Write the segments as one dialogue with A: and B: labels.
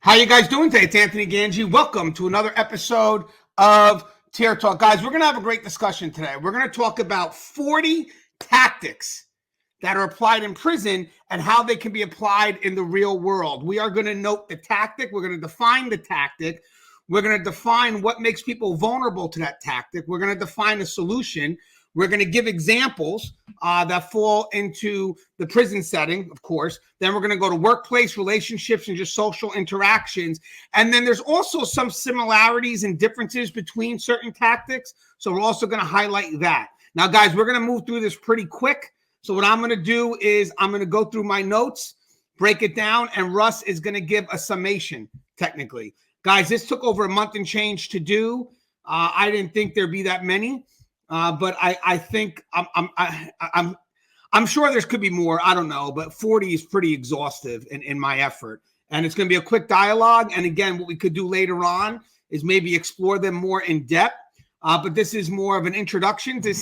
A: How you guys doing today? It's Anthony Ganji. Welcome to another episode of Tier Talk. Guys, we're going to have a great discussion today. We're going to talk about 40 tactics that are applied in prison and how they can be applied in the real world. We are going to note the tactic. We're going to define the tactic. We're going to define what makes people vulnerable to that tactic. We're going to define a solution. We're going to give examples that fall into the prison setting, of course. Then we're going to go to workplace relationships and just social interactions. And then there's also some similarities and differences between certain tactics. So we're also going to highlight that. Now, guys, we're going to move through this pretty quick. So what I'm going to do is I'm going to go through my notes, break it down, and Russ is going to give a summation, technically. Guys, this took over a month and change to do. I didn't think there'd be that many. But I think I'm sure there could be more. I don't know, but 40 is pretty exhaustive in my effort. And it's going to be a quick dialogue. And again, what we could do later on is maybe explore them more in depth. But this is more of an introduction to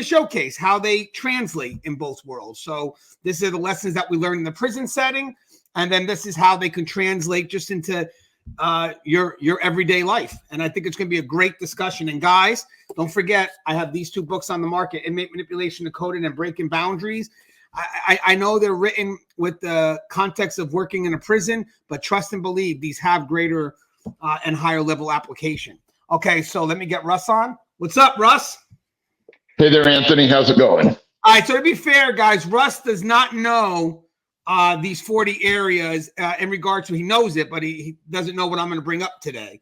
A: showcase how they translate in both worlds. So this are the lessons that we learned in the prison setting. And then this is how they can translate just into your everyday life. And I think it's going to be a great discussion. And guys, don't forget, I have these two books on the market, Inmate Manipulation Decoded and Breaking Boundaries. I know they're written with the context of working in a prison, but trust and believe these have greater and higher level application. Okay, so let me get Russ on. What's up, Russ?
B: Hey there, Anthony. How's it going?
A: All right, so to be fair, guys, Russ does not know these 40 areas in regard to, he knows it, but he doesn't know what I'm going to bring up today.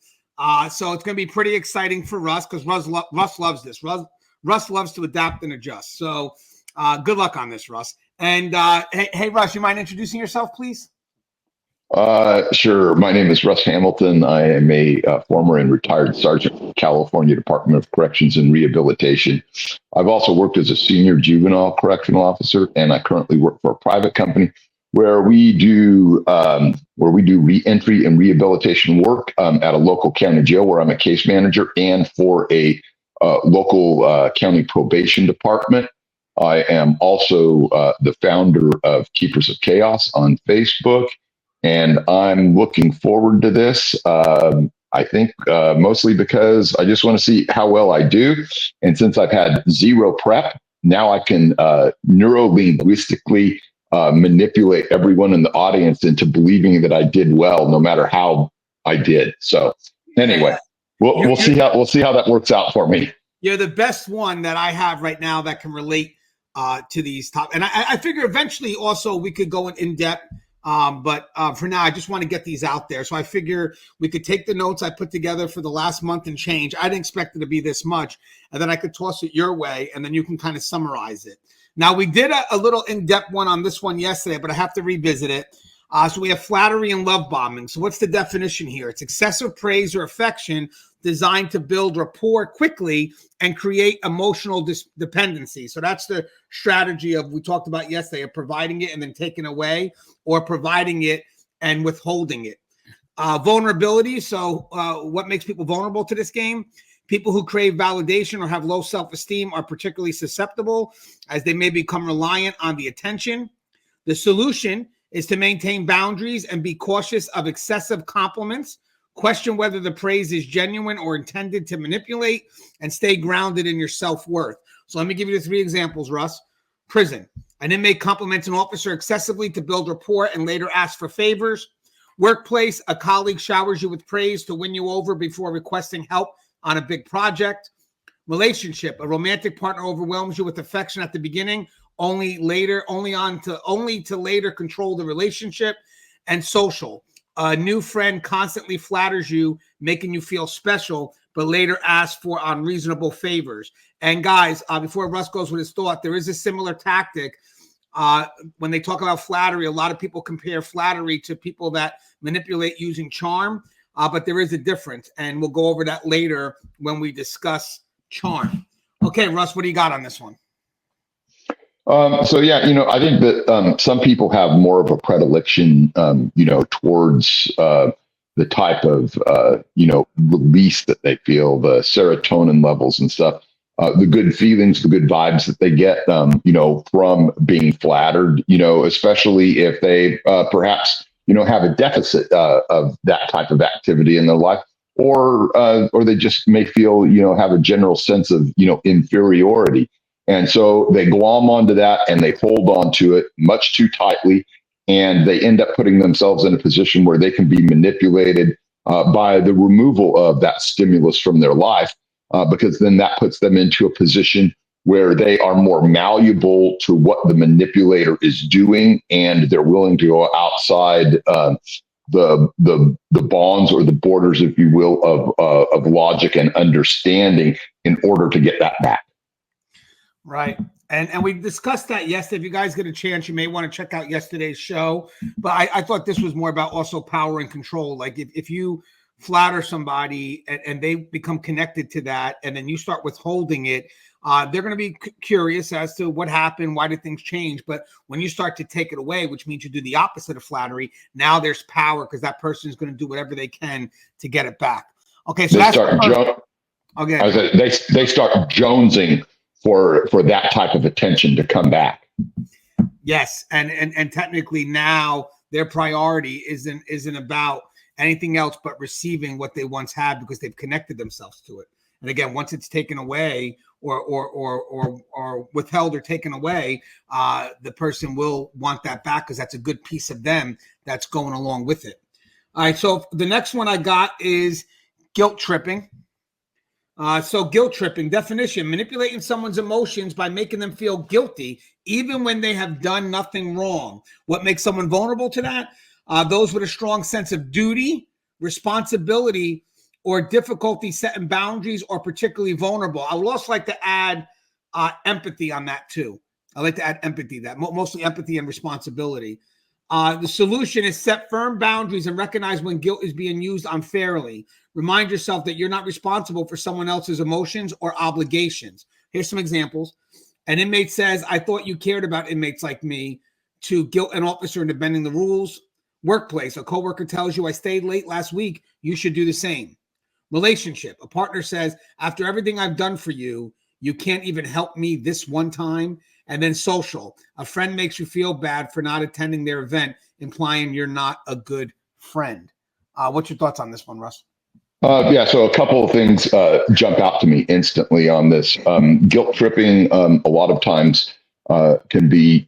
A: So it's going to be pretty exciting for Russ because Russ loves this. Russ loves to adapt and adjust. So good luck on this, Russ. And hey, Russ, you mind introducing yourself, please?
B: Sure. My name is Russ Hamilton. I am a former and retired sergeant from the California Department of Corrections and Rehabilitation. I've also worked as a senior juvenile correctional officer, and I currently work for a private company where we do reentry and rehabilitation work at a local county jail where I'm a case manager, and for a local county probation department. I am also the founder of Keepers of Chaos on Facebook, and I'm looking forward to this. I think mostly because I just want to see how well I do. And since I've had zero prep, now I can neuro-linguistically manipulate everyone in the audience into believing that I did well, no matter how I did. So anyway, we'll see how that works out for me.
A: You're the best one that I have right now that can relate to these top. And I figure eventually also we could go in depth. But for now, I just want to get these out there. So I figure we could take the notes I put together for the last month and change. I didn't expect it to be this much. And then I could toss it your way, and then you can kind of summarize it. Now, we did a little in-depth one on this one yesterday, but I have to revisit it. So we have flattery and love bombing. So what's the definition here? It's excessive praise or affection designed to build rapport quickly and create emotional dependency. So that's the strategy of, we talked about yesterday, of providing it and then taking away, or providing it and withholding it. Vulnerability. So what makes people vulnerable to this game? People who crave validation or have low self-esteem are particularly susceptible, as they may become reliant on the attention. The solution is to maintain boundaries and be cautious of excessive compliments. Question whether the praise is genuine or intended to manipulate, and stay grounded in your self-worth. So let me give you the 3 examples, Russ. Prison. An inmate compliments an officer excessively to build rapport and later asks for favors. Workplace. A colleague showers you with praise to win you over before requesting help on a big project. Relationship. A romantic partner overwhelms you with affection at the beginning, only to later control the relationship. And social. A new friend constantly flatters you, making you feel special, but later asks for unreasonable favors. And guys, before Russ goes with his thought, there is a similar tactic. When they talk about flattery, a lot of people compare flattery to people that manipulate using charm, but there is a difference, and we'll go over that later when we discuss charm. Okay, Russ, what do you got on this one?
B: So yeah, I think that some people have more of a predilection, towards the type of release that they feel, the serotonin levels and stuff, the good feelings, the good vibes that they get, from being flattered. Especially if they perhaps have a deficit of that type of activity in their life, or they just may feel, have a general sense of, inferiority. And so they glom onto that and they hold on to it much too tightly. And they end up putting themselves in a position where they can be manipulated by the removal of that stimulus from their life, because then that puts them into a position where they are more malleable to what the manipulator is doing, and they're willing to go outside the bonds or the borders, if you will, of logic and understanding in order to get that back.
A: Right. And we discussed that yesterday. If you guys get a chance, you may want to check out yesterday's show. But I thought this was more about also power and control. Like if you flatter somebody and they become connected to that, and then you start withholding it, they're going to be curious as to what happened, why did things change. But when you start to take it away, which means you do the opposite of flattery, now there's power because that person is going to do whatever they can to get it back. Okay, so they
B: start jonesing for that type of attention to come back.
A: Yes, and technically now their priority isn't about anything else but receiving what they once had because they've connected themselves to it. And again, once it's taken away or withheld or taken away, the person will want that back because that's a good piece of them that's going along with it. All right, so the next one I got is guilt tripping. So guilt tripping, definition: manipulating someone's emotions by making them feel guilty, even when they have done nothing wrong. What makes someone vulnerable to that? Those with a strong sense of duty, responsibility, or difficulty setting boundaries, or particularly vulnerable. I would also like to add empathy on that too. I like to add empathy, that mostly empathy and responsibility. The solution is set firm boundaries and recognize when guilt is being used unfairly. Remind yourself that you're not responsible for someone else's emotions or obligations. Here's some examples. An inmate says, "I thought you cared about inmates like me," to guilt an officer into bending the rules. Workplace: a coworker tells you, "I stayed late last week. You should do the same." Relationship: a partner says, "After everything I've done for you, you can't even help me this one time." And then social: a friend makes you feel bad for not attending their event, implying you're not a good friend. What's your thoughts on this one, Russ?
B: So a couple of things jump out to me instantly on this. Guilt tripping, a lot of times can be,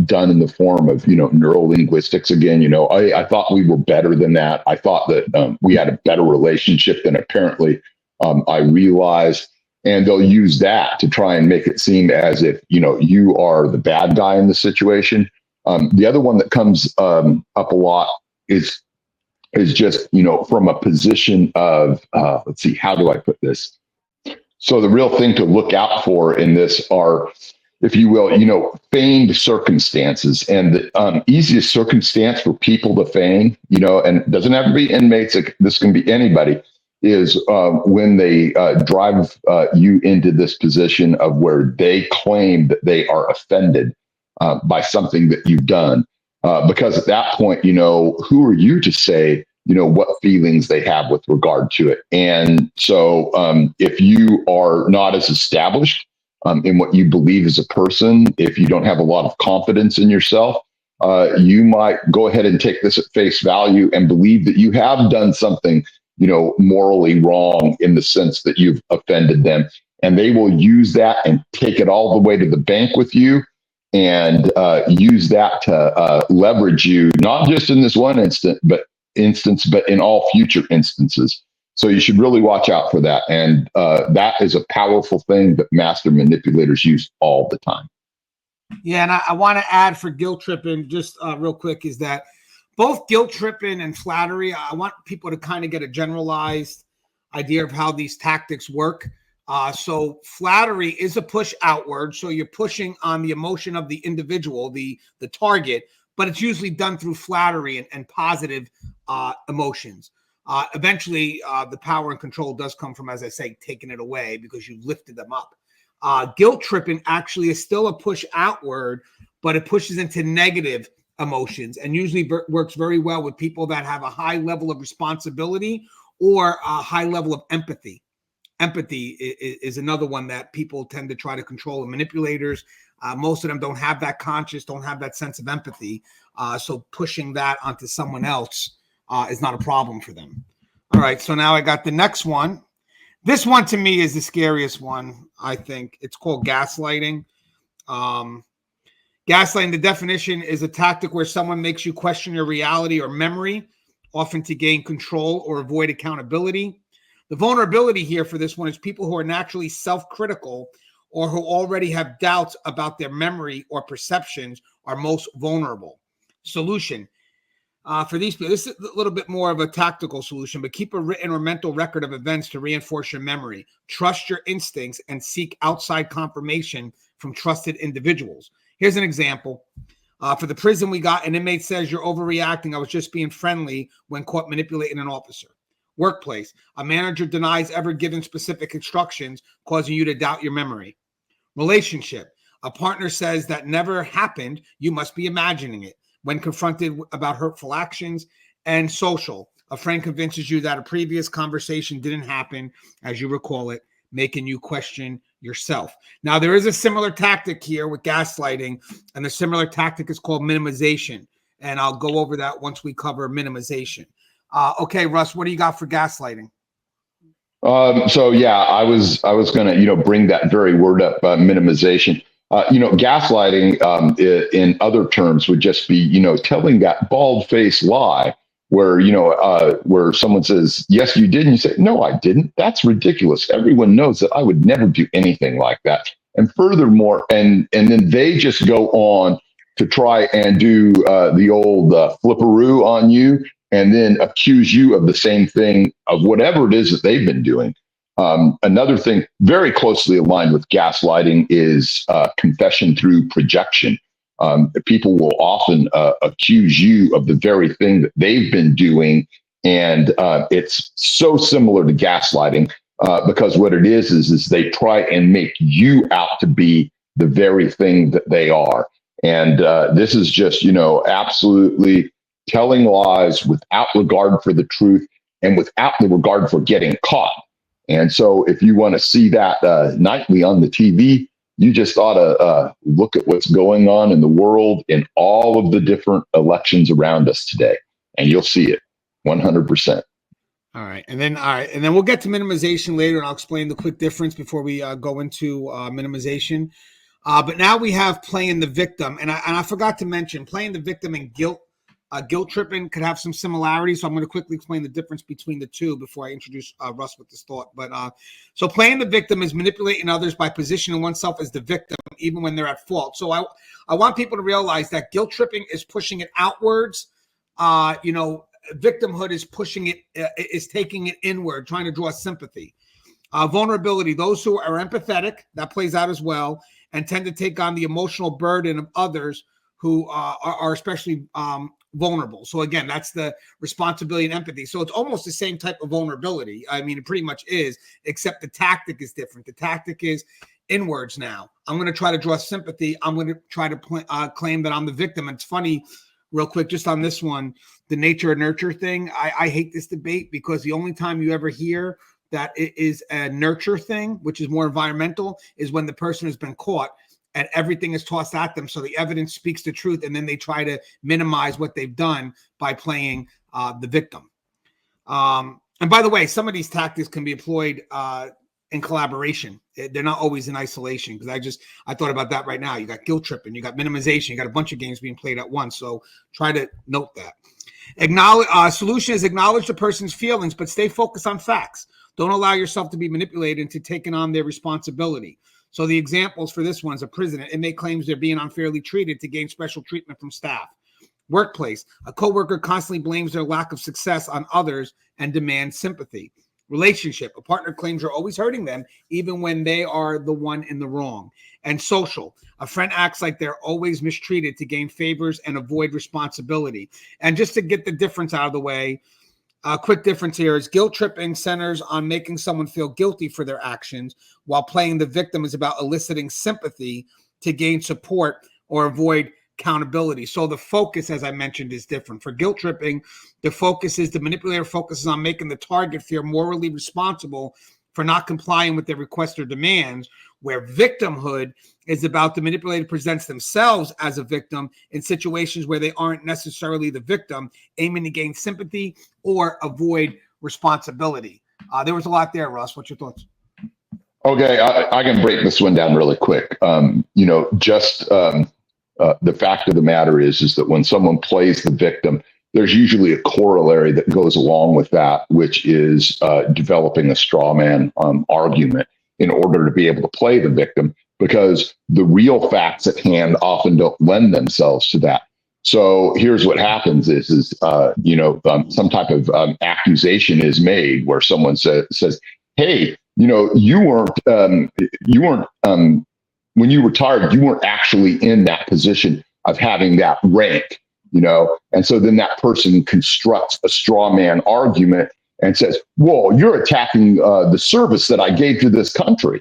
B: done in the form of, neurolinguistics. Again, I thought we were better than that. I thought that we had a better relationship than apparently I realized. And they'll use that to try and make it seem as if, you are the bad guy in the situation. The other one that comes up a lot is just, from a position of, let's see, how do I put this? So the real thing to look out for in this are, if you will, feigned circumstances. And the easiest circumstance for people to feign, and it doesn't have to be inmates, this can be anybody, is when they drive you into this position of where they claim that they are offended by something that you've done. Because at that point, who are you to say, what feelings they have with regard to it? And so if you are not as established in what you believe as a person, if you don't have a lot of confidence in yourself, you might go ahead and take this at face value and believe that you have done something, morally wrong in the sense that you've offended them. And they will use that and take it all the way to the bank with you and use that to leverage you, not just in this one instance, but in all future instances. So you should really watch out for that. And that is a powerful thing that master manipulators use all the time.
A: Yeah, and I want to add for guilt tripping, just real quick, is that both guilt tripping and flattery, I want people to kind of get a generalized idea of how these tactics work. So flattery is a push outward. So you're pushing on the emotion of the individual, the target, but it's usually done through flattery and positive emotions. Eventually, the power and control does come from, as I say, taking it away because you lifted them up. Guilt tripping actually is still a push outward, but it pushes into negative emotions and usually works very well with people that have a high level of responsibility or a high level of empathy. Empathy is another one that people tend to try to control, and manipulators, most of them don't have that don't have that sense of empathy. So pushing that onto someone else is not a problem for them. All right, so now I got the next one. This one to me is the scariest one, I think. It's called gaslighting. Gaslighting, the definition is a tactic where someone makes you question your reality or memory, often to gain control or avoid accountability. The vulnerability here for this one is people who are naturally self-critical or who already have doubts about their memory or perceptions are most vulnerable. Solution. For these people, this is a little bit more of a tactical solution, but keep a written or mental record of events to reinforce your memory. Trust your instincts and seek outside confirmation from trusted individuals. Here's an example. For the prison we got, an inmate says, "You're overreacting. I was just being friendly," when caught manipulating an officer. Workplace. A manager denies ever giving specific instructions, causing you to doubt your memory. Relationship. A partner says that never happened. You must be imagining it, when confronted about hurtful actions. And social. A friend convinces you that a previous conversation didn't happen as you recall it, making you question yourself. Now, there is a similar tactic here with gaslighting, and the similar tactic is called minimization. And I'll go over that once we cover minimization. Okay, Russ, what do you got for gaslighting?
B: So yeah, I was gonna bring that very word up, minimization. Gaslighting in other terms would just be telling that bald faced lie where where someone says yes you did and you say no I didn't. That's ridiculous. Everyone knows that I would never do anything like that. And furthermore, and then they just go on to try and do the old flipperoo on you and then accuse you of the same thing of whatever it is that they've been doing. Another thing very closely aligned with gaslighting is confession through projection. People will often accuse you of the very thing that they've been doing. And it's so similar to gaslighting because what it is they try and make you out to be the very thing that they are. And this is just, absolutely telling lies without regard for the truth and without the regard for getting caught. And so if you want to see that nightly on the TV, you just ought to look at what's going on in the world in all of the different elections around us today, and you'll see it 100%.
A: All right. And then we'll get to minimization later, and I'll explain the quick difference before we go into minimization. But now we have playing the victim. And I forgot to mention playing the victim and guilt tripping could have some similarities. So I'm going to quickly explain the difference between the two before I introduce Russ with this thought. But so playing the victim is manipulating others by positioning oneself as the victim, even when they're at fault. So I want people to realize that guilt tripping is pushing it outwards. Victimhood is pushing it, is taking it inward, trying to draw sympathy. Vulnerability, those who are empathetic, that plays out as well, and tend to take on the emotional burden of others who are especially vulnerable. So again, that's the responsibility and empathy. So it's almost the same type of vulnerability. I mean, it pretty much is, except the tactic is different. The tactic is inwards now. I'm going to try to draw sympathy. I'm going to try to claim that I'm the victim. And it's funny, real quick, just on this one, the nature and nurture thing. I hate this debate because the only time you ever hear that it is a nurture thing, which is more environmental, is when the person has been caught and everything is tossed at them. So the evidence speaks the truth, and then they try to minimize what they've done by playing the victim. And by the way, some of these tactics can be employed in collaboration. They're not always in isolation, because I thought about that right now. You got guilt tripping, you got minimization, you got a bunch of games being played at once. So try to note that. Solution is acknowledge the person's feelings, but stay focused on facts. Don't allow yourself to be manipulated into taking on their responsibility. So the examples for this one is a prison. An inmate claims they're being unfairly treated to gain special treatment from staff. Workplace, a coworker constantly blames their lack of success on others and demands sympathy. Relationship, a partner claims you're always hurting them, even when they are the one in the wrong. And social, a friend acts like they're always mistreated to gain favors and avoid responsibility. And just to get the difference out of the way, a quick difference here is guilt tripping centers on making someone feel guilty for their actions, while playing the victim is about eliciting sympathy to gain support or avoid accountability. So the focus, as I mentioned, is different. For guilt tripping, the manipulator focuses on making the target feel morally responsible for not complying with their requests or demands, where victimhood is about the manipulator presents themselves as a victim in situations where they aren't necessarily the victim, aiming to gain sympathy or avoid responsibility. There was a lot there, Russ. What's your thoughts?
B: Okay, I can break this one down really quick. The fact of the matter is that when someone plays the victim, there's usually a corollary that goes along with that, which is developing a straw man argument in order to be able to play the victim, because the real facts at hand often don't lend themselves to that. So here's what happens is some type of accusation is made where someone says, hey, you weren't when you retired, you weren't actually in that position of having that rank, and so then that person constructs a straw man argument and says, well, you're attacking the service that I gave to this country.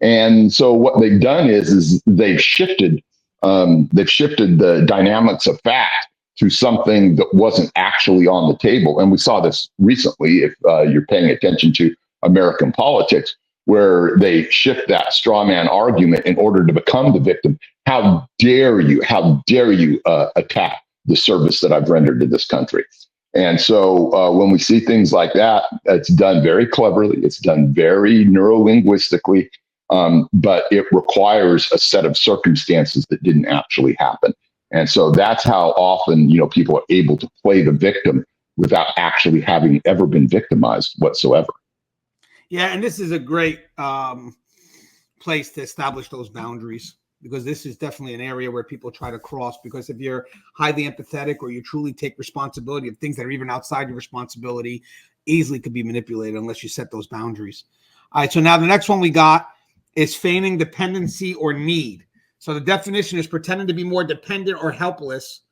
B: And so what they've done is they've shifted the dynamics of fact to something that wasn't actually on the table. And we saw this recently, if you're paying attention to American politics, where they shift that straw man argument in order to become the victim. How dare you attack the service that I've rendered to this country? And so when we see things like that, it's done very cleverly. It's done very neurolinguistically, but it requires a set of circumstances that didn't actually happen. And so that's how often, people are able to play the victim without actually having ever been victimized whatsoever.
A: Yeah, and this is a great place to establish those boundaries, because this is definitely an area where people try to cross, because if you're highly empathetic or you truly take responsibility of things that are even outside your responsibility, easily could be manipulated unless you set those boundaries. All right, so now the next one we got is feigning dependency or need. So the definition is pretending to be more dependent or helpless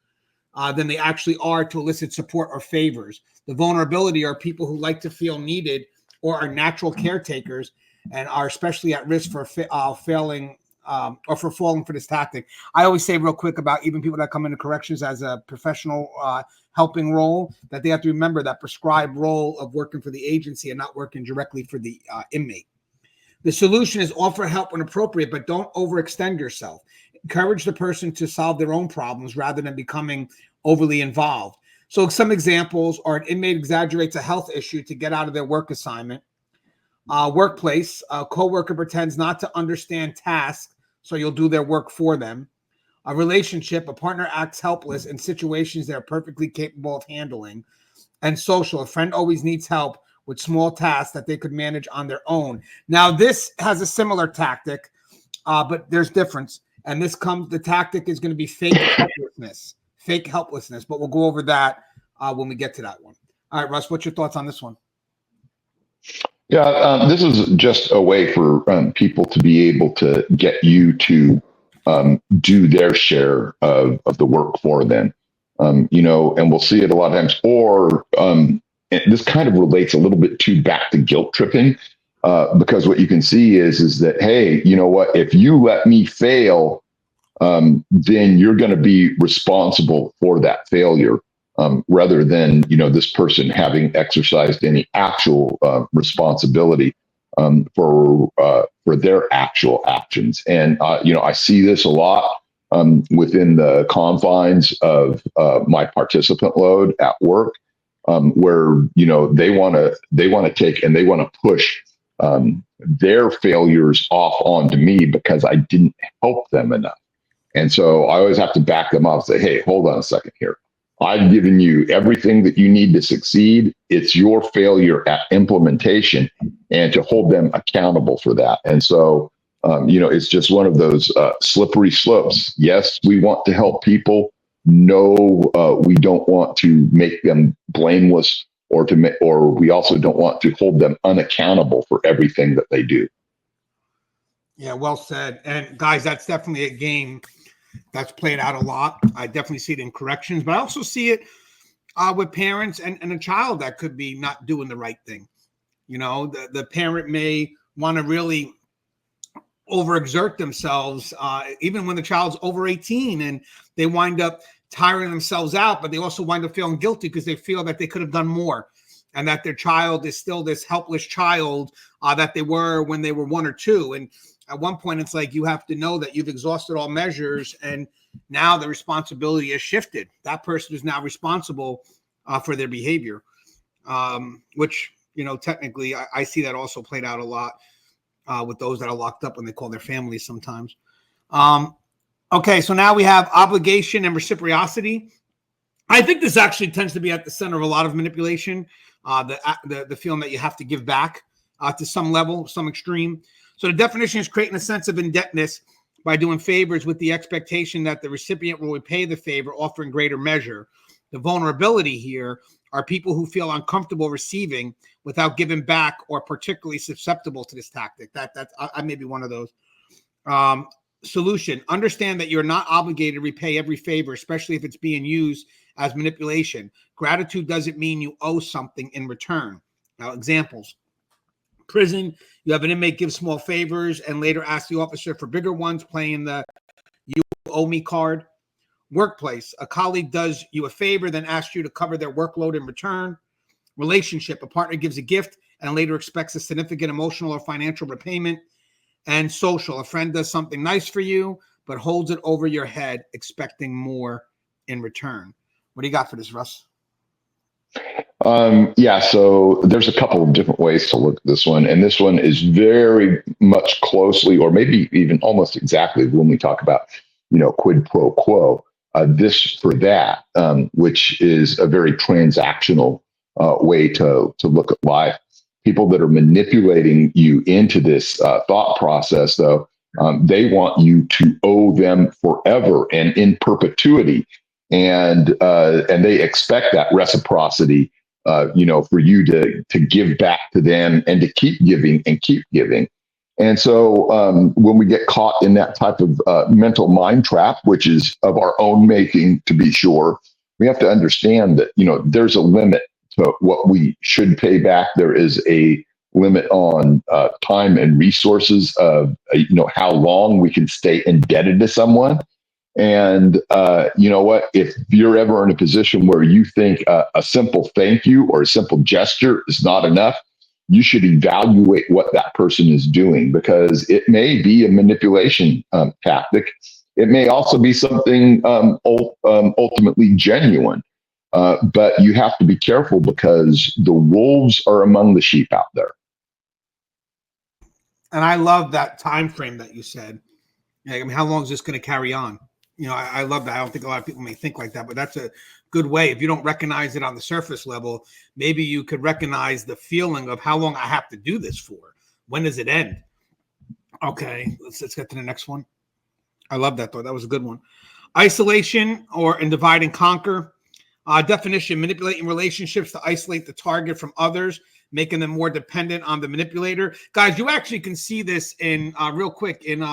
A: than they actually are to elicit support or favors. The vulnerability are people who like to feel needed or are natural caretakers and are especially at risk for failing or for falling for this tactic. I always say real quick about even people that come into corrections as a professional helping role, that they have to remember that prescribed role of working for the agency and not working directly for the inmate. The solution is offer help when appropriate, but don't overextend yourself. Encourage the person to solve their own problems rather than becoming overly involved. So some examples are: an inmate exaggerates a health issue to get out of their work assignment. Workplace, a coworker pretends not to understand tasks, so you'll do their work for them. A relationship, a partner acts helpless in situations they're perfectly capable of handling. And social, a friend always needs help with small tasks that they could manage on their own. Now, this has a similar tactic, but there's difference. And the tactic is going to be fake helplessness, but we'll go over that when we get to that one. All right, Russ, what's your thoughts on this one?
B: Yeah, this is just a way for people to be able to get you to do their share of the work for them, and we'll see it a lot of times. Or this kind of relates a little bit to back to guilt tripping, because what you can see is that, hey, you know what? If you let me fail, then you're going to be responsible for that failure. Rather than, this person having exercised any actual responsibility for their actual actions. And, I see this a lot within the confines of my participant load at work, where, they want to take and they want to push their failures off onto me because I didn't help them enough. And so I always have to back them up and say, hey, hold on a second here. I've given you everything that you need to succeed. It's your failure at implementation, and to hold them accountable for that. And so, it's just one of those slippery slopes. Yes, we want to help people. No, we don't want to make them blameless, or we also don't want to hold them unaccountable for everything that they do.
A: Yeah, well said. And guys, that's definitely a game that's played out a lot. I definitely see it in corrections, but I also see it with parents and a child that could be not doing the right thing. The parent may want to really overexert themselves, even when the child's over 18, and they wind up tiring themselves out, but they also wind up feeling guilty because they feel that they could have done more. and that their child is still this helpless child that they were when they were 1 or 2. And at one point, it's like you have to know that you've exhausted all measures, and now the responsibility has shifted. That person is now responsible for their behavior, which, technically, I see that also played out a lot with those that are locked up when they call their families sometimes. Okay, so now we have obligation and reciprocity. I think this actually tends to be at the center of a lot of manipulation, the feeling that you have to give back to some level, some extreme. So the definition is creating a sense of indebtedness by doing favors with the expectation that the recipient will repay the favor, offering greater measure. The vulnerability here are people who feel uncomfortable receiving without giving back, or particularly susceptible to this tactic. I may be one of those. Solution: understand that you're not obligated to repay every favor, especially if it's being used as manipulation. Gratitude doesn't mean you owe something in return. Now, examples. Prison, you have an inmate give small favors and later ask the officer for bigger ones, playing the "you owe me" card. Workplace, a colleague does you a favor, then asks you to cover their workload in return. Relationship, a partner gives a gift and later expects a significant emotional or financial repayment. And social, a friend does something nice for you, but holds it over your head, expecting more in return. What do you got for this, Russ?
B: Yeah, so there's a couple of different ways to look at this one. And this one is very much closely, or maybe even almost exactly, when we talk about, quid pro quo, this for that, which is a very transactional way to look at life. People that are manipulating you into this thought process, though, they want you to owe them forever and in perpetuity. And they expect that reciprocity, for you to give back to them and to keep giving and keep giving. And so when we get caught in that type of mental mind trap, which is of our own making, to be sure, we have to understand that, there's a limit to what we should pay back. There is a limit on time and resources of, how long we can stay indebted to someone. And you know what? If you're ever in a position where you think a simple thank you or a simple gesture is not enough, you should evaluate what that person is doing, because it may be a manipulation tactic. It may also be something ultimately genuine. But you have to be careful, because the wolves are among the sheep out there.
A: And I love that time frame that you said. I mean, how long is this going to carry on? I love that. I don't think a lot of people may think like that, but that's a good way. If you don't recognize it on the surface level, maybe you could recognize the feeling of how long I have to do this for. When does it end? Okay, let's get to the next one. I love that, though. That was a good one. Isolation and divide and conquer. Definition: manipulating relationships to isolate the target from others, making them more dependent on the manipulator. Guys, you actually can see this in real quick in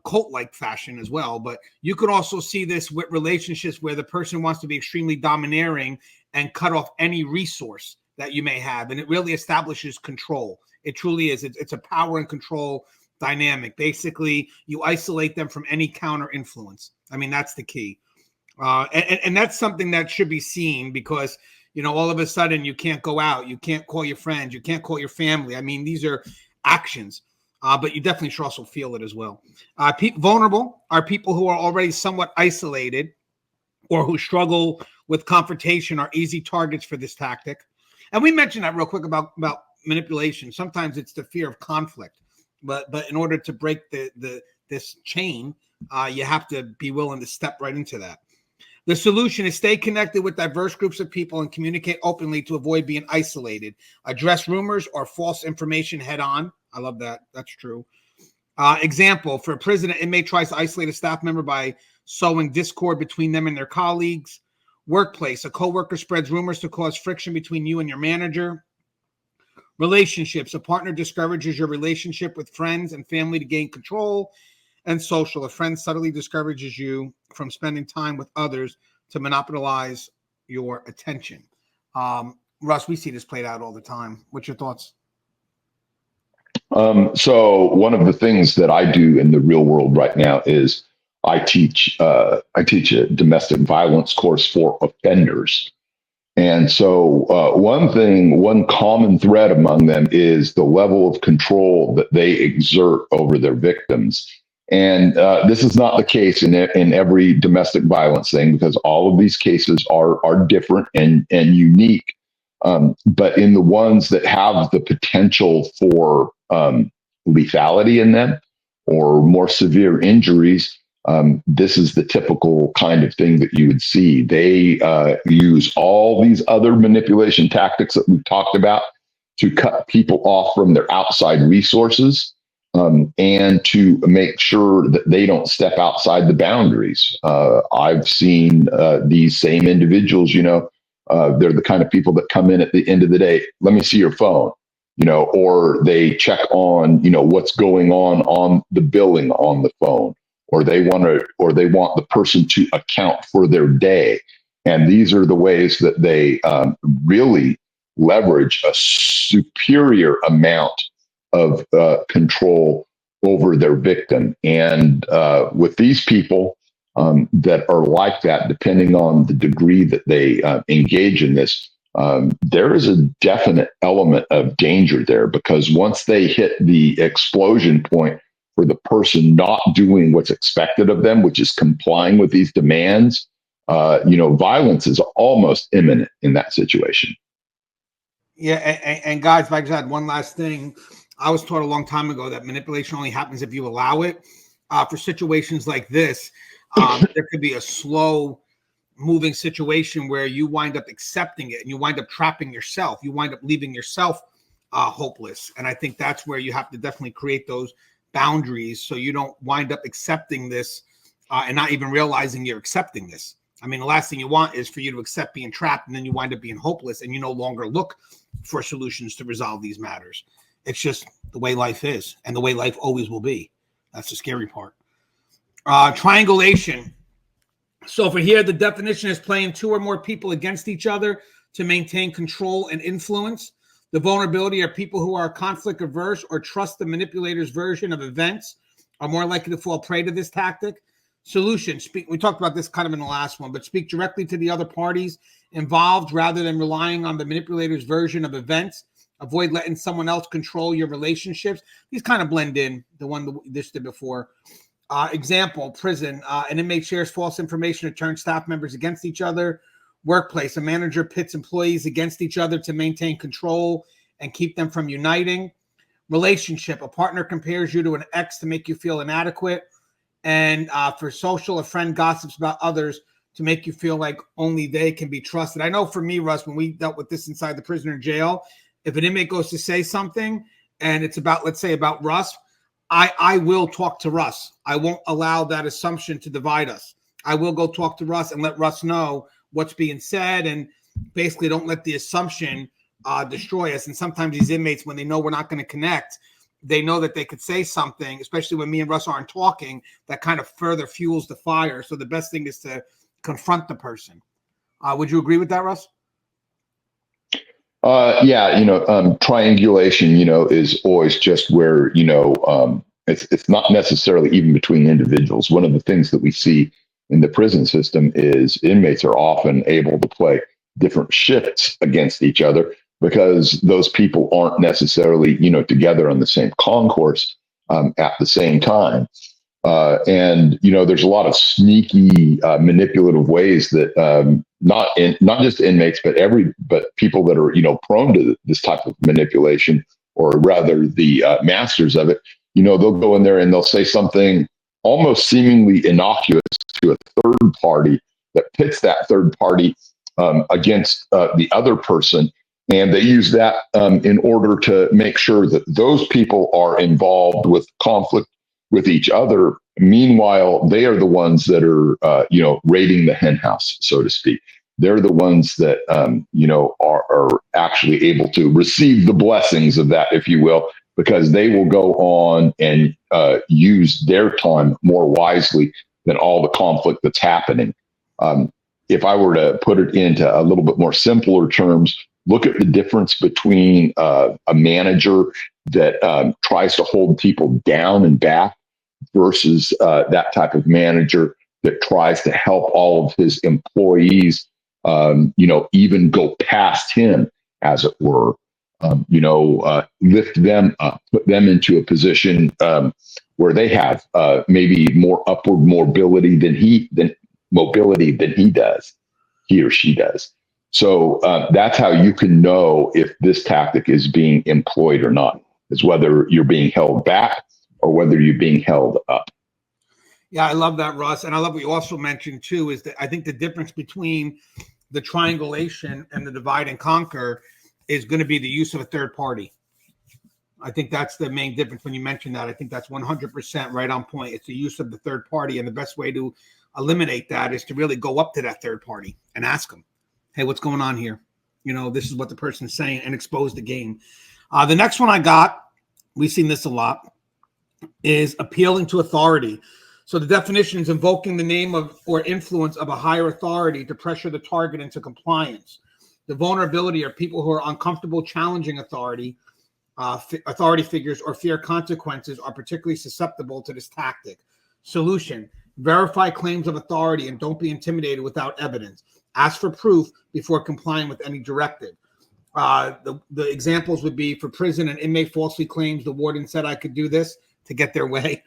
A: cult-like fashion as well, but you could also see this with relationships where the person wants to be extremely domineering and cut off any resource that you may have, and it really establishes control. It truly is. It's a power and control dynamic. Basically, you isolate them from any counter influence. I mean, that's the key. And that's something that should be seen, because, all of a sudden you can't go out, you can't call your friends, you can't call your family. I mean, these are actions, but you definitely should also feel it as well. Vulnerable are people who are already somewhat isolated or who struggle with confrontation, are easy targets for this tactic. And we mentioned that real quick about manipulation. Sometimes it's the fear of conflict, but in order to break this chain, you have to be willing to step right into that. The solution is stay connected with diverse groups of people and communicate openly to avoid being isolated. Address rumors or false information head on. I love that. That's true. Example: for a prison, an inmate tries to isolate a staff member by sowing discord between them and their colleagues. Workplace: a coworker spreads rumors to cause friction between you and your manager. Relationships: a partner discourages your relationship with friends and family to gain control. And social: a friend subtly discourages you from spending time with others to monopolize your attention. Russ, we see this played out all the time. What's your thoughts?
B: So one of the things that I do in the real world right now is I teach a domestic violence course for offenders. And so, one common thread among them is the level of control that they exert over their victims. And this is not the case in every domestic violence thing, because all of these cases are different and unique. But in the ones that have the potential for lethality in them or more severe injuries, this is the typical kind of thing that you would see. They use all these other manipulation tactics that we've talked about to cut people off from their outside resources, and to make sure that they don't step outside the boundaries. I've seen these same individuals, they're the kind of people that come in at the end of the day, let me see your phone, or they check on, what's going on the billing on the phone, or they want the person to account for their day. And these are the ways that they really leverage a superior amount of control over their victim. And with these people that are like that, depending on the degree that they engage in this, there is a definite element of danger there, because once they hit the explosion point for the person not doing what's expected of them, which is complying with these demands, violence is almost imminent in that situation.
A: Yeah, and guys, if I just had one last thing, I was taught a long time ago that manipulation only happens if you allow it. For situations like this, there could be a slow moving situation where you wind up accepting it and you wind up trapping yourself. You wind up leaving yourself hopeless. And I think that's where you have to definitely create those boundaries so you don't wind up accepting this and not even realizing you're accepting this. I mean, the last thing you want is for you to accept being trapped and then you wind up being hopeless and you no longer look for solutions to resolve these matters. It's just the way life is and the way life always will be. That's the scary part. Triangulation. So for here, the definition is playing two or more people against each other to maintain control and influence. The vulnerability are people who are conflict averse or trust the manipulator's version of events are more likely to fall prey to this tactic. Solution. We talked about this kind of in the last one, but speak directly to the other parties involved rather than relying on the manipulator's version of events. Avoid letting someone else control your relationships. These kind of blend in, the one that this did before. Example, prison. An inmate shares false information to turn staff members against each other. Workplace. A manager pits employees against each other to maintain control and keep them from uniting. Relationship. A partner compares you to an ex to make you feel inadequate. And for social, a friend gossips about others to make you feel like only they can be trusted. I know for me, Russ, when we dealt with this inside the prisoner jail, if an inmate goes to say something and it's about, let's say, about Russ, I will talk to Russ. I won't allow that assumption to divide us. I will go talk to Russ and let Russ know what's being said, and basically don't let the assumption destroy us. And sometimes these inmates, when they know we're not going to connect, they know that they could say something, especially when me and Russ aren't talking, that kind of further fuels the fire. So the best thing is to confront the person. Would you agree with that, Russ?
B: Triangulation, is always just where, it's not necessarily even between individuals. One of the things that we see in the prison system is inmates are often able to play different shifts against each other because those people aren't necessarily, together on the same concourse at the same time. And there's a lot of sneaky, manipulative ways that not just inmates, but people that are prone to this type of manipulation, or rather the masters of it. They'll go in there and they'll say something almost seemingly innocuous to a third party that pits that third party against the other person. And they use that in order to make sure that those people are involved with conflict with each other. Meanwhile, they are the ones that are, raiding the henhouse, so to speak. They're the ones that, are actually able to receive the blessings of that, if you will, because they will go on and use their time more wisely than all the conflict that's happening. If I were to put it into a little bit more simpler terms, look at the difference between a manager that tries to hold people down and back versus that type of manager that tries to help all of his employees even go past him, as it were. Lift them up, put them into a position where they have maybe more upward mobility than he or she does. So that's how you can know if this tactic is being employed or not, is whether you're being held back or whether you're being held up.
A: Yeah, I love that, Russ. And I love what you also mentioned, too, is that I think the difference between the triangulation and the divide and conquer is going to be the use of a third party. I think that's the main difference when you mention that. I think that's 100% right on point. It's the use of the third party. And the best way to eliminate that is to really go up to that third party and ask them, hey, what's going on here? This is what the person's saying, and expose the game. The next one I got, we've seen this a lot, is appealing to authority. So the definition is invoking the name of or influence of a higher authority to pressure the target into compliance. The vulnerability are people who are uncomfortable challenging authority figures or fear consequences are particularly susceptible to this tactic. Solution: verify claims of authority and don't be intimidated without evidence. Ask for proof before complying with any directive. The examples would be for prison, an inmate falsely claims the warden said I could do this to get their way.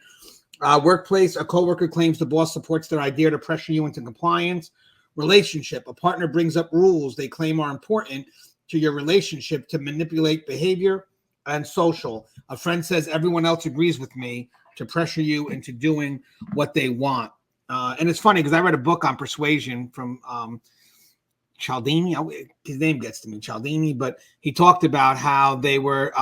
A: Workplace, a coworker claims the boss supports their idea to pressure you into compliance. Relationship, a partner brings up rules they claim are important to your relationship to manipulate behavior. And social, a friend says everyone else agrees with me to pressure you into doing what they want. And it's funny because I read a book on persuasion from Cialdini. His name gets to me, Cialdini, but he talked about how they were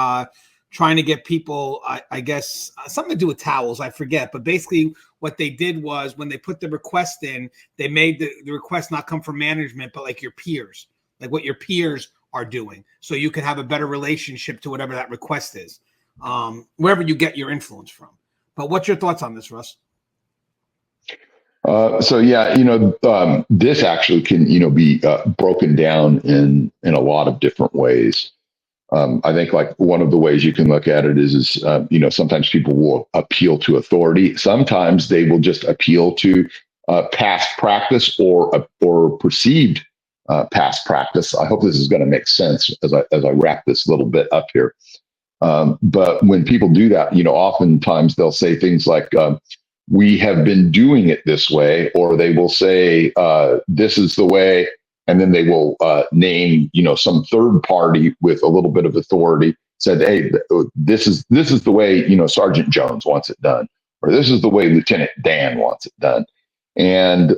A: trying to get people, I guess, something to do with towels. I forget. But basically what they did was when they put the request in, they made the request not come from management, but like your peers, like what your peers are doing. So you can have a better relationship to whatever that request is, wherever you get your influence from. But what's your thoughts on this, Russ?
B: This actually can, be broken down in a lot of different ways. I think like one of the ways you can look at it is sometimes people will appeal to authority. Sometimes they will just appeal to past practice or perceived past practice. I hope this is going to make sense as I wrap this little bit up here. But when people do that, oftentimes they'll say things like, we have been doing it this way, or they will say, this is the way. And then they will name, some third party with a little bit of authority, said, hey, this is the way, Sergeant Jones wants it done, or this is the way Lieutenant Dan wants it done. And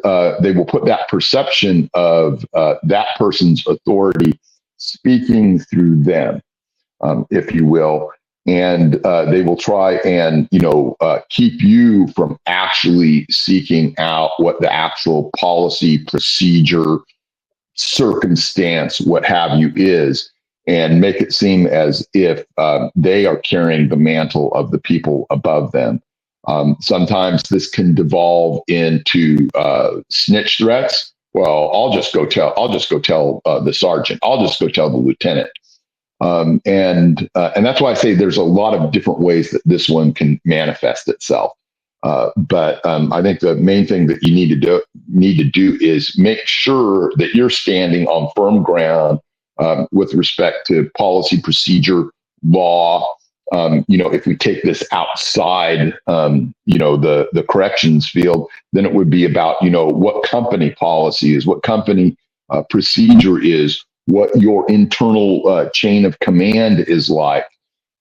B: they will put that perception of that person's authority speaking through them, if you will. And they will try and, keep you from actually seeking out what the actual policy, procedure, circumstance, what have you is, and make it seem as if they are carrying the mantle of the people above them. Sometimes this can devolve into snitch threats. Well, I'll just go tell the sergeant. I'll just go tell the lieutenant. And that's why I say there's a lot of different ways that this one can manifest itself. But I think the main thing that you need to do is make sure that you're standing on firm ground with respect to policy, procedure, law. If we take this outside, the corrections field, then it would be about, what company policy is, what company procedure is, what your internal chain of command is like.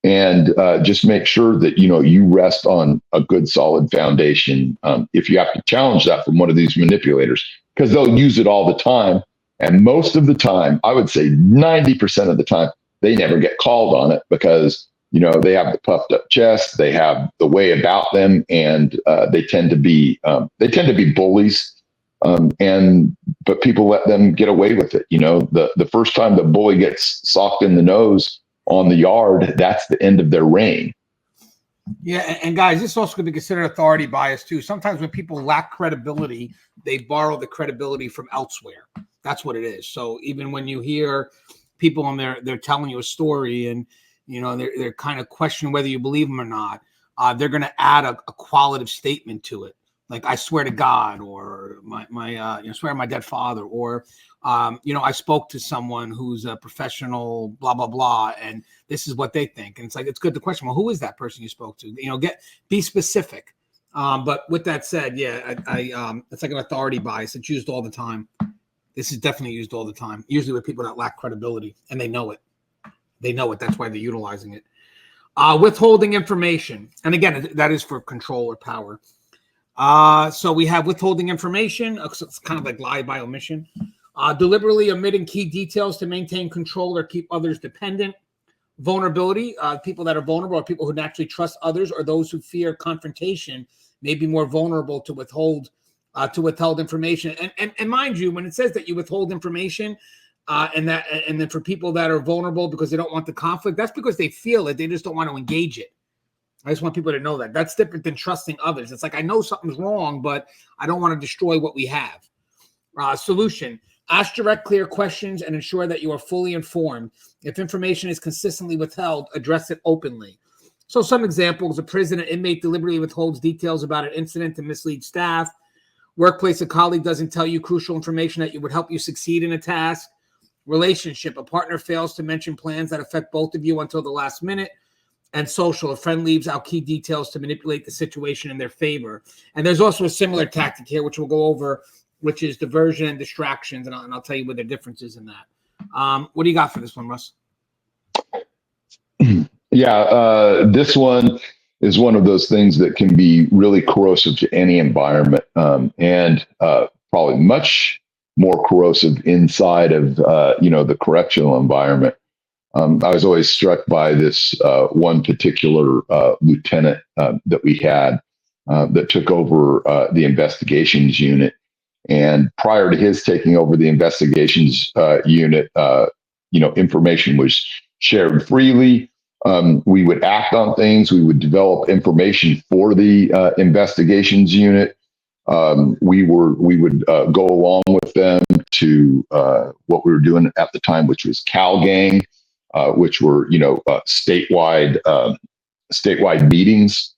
B: And just make sure that, you rest on a good, solid foundation. If you have to challenge that from one of these manipulators, because they'll use it all the time. And most of the time, I would say 90% of the time, they never get called on it because, they have the puffed up chest, they have the way about them, and they tend to be bullies. But people let them get away with it. The first time the bully gets socked in the nose on the yard, that's the end of their reign.
A: Yeah, and guys, this also could be considered authority bias too. Sometimes when people lack credibility, they borrow the credibility from elsewhere. That's what it is. So even when you hear people and they're telling you a story and they're kind of questioning whether you believe them or not, they're going to add a qualitative statement to it. like I swear to God, or swear to my dead father, or I spoke to someone who's a professional, blah blah blah, and this is what they think. And it's like, it's good to question, well, who is that person you spoke to? Be specific. But with that said, yeah, it's like an authority bias. It's used all the time. This is definitely used all the time, usually with people that lack credibility, and they know it. They know it. That's why they're utilizing it. Withholding information. And again, that is for control or power. So we have withholding information. It's kind of like lie by omission. Deliberately omitting key details to maintain control or keep others dependent. Vulnerability. People that are vulnerable are people who naturally trust others, or those who fear confrontation may be more vulnerable to withheld information. And mind you, when it says that you withhold information, and then for people that are vulnerable because they don't want the conflict, that's because they feel it. They just don't want to engage it. I just want people to know that. That's different than trusting others. It's like, I know something's wrong, but I don't want to destroy what we have. Solution. Ask direct, clear questions and ensure that you are fully informed. If information is consistently withheld, address it openly. So some examples: a prison, an inmate deliberately withholds details about an incident to mislead staff. Workplace, a colleague doesn't tell you crucial information that would help you succeed in a task. Relationship, a partner fails to mention plans that affect both of you until the last minute. And social, a friend leaves out key details to manipulate the situation in their favor. And there's also a similar tactic here, which we'll go over, which is diversion and distractions. And I'll tell you what the difference is in that. What do you got for this one, Russ?
B: Yeah, this one is one of those things that can be really corrosive to any environment, and probably much more corrosive inside of the correctional environment. I was always struck by this one particular lieutenant that we had that took over the investigations unit. And prior to his taking over the investigations unit, information was shared freely. We would act on things. We would develop information for the investigations unit. We would go along with them to what we were doing at the time, which was Cal Gang, which were statewide meetings.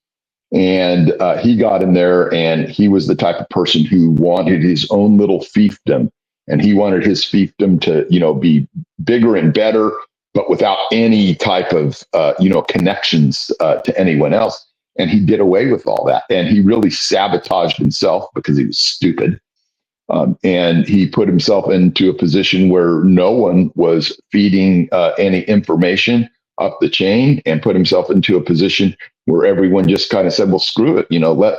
B: And he got in there, and he was the type of person who wanted his own little fiefdom, and he wanted his fiefdom to be bigger and better, but without any type of connections to anyone else. And he did away with all that, and he really sabotaged himself because he was stupid. And he put himself into a position where no one was feeding any information up the chain, and put himself into a position where everyone just kind of said, well, screw it,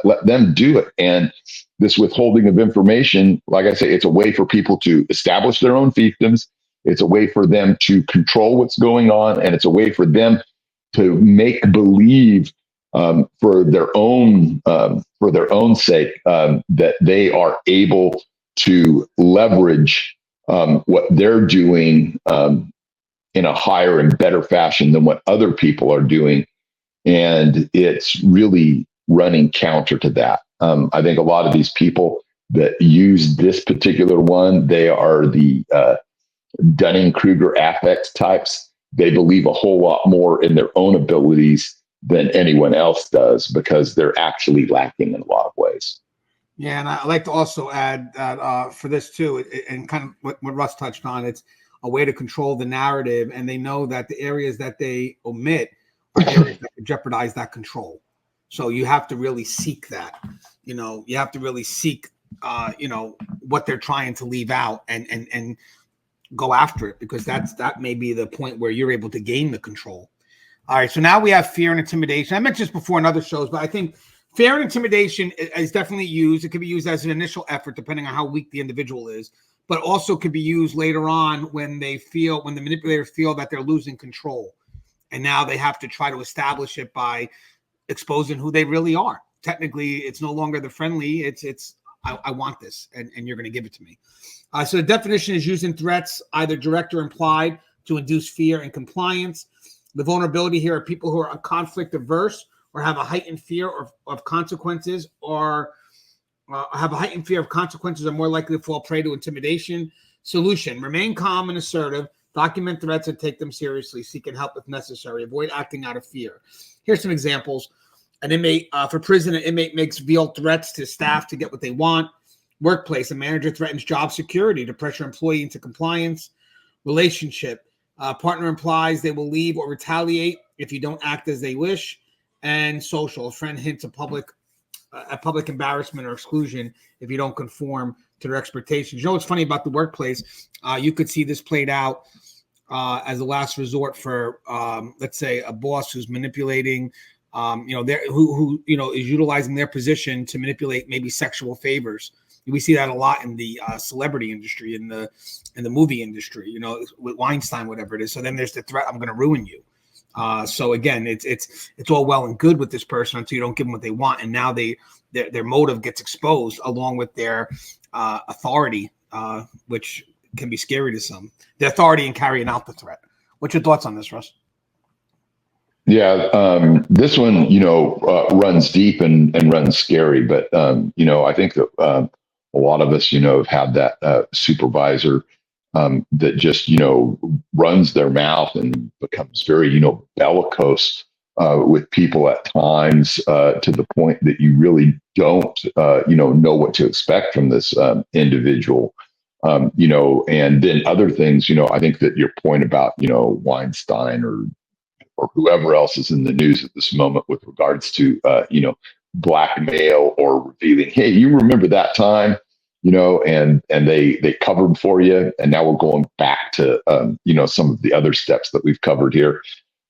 B: let them do it. And this withholding of information, like I say, it's a way for people to establish their own fiefdoms. It's a way for them to control what's going on. And it's a way for them to make believe for their own sake that they are able to leverage what they're doing in a higher and better fashion than what other people are doing. And it's really running counter to that. I think a lot of these people that use this particular one, they are the Dunning-Kruger affect types. They believe a whole lot more in their own abilities than anyone else does, because they're actually lacking in a lot of ways.
A: Yeah, and I'd like to also add that for this too, and kind of what Russ touched on, it's a way to control the narrative, and they know that the areas that they omit are areas that could jeopardize that control. So you have to really seek that. You have to really seek, what they're trying to leave out, and go after it, because that may be the point where you're able to gain the control. All right, so now we have fear and intimidation. I mentioned this before in other shows, but I think fear and intimidation is definitely used. It can be used as an initial effort, depending on how weak the individual is, but also could be used later on when the manipulators feel that they're losing control. And now they have to try to establish it by exposing who they really are. Technically, it's no longer the friendly. It's I want this, and you're going to give it to me. So the definition is using threats, either direct or implied, to induce fear and compliance. The vulnerability here are people who are conflict averse, or have a heightened fear of consequences, or have a heightened fear of consequences, are more likely to fall prey to intimidation. Solution: remain calm and assertive, document threats and take them seriously, seeking help if necessary, avoid acting out of fear. Here's some examples. For prison, an inmate makes veiled threats to staff to get what they want. Workplace, a manager threatens job security to pressure employee into compliance. Relationship, partner implies they will leave or retaliate if you don't act as they wish. And social, a friend hints at public embarrassment or exclusion if you don't conform to their expectations. You know what's funny about the workplace? You could see this played out as a last resort for, let's say, a boss who's manipulating, who is utilizing their position to manipulate maybe sexual favors. We see that a lot in the celebrity industry, in the movie industry, with Weinstein, whatever it is. So then there's the threat, I'm going to ruin you. So again, it's all well and good with this person until you don't give them what they want, and now their motive gets exposed along with their authority, which can be scary to some. The authority in carrying out the threat. What's your thoughts on this, Russ?
B: Yeah, this one, runs deep and runs scary, but I think that a lot of us, have had that supervisor that just, runs their mouth and becomes very, bellicose with people at times to the point that you really don't, know what to expect from this individual. And then other things, I think that your point about, Weinstein or whoever else is in the news at this moment with regards to, blackmail or revealing, hey, you remember that time, and they covered for you. And now we're going back to, some of the other steps that we've covered here.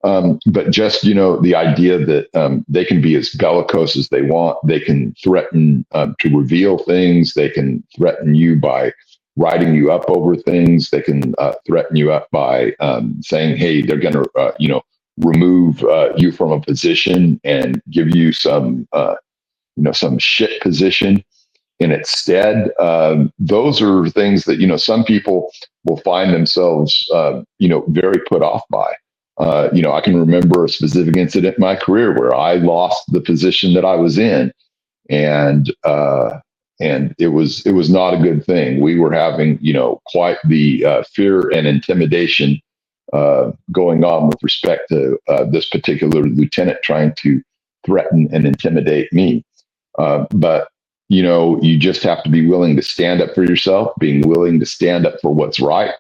B: But just, the idea that they can be as bellicose as they want. They can threaten to reveal things. They can threaten you by writing you up over things. They can threaten you up by saying, hey, they're going to, remove you from a position and give you some shit position in its stead. Those are things that, some people will find themselves, very put off by. I can remember a specific incident in my career where I lost the position that I was in, and it was not a good thing. We were having, quite the fear and intimidation going on with respect to this particular lieutenant trying to threaten and intimidate me. But, you just have to be willing to stand up for yourself, being willing to stand up for what's right,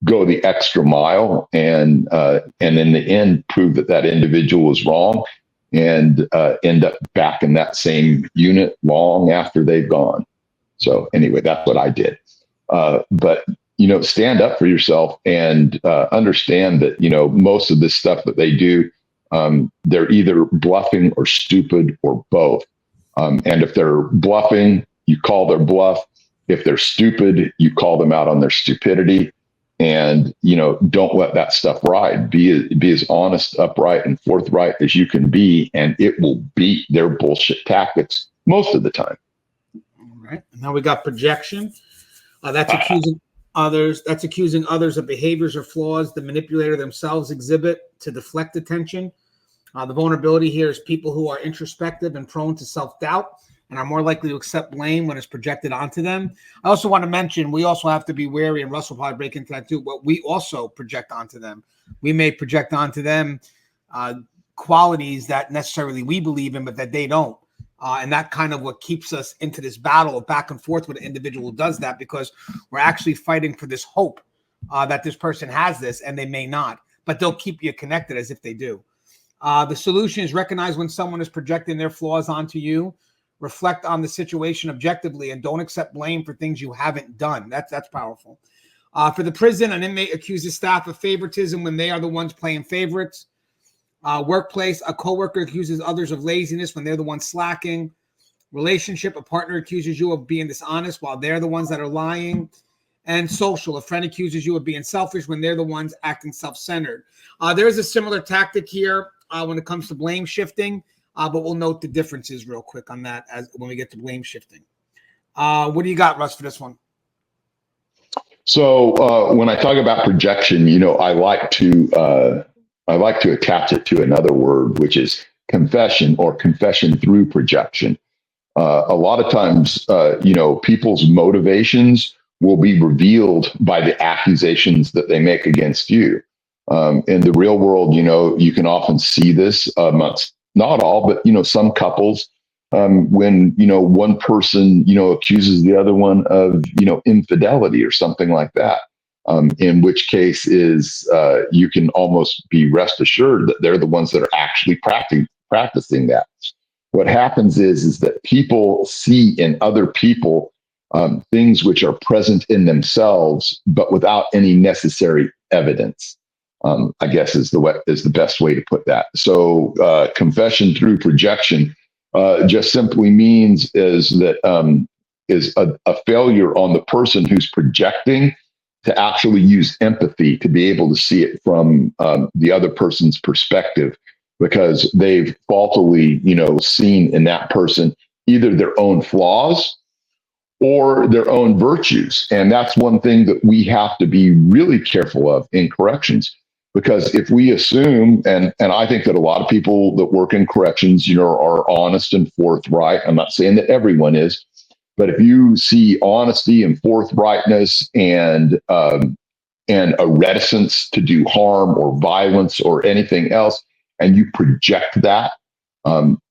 B: go the extra mile, and in the end, prove that individual was wrong and end up back in that same unit long after they've gone. So anyway, that's what I did. But stand up for yourself and understand that, most of this stuff that they do, they're either bluffing or stupid or both. And if they're bluffing, you call their bluff. If they're stupid, you call them out on their stupidity. And, don't let that stuff ride. Be as honest, upright, and forthright as you can be, and it will beat their bullshit tactics most of the time.
A: All right. Now we got projection. That's accusing others. That's accusing others of behaviors or flaws the manipulator themselves exhibit to deflect attention. The vulnerability here is people who are introspective and prone to self-doubt and are more likely to accept blame when it's projected onto them. I also want to mention, we also have to be wary, and Russ will probably break into that too, but we also project onto them. We may project onto them qualities that necessarily we believe in, but that they don't. And that kind of what keeps us into this battle of back and forth with an individual who does that, because we're actually fighting for this hope that this person has this, and they may not, but they'll keep you connected as if they do. The solution is recognize when someone is projecting their flaws onto you, reflect on the situation objectively, and don't accept blame for things you haven't done. That's powerful. For the prison, an inmate accuses staff of favoritism when they are the ones playing favorites. Workplace, a coworker accuses others of laziness when they're the ones slacking. Relationship, a partner accuses you of being dishonest while they're the ones that are lying. And social, a friend accuses you of being selfish when they're the ones acting self-centered. There's a similar tactic here when it comes to blame shifting, but we'll note the differences real quick on that as when we get to blame shifting. What do you got, Russ, for this one?
B: So when I talk about projection, I like to attach it to another word, which is confession, or confession through projection. A lot of times, people's motivations will be revealed by the accusations that they make against you. In the real world, you can often see this amongst, not all, but some couples, when one person accuses the other one of infidelity or something like that. In which case you can almost be rest assured that they're the ones that are actually practicing that. What happens is that people see in other people things which are present in themselves, but without any necessary evidence. I guess is the best way to put that. So confession through projection just simply means is a failure on the person who's projecting to actually use empathy to be able to see it from the other person's perspective, because they've faultily, seen in that person either their own flaws or their own virtues. And that's one thing that we have to be really careful of in corrections, because if we assume, and I think that a lot of people that work in corrections, are honest and forthright. I'm not saying that everyone is, but if you see honesty and forthrightness and a reticence to do harm or violence or anything else, and you project that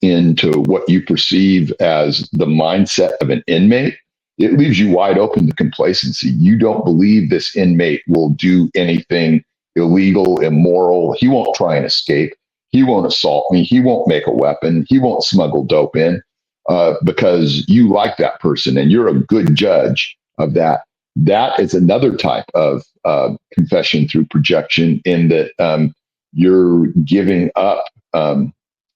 B: into what you perceive as the mindset of an inmate, it leaves you wide open to complacency. You don't believe this inmate will do anything illegal, immoral. He won't try and escape. He won't assault me. He won't make a weapon. He won't smuggle dope in. Because you like that person and you're a good judge of that. That is another type of confession through projection, in that you're giving up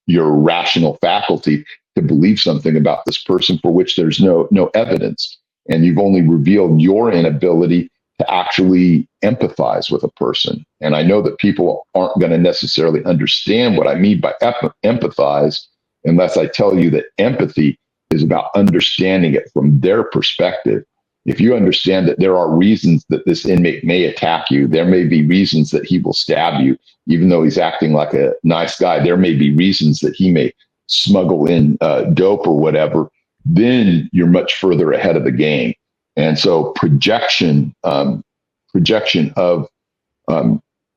B: your rational faculty to believe something about this person for which there's no evidence. And you've only revealed your inability to actually empathize with a person. And I know that people aren't going to necessarily understand what I mean by empathize, unless I tell you that empathy is about understanding it from their perspective. If you understand that there are reasons that this inmate may attack you, there may be reasons that he will stab you, even though he's acting like a nice guy, there may be reasons that he may smuggle in dope or whatever, then you're much further ahead of the game. And so projection of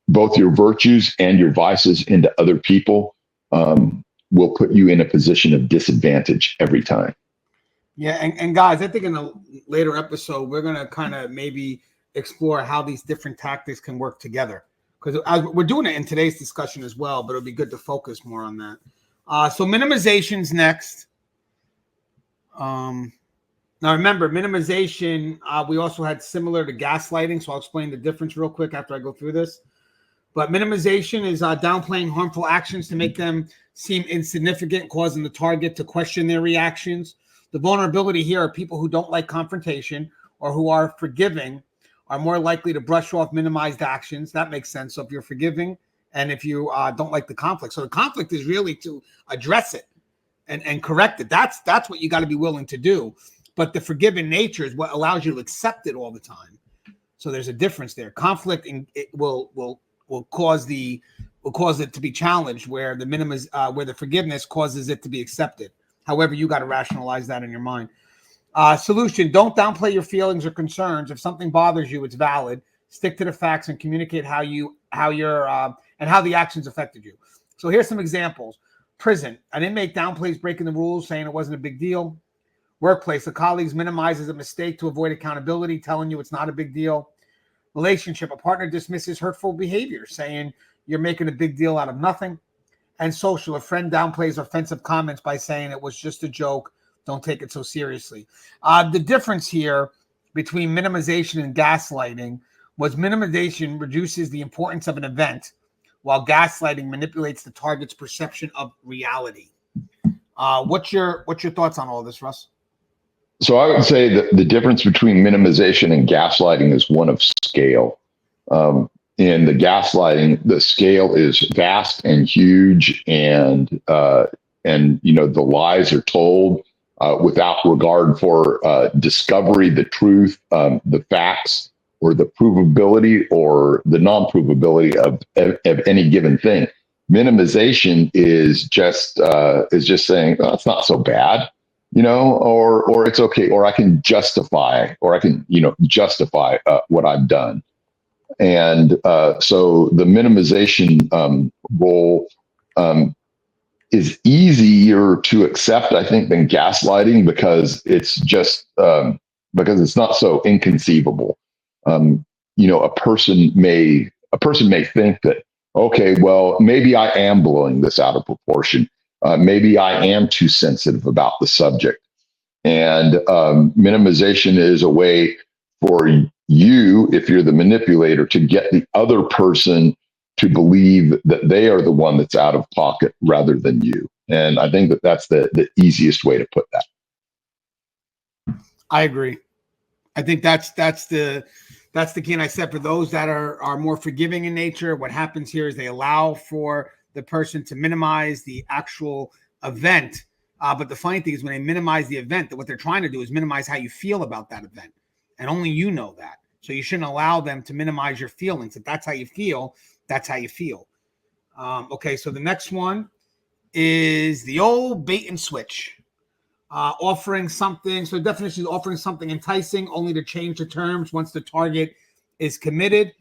B: both your virtues and your vices into other people will put you in a position of disadvantage every time.
A: Yeah, and guys, I think in a later episode, we're going to kind of maybe explore how these different tactics can work together, because we're doing it in today's discussion as well, but it'll be good to focus more on that. So minimization's next. Now remember, minimization, we also had similar to gaslighting, so I'll explain the difference real quick after I go through this. But minimization is downplaying harmful actions to make them seem insignificant, causing the target to question their reactions. The vulnerability here are people who don't like confrontation or who are forgiving are more likely to brush off minimized actions. That makes sense. So if you're forgiving and if you don't like the conflict. So the conflict is really to address it and correct it. That's what you got to be willing to do. But the forgiving nature is what allows you to accept it all the time. So there's a difference there. Conflict will cause it to be challenged, where the forgiveness causes it to be accepted. However, you got to rationalize that in your mind. Solution: don't downplay your feelings or concerns. If something bothers you, it's valid. Stick to the facts and communicate how the actions affected you. So here's some examples. Prison: an inmate downplays breaking the rules, saying it wasn't a big deal. Workplace: a colleague minimizes a mistake to avoid accountability, telling you it's not a big deal. Relationship: a partner dismisses hurtful behavior, saying you're making a big deal out of nothing. And social: a friend downplays offensive comments by saying it was just a joke. Don't take it so seriously. The difference here between minimization and gaslighting was minimization reduces the importance of an event, while gaslighting manipulates the target's perception of reality. What's your thoughts on all this, Russ?
B: So I would say that the difference between minimization and gaslighting is one of scale. In the gaslighting, the scale is vast and huge, and the lies are told without regard for discovery, the truth, the facts, or the provability or the non-provability of any given thing. Minimization is just saying, oh, it's not so bad, or it's okay, or I can justify, what I've done. And so the minimization role is easier to accept, I think, than gaslighting because it's just because it's not so inconceivable. A person may think that, okay, well, maybe I am blowing this out of proportion. Maybe I am too sensitive about the subject. And minimization is a way for you, if you're the manipulator, to get the other person to believe that they are the one that's out of pocket rather than you. And I think that that's the easiest way to put that.
A: I agree. I think that's the key. And I said for those that are more forgiving in nature, what happens here is they allow for the person to minimize the actual event. But the funny thing is when they minimize the event, that what they're trying to do is minimize how you feel about that event. And only you know that. So you shouldn't allow them to minimize your feelings. If that's how you feel, that's how you feel. Okay, so the next one is the old bait and switch. Offering something. So the definition is offering something enticing only to change the terms once the target is committed.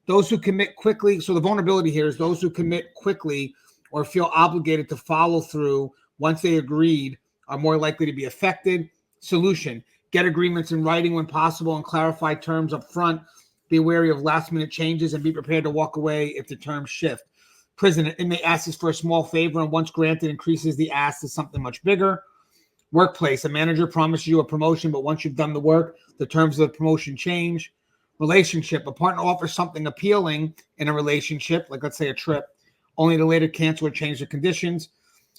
A: Those who commit quickly. So the vulnerability here is those who commit quickly or feel obligated to follow through once they agreed are more likely to be affected. Solution: get agreements in writing when possible and clarify terms up front. Be wary of last minute changes and be prepared to walk away if the terms shift. Prison: an inmate asks for a small favor and once granted increases the ask to something much bigger. Workplace: a manager promises you a promotion, but once you've done the work, the terms of the promotion change. Relationship: a partner offers something appealing in a relationship, like let's say a trip, only to later cancel or change the conditions.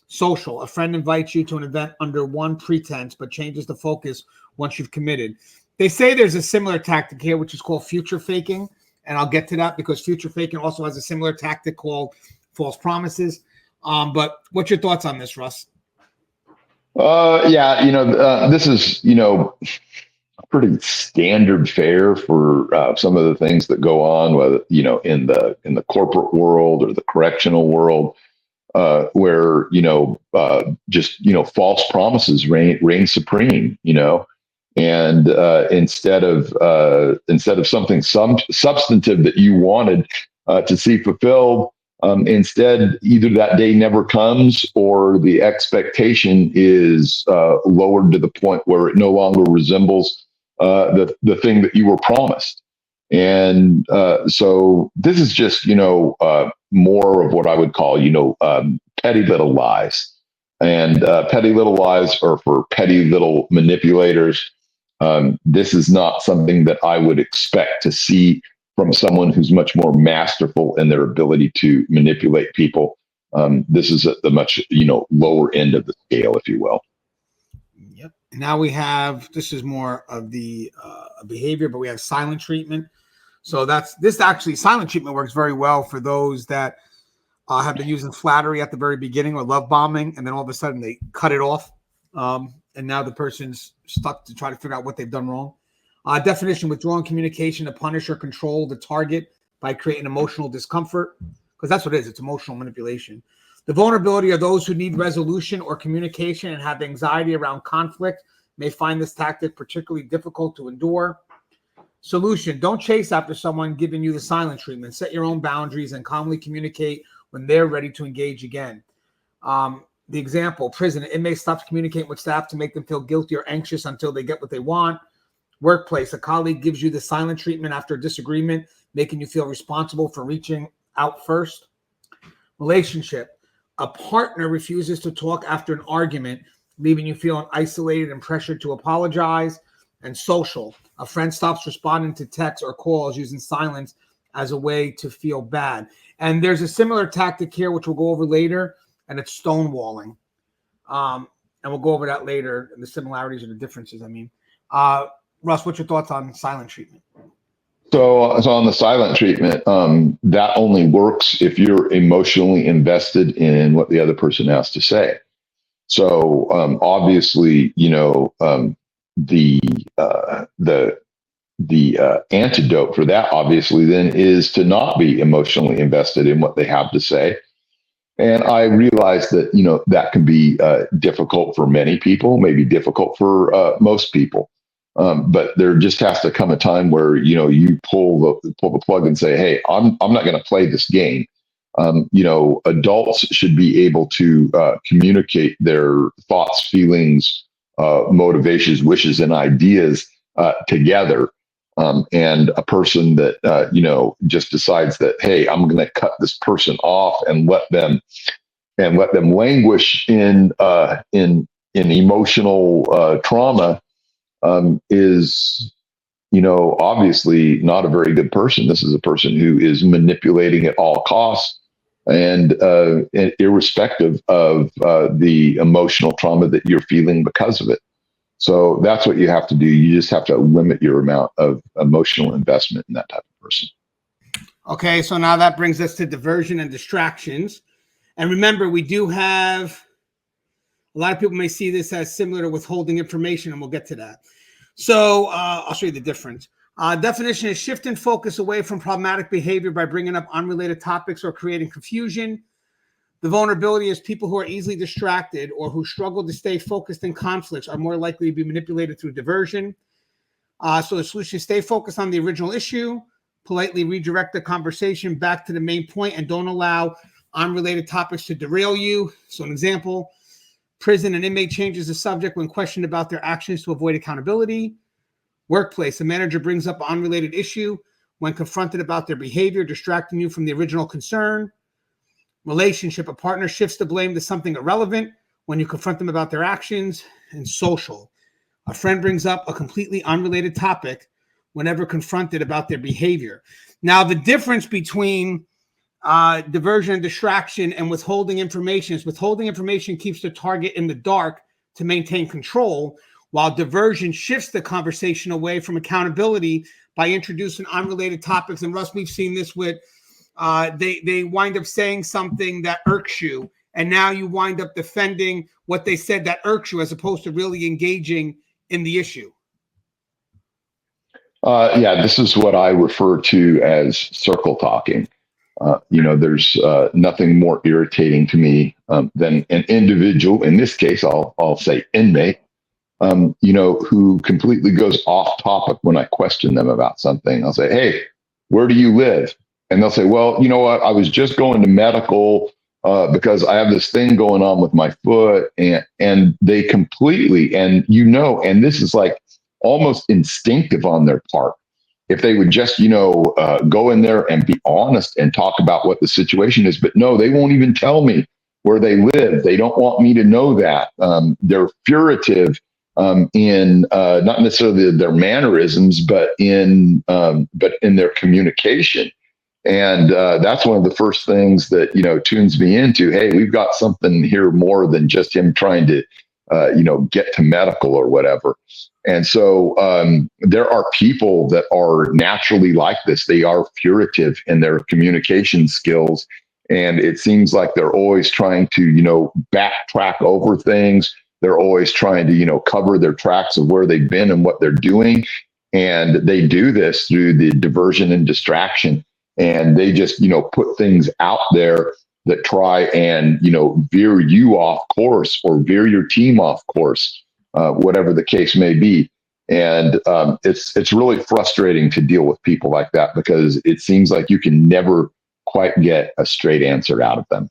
A: Social: a friend invites you to an event under one pretense, but changes the focus once you've committed. They say there's a similar tactic here, which is called future faking, and I'll get to that because future faking also has a similar tactic called false promises. But what's your thoughts on this, Russ?
B: Yeah, this is, pretty standard fare for some of the things that go on, whether, in the corporate world or the correctional world, where, just, false promises reign supreme, and instead of something substantive that you wanted to see fulfilled, instead, either that day never comes or the expectation is lowered to the point where it no longer resembles the thing that you were promised. And so this is just, more of what I would call, petty little lies. And petty little lies are for petty little manipulators. This is not something that I would expect to see from someone who's much more masterful in their ability to manipulate people. This is at the much, lower end of the scale, if you will.
A: Yep. Now we have, this is more of the behavior, but we have silent treatment. So silent treatment works very well for those that have been using flattery at the very beginning or love bombing, and then all of a sudden they cut it off. And now the person's stuck to try to figure out what they've done wrong. Definition: withdrawing communication to punish or control the target by creating emotional discomfort, because that's what it is. It's emotional manipulation. The vulnerability of those who need resolution or communication and have anxiety around conflict may find this tactic particularly difficult to endure. Solution: don't chase after someone giving you the silent treatment. Set your own boundaries and calmly communicate when they're ready to engage again. The example: prison: an inmate stops communicating with staff to make them feel guilty or anxious until they get what they want. Workplace: a colleague gives you the silent treatment after a disagreement, making you feel responsible for reaching out first. Relationship: a partner refuses to talk after an argument, leaving you feeling isolated and pressured to apologize. And social: a friend stops responding to texts or calls, using silence as a way to feel bad. And there's a similar tactic here, which we'll go over later, and it's stonewalling. And we'll go over that later, the similarities and the differences, Russ, what's your thoughts on silent treatment?
B: So on the silent treatment, that only works if you're emotionally invested in what the other person has to say. So obviously, the antidote for that, obviously, then is to not be emotionally invested in what they have to say. And I realize that that can be difficult for many people, maybe difficult for most people. But there just has to come a time where you pull the plug and say, "Hey, I'm not going to play this game. Adults should be able to communicate their thoughts, feelings, motivations, wishes, and ideas together. And a person that just decides that, hey, I'm going to cut this person off and let them languish in emotional trauma is obviously not a very good person. This is a person who is manipulating at all costs and irrespective of the emotional trauma that you're feeling because of it. So that's what you have to do. You just have to limit your amount of emotional investment in that type of person.
A: Okay, so now that brings us to diversion and distractions. And remember, we do have, a lot of people may see this as similar to withholding information, and we'll get to that. So I'll show you the difference. Definition is shift in focus away from problematic behavior by bringing up unrelated topics or creating confusion. The vulnerability is people who are easily distracted or who struggle to stay focused in conflicts are more likely to be manipulated through diversion. So the solution is stay focused on the original issue, politely redirect the conversation back to the main point, and don't allow unrelated topics to derail you. So an example, prison, an inmate changes the subject when questioned about their actions to avoid accountability. Workplace, a manager brings up an unrelated issue when confronted about their behavior, distracting you from the original concern. Relationship, a partner shifts the blame to something irrelevant when you confront them about their actions. And social, a friend brings up a completely unrelated topic whenever confronted about their behavior. Now, the difference between diversion and distraction and withholding information is withholding information keeps the target in the dark to maintain control, while diversion shifts the conversation away from accountability by introducing unrelated topics. And Russ, we've seen this with they wind up saying something that irks you, and now you wind up defending what they said that irks you as opposed to really engaging in the issue.
B: This is what I refer to as circle talking. There's nothing more irritating to me than an individual, in this case, I'll say inmate, who completely goes off topic when I question them about something. I'll say, hey, where do you live? And they'll say, well, you know what? I was just going to medical because I have this thing going on with my foot. And they completely, and this is like almost instinctive on their part. If they would just, go in there and be honest and talk about what the situation is. But no, they won't even tell me where they live. They don't want me to know that. They're furtive in not necessarily their mannerisms, but in their communication. And that's one of the first things that, tunes me into, hey, we've got something here more than just him trying to, get to medical or whatever. And so there are people that are naturally like this. They are furtive in their communication skills. And it seems like they're always trying to, backtrack over things. They're always trying to, cover their tracks of where they've been and what they're doing. And they do this through the diversion and distraction. And they just, put things out there that try and, veer you off course or veer your team off course, whatever the case may be. And it's really frustrating to deal with people like that because it seems like you can never quite get a straight answer out of them.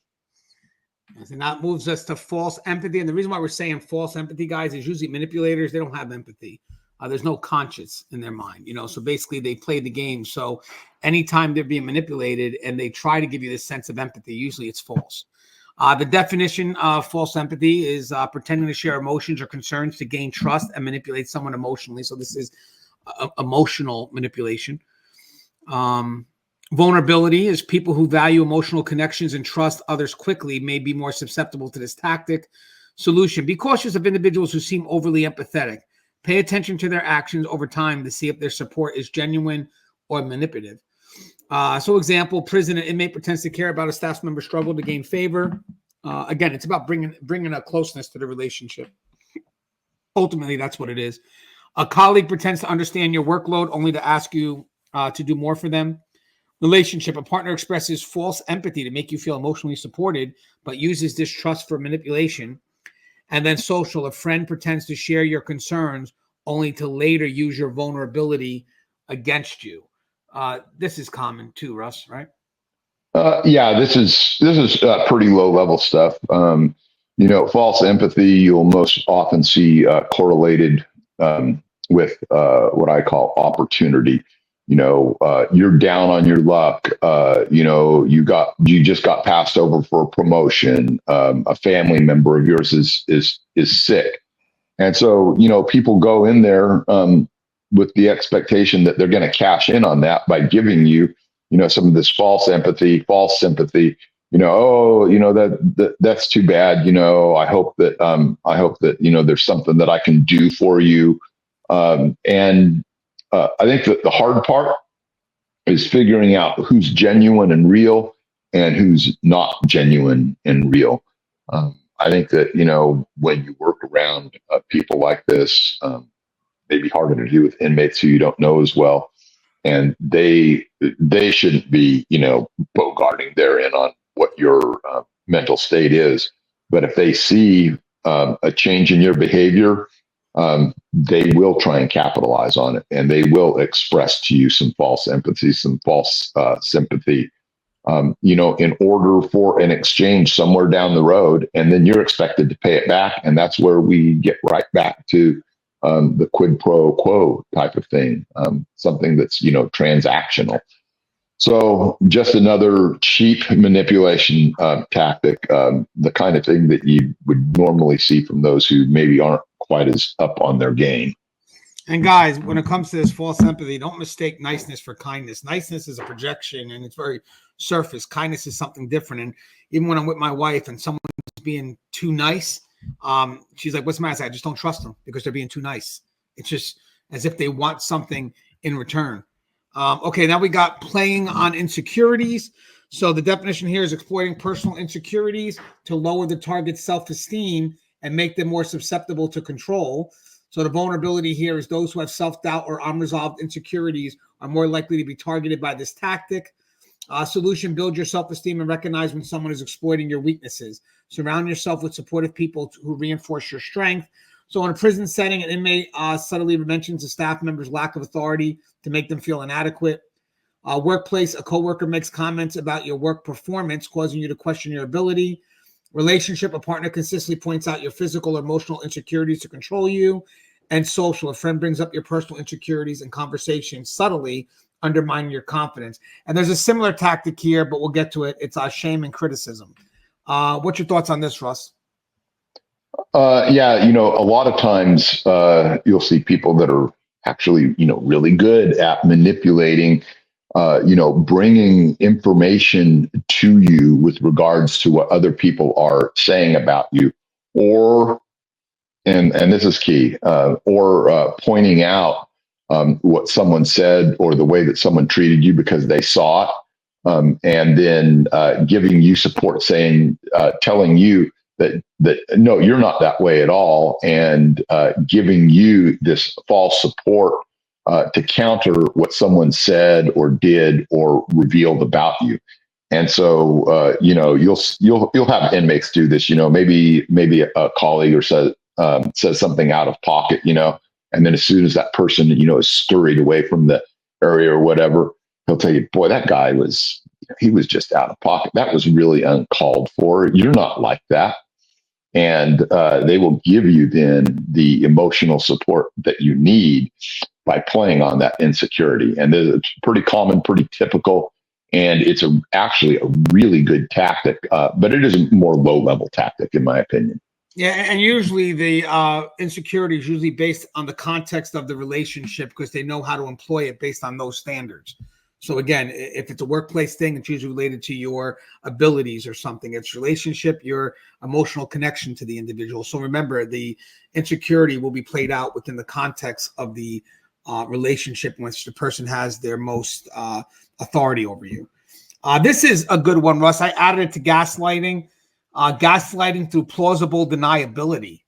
A: And that moves us to false empathy. And the reason why we're saying false empathy, guys, is usually manipulators, they don't have empathy. There's no conscience in their mind, so basically they play the game. So anytime they're being manipulated and they try to give you this sense of empathy, usually it's false. The definition of false empathy is pretending to share emotions or concerns to gain trust and manipulate someone emotionally. So this is emotional manipulation. Vulnerability is people who value emotional connections and trust others quickly may be more susceptible to this tactic. Solution: be cautious of individuals who seem overly empathetic. Pay attention to their actions over time to see if their support is genuine or manipulative. So example, prison, an inmate pretends to care about a staff member's struggle to gain favor. Again, it's about bringing a closeness to the relationship. Ultimately, that's what it is. A colleague pretends to understand your workload only to ask you to do more for them. Relationship, a partner expresses false empathy to make you feel emotionally supported, but uses distrust for manipulation. And then social, a friend pretends to share your concerns only to later use your vulnerability against you. This is common too, Russ, right?
B: Yeah, this is pretty low level stuff. False empathy you'll most often see correlated with what I call opportunity. You're down on your luck. You just got passed over for a promotion. A family member of yours is sick, and so people go in there with the expectation that they're going to cash in on that by giving you some of this false empathy, false sympathy. Oh, that's too bad. I hope that there's something that I can do for you. And I think that the hard part is figuring out who's genuine and real and who's not genuine and real. I think that when you work around people like this, maybe harder to do with inmates who you don't know as well, and they shouldn't be bogarting their in on what your mental state is. But if they see a change in your behavior, they will try and capitalize on it, and they will express to you some false empathy, some false sympathy, in order for an exchange somewhere down the road, and then you're expected to pay it back, and that's where we get right back to the quid pro quo type of thing, something that's transactional. So just another cheap manipulation tactic, the kind of thing that you would normally see from those who maybe aren't quite as up on their game.
A: And guys, when it comes to this false empathy, don't mistake niceness for kindness. Niceness is a projection and it's very surface. Kindness is something different. And even when I'm with my wife and someone's being too nice, she's like, what's the matter? I just don't trust them because they're being too nice. It's just as if they want something in return. Okay, now we got playing on insecurities. So the definition here is exploiting personal insecurities to lower the target's self-esteem and make them more susceptible to control. So the vulnerability here is those who have self-doubt or unresolved insecurities are more likely to be targeted by this tactic. Solution: build your self-esteem and recognize when someone is exploiting your weaknesses. Surround yourself with supportive people who reinforce your strength. So in a prison setting, an inmate subtly mentions a staff member's lack of authority to make them feel inadequate. Workplace: a coworker makes comments about your work performance, causing you to question your ability. Relationship: a partner consistently points out your physical or emotional insecurities to control you. And social: a friend brings up your personal insecurities in conversation, subtly undermining your confidence. And there's a similar tactic here, but we'll get to it. It's shame and criticism. What's your thoughts on this, Russ?
B: Yeah, a lot of times you'll see people that are actually, really good at manipulating, bringing information to you with regards to what other people are saying about you, or, and this is key, or pointing out what someone said or the way that someone treated you because they saw it, and then giving you support, telling you that no, you're not that way at all, and giving you this false support to counter what someone said or did or revealed about you. And so you'll have inmates do this. Maybe a colleague or says something out of pocket. And then as soon as that person is scurried away from the area or whatever, he'll tell you, "Boy, that guy was just out of pocket. That was really uncalled for. You're not like that." And they will give you then the emotional support that you need by playing on that insecurity. And it's pretty common, pretty typical, and it's actually a really good tactic, but it is a more low-level tactic, in my opinion.
A: Yeah, and usually the insecurity is usually based on the context of the relationship because they know how to employ it based on those standards. So again, if it's a workplace thing, it's usually related to your abilities or something. It's relationship, your emotional connection to the individual. So remember, the insecurity will be played out within the context of the relationship in which the person has their most authority over you. This is a good one, Russ. I added it to gaslighting. Gaslighting through plausible deniability.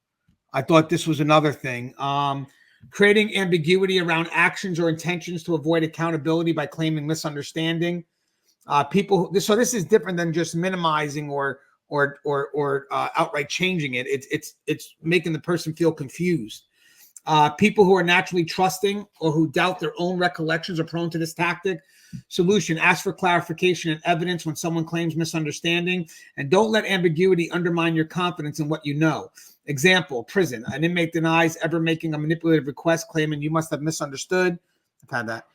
A: I thought this was another thing. Creating ambiguity around actions or intentions to avoid accountability by claiming misunderstanding. So this is different than just minimizing or outright changing it. It's making the person feel confused. People who are naturally trusting or who doubt their own recollections are prone to this tactic. Solution: ask for clarification and evidence when someone claims misunderstanding, and don't let ambiguity undermine your confidence in what you know. Example: prison. An inmate denies ever making a manipulative request, claiming you must have misunderstood. I've had that.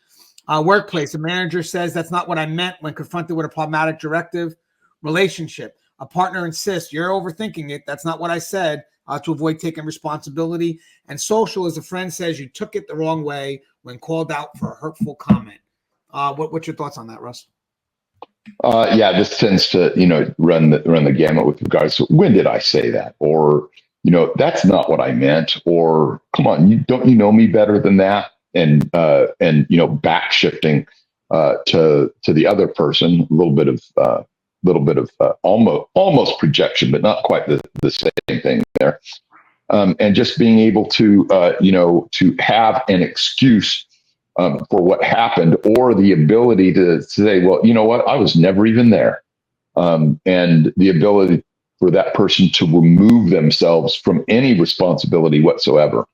A: Workplace. A manager says that's not what I meant when confronted with a problematic directive. Relationship. A partner insists you're overthinking it. That's not what I said, to avoid taking responsibility. And social is a friend says you took it the wrong way when called out for a hurtful comment. What's your thoughts on that, Russ?
B: Yeah, this tends to, run the gamut with regards to when did I say that? Or, that's not what I meant. Or come on, don't you know me better than that? And back shifting to the other person, a little bit of almost projection, but not quite the same thing there. And just being able to to have an excuse for what happened, or the ability to say, well, you know what, I was never even there, and the ability for that person to remove themselves from any responsibility whatsoever.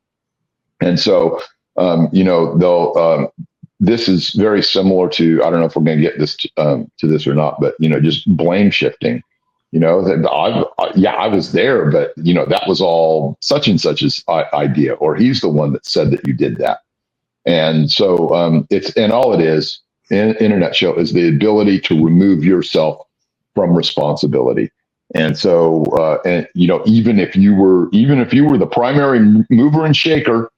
B: And so, they'll. This is very similar to, I don't know if we're going to get this to this or not, but just blame shifting. I was there, but that was all such and such's idea, or he's the one that said that you did that. And so all it is in a nutshell is the ability to remove yourself from responsibility. And so, even if you were the primary mover and shaker,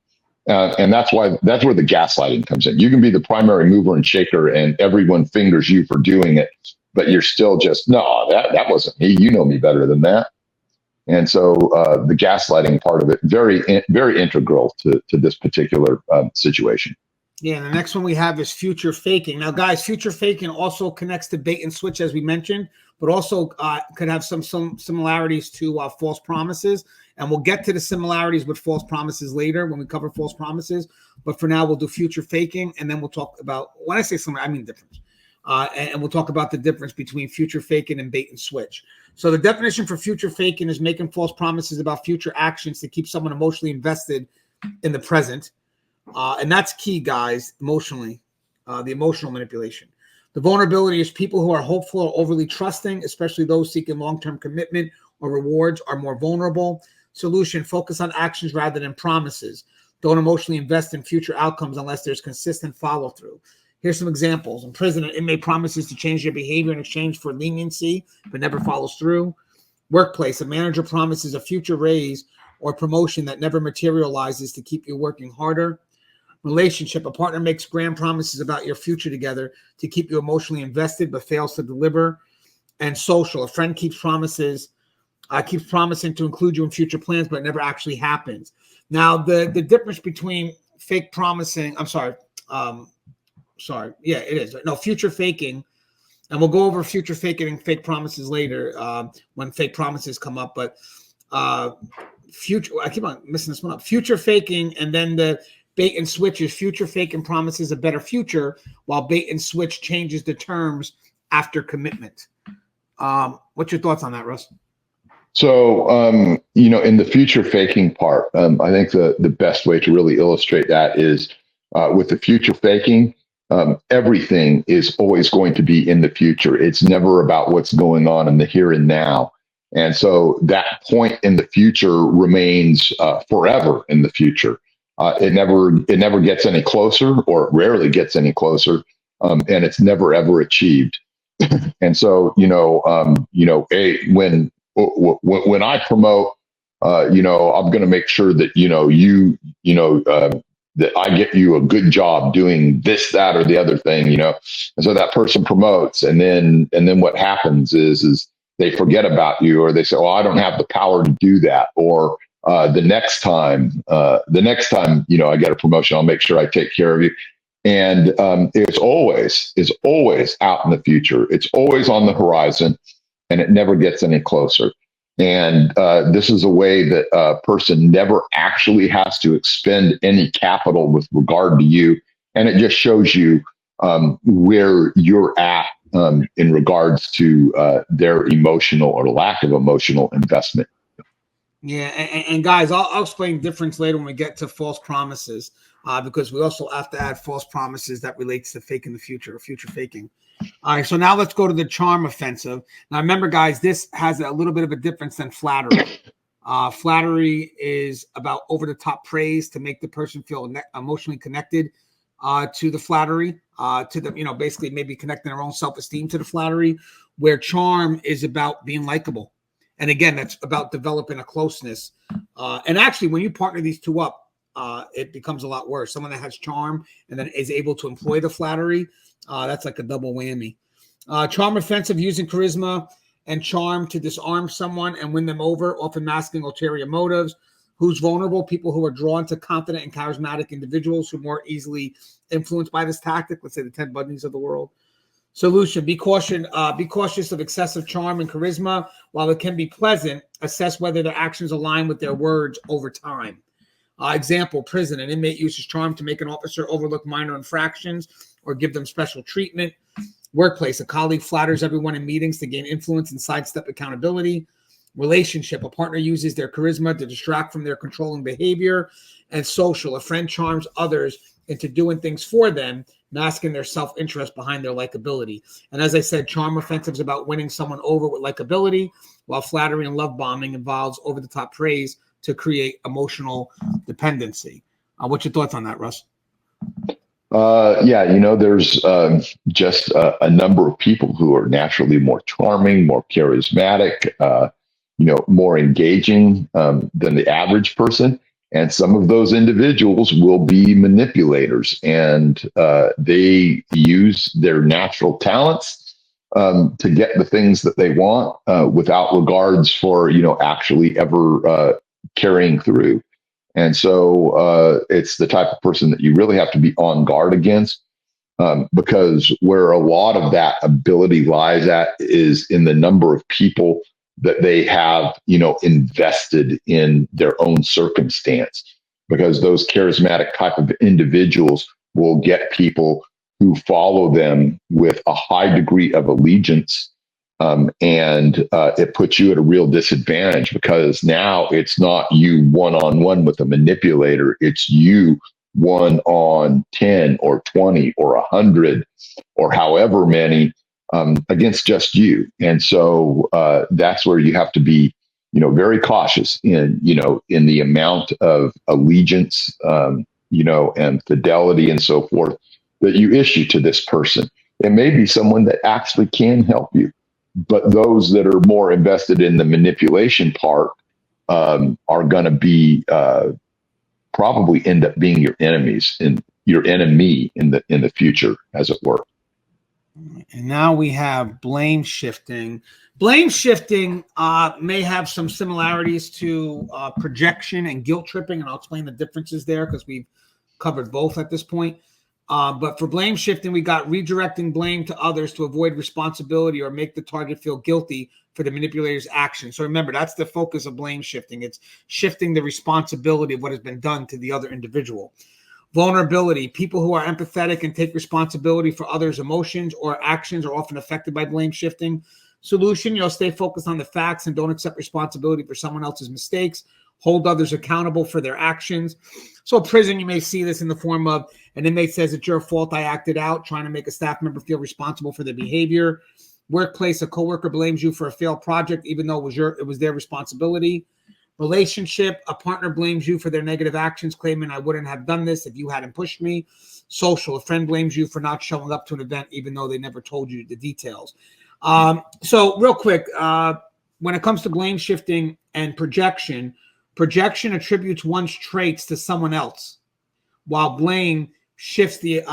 B: and that's where the gaslighting comes in. You can be the primary mover and shaker, and everyone fingers you for doing it, but you're still just, no, that wasn't me. You know me better than that. And so the gaslighting part of it, very, very integral to this particular situation.
A: Yeah, the next one we have is future faking. Now, guys, future faking also connects to bait and switch, as we mentioned, but also could have some similarities to false promises. And we'll get to the similarities with false promises later when we cover false promises. But for now, we'll do future faking, and then we'll talk about, when I say similar, I mean difference. And we'll talk about the difference between future faking and bait and switch. So the definition for future faking is making false promises about future actions to keep someone emotionally invested in the present. And that's key, guys, emotionally, the emotional manipulation. The vulnerability is people who are hopeful or overly trusting, especially those seeking long-term commitment or rewards, are more vulnerable. Solution: focus on actions rather than promises. Don't emotionally invest in future outcomes unless there's consistent follow-through. Here's some examples. In prison, an inmate promises to change their behavior in exchange for leniency, but never follows through. Workplace: a manager promises a future raise or promotion that never materializes to keep you working harder. Relationship: a partner makes grand promises about your future together to keep you emotionally invested, but fails to deliver. And social: a friend keeps promising to include you in future plans, but it never actually happens. Now, the difference between fake promising, yeah, it is. No, future faking, and we'll go over future faking and fake promises later when fake promises come up. But I keep on messing this one up. Future faking, and then the bait and switch is future faking promises a better future, while bait and switch changes the terms after commitment. What's your thoughts on that, Russ?
B: So, in the future faking part, I think the best way to really illustrate that is with the future faking, everything is always going to be in the future. It's never about what's going on in the here and now. And so that point in the future remains forever in the future. It never gets any closer, or it rarely gets any closer, and it's never ever achieved. And so, when I promote, I'm going to make sure that that I get you a good job doing this, that, or the other thing, And so that person promotes, and then what happens is they forget about you, or they say, "Oh, I don't have the power to do that," or the next time, I get a promotion, I'll make sure I take care of you. And it's always out in the future. It's always on the horizon, and it never gets any closer. And this is a way that a person never actually has to expend any capital with regard to you. And it just shows you where you're at in regards to their emotional or lack of emotional investment.
A: Yeah, and guys, I'll explain difference later when we get to false promises. because we also have to add false promises that relates to faking the future or future faking. All right, so now let's go to the charm offensive. Now remember, guys, this has a little bit of a difference than flattery. Flattery is about over-the-top praise to make the person feel emotionally connected to the flattery, to the, basically maybe connecting their own self-esteem to the flattery, where charm is about being likable. And again, that's about developing a closeness. And actually, when you partner these two up, it becomes a lot worse. Someone that has charm and then is able to employ the flattery, that's like a double whammy. Charm offensive, using charisma and charm to disarm someone and win them over, often masking ulterior motives. Who's vulnerable? People who are drawn to confident and charismatic individuals who are more easily influenced by this tactic. Let's say the Ted Bundys of the world. Solution: be cautious of excessive charm and charisma. While it can be pleasant, assess whether their actions align with their words over time. Example: prison. An inmate uses charm to make an officer overlook minor infractions or give them special treatment. Workplace: a colleague flatters everyone in meetings to gain influence and sidestep accountability. Relationship: a partner uses their charisma to distract from their controlling behavior. And social: a friend charms others into doing things for them, masking their self-interest behind their likability. And as I said, charm offensive is about winning someone over with likability, while flattery and love bombing involves over-the-top praise to create emotional dependency. What's your thoughts on that, Russ?
B: Yeah, there's just a number of people who are naturally more charming, more charismatic, more engaging than the average person. And some of those individuals will be manipulators, and they use their natural talents to get the things that they want without regards for, actually ever carrying through. And so it's the type of person that you really have to be on guard against, because where a lot of that ability lies at is in the number of people that they have, invested in their own circumstance, because those charismatic type of individuals will get people who follow them with a high degree of allegiance. And it puts you at a real disadvantage, because now it's not you one-on-one with a manipulator. It's you one on 10 or 20 or 100 or however many against just you. And so that's where you have to be, very cautious in the amount of allegiance, and fidelity and so forth that you issue to this person. It may be someone that actually can help you, but those that are more invested in the manipulation part are going to be probably end up being your enemies and your enemy in the future, as it were.
A: And now we have blame shifting. Blame shifting may have some similarities to projection and guilt tripping, and I'll explain the differences there because we've covered both at this point. But for blame shifting, we got redirecting blame to others to avoid responsibility or make the target feel guilty for the manipulator's action. So remember, that's the focus of blame shifting. It's shifting the responsibility of what has been done to the other individual. Vulnerability. People who are empathetic and take responsibility for others' emotions or actions are often affected by blame shifting. Solution, stay focused on the facts and don't accept responsibility for someone else's mistakes. Hold others accountable for their actions. So prison, you may see this in the form of an inmate says it's your fault, I acted out, trying to make a staff member feel responsible for their behavior. Workplace, a coworker blames you for a failed project, even though it was their responsibility. Relationship, a partner blames you for their negative actions, claiming I wouldn't have done this if you hadn't pushed me. Social, a friend blames you for not showing up to an event, even though they never told you the details. So real quick, when it comes to blame shifting and projection attributes one's traits to someone else, while blame shifts the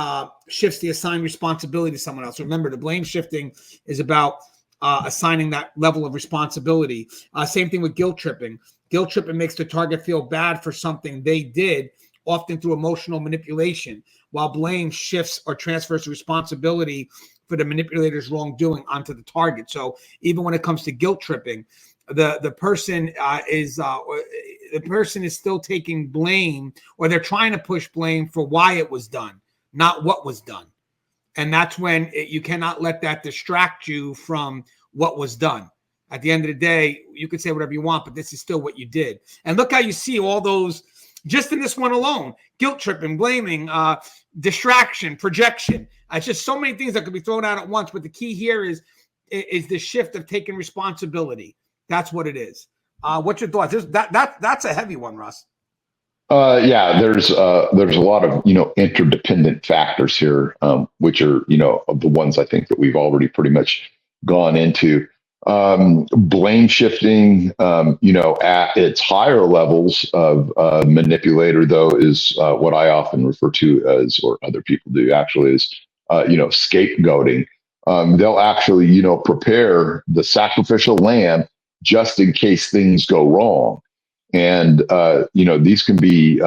A: assigned responsibility to someone else. Remember, the blame shifting is about assigning that level of responsibility. Same thing with guilt tripping. Guilt tripping makes the target feel bad for something they did, often through emotional manipulation, while blame shifts or transfers the responsibility for the manipulator's wrongdoing onto the target. So even when it comes to guilt tripping, the person is still taking blame, or they're trying to push blame for why it was done, not what was done. And that's when you cannot let that distract you from what was done. At the end of the day, you could say whatever you want, but this is still what you did. And look how you see all those Just in this one alone, guilt tripping, blaming, distraction, projection. It's just so many things that could be thrown out at once. But the key here is the shift of taking responsibility. That's what it is. What's your thoughts? That's a heavy one, Russ.
B: Yeah, there's a lot of interdependent factors here, which are of the ones I think that we've already pretty much gone into. Blame shifting, at its higher levels of manipulator, though, is what I often refer to as, or other people do actually, is scapegoating. They'll actually prepare the sacrificial lamb just in case things go wrong. And, these can be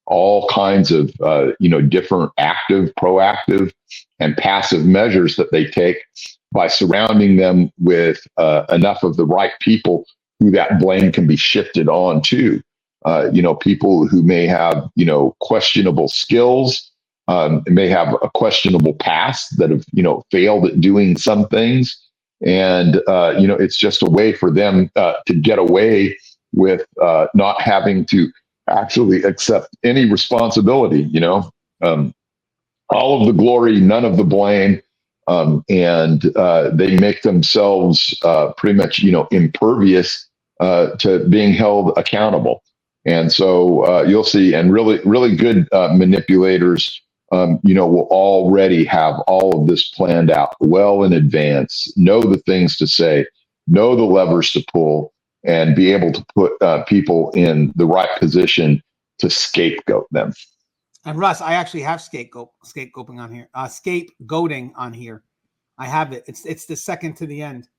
B: all kinds of, different active, proactive, and passive measures that they take by surrounding them with enough of the right people who that blame can be shifted on to. People who may have, questionable skills, may have a questionable past that have, failed at doing some things. And, it's just a way for them to get away with not having to actually accept any responsibility, all of the glory, none of the blame. And they make themselves pretty much, impervious to being held accountable. And so you'll see, and really, really good manipulators, will already have all of this planned out well in advance, know the things to say, know the levers to pull, and be able to put people in the right position to scapegoat them.
A: And Russ, I actually have scapegoating on here. Scapegoating on here. I have it. It's the second to the end.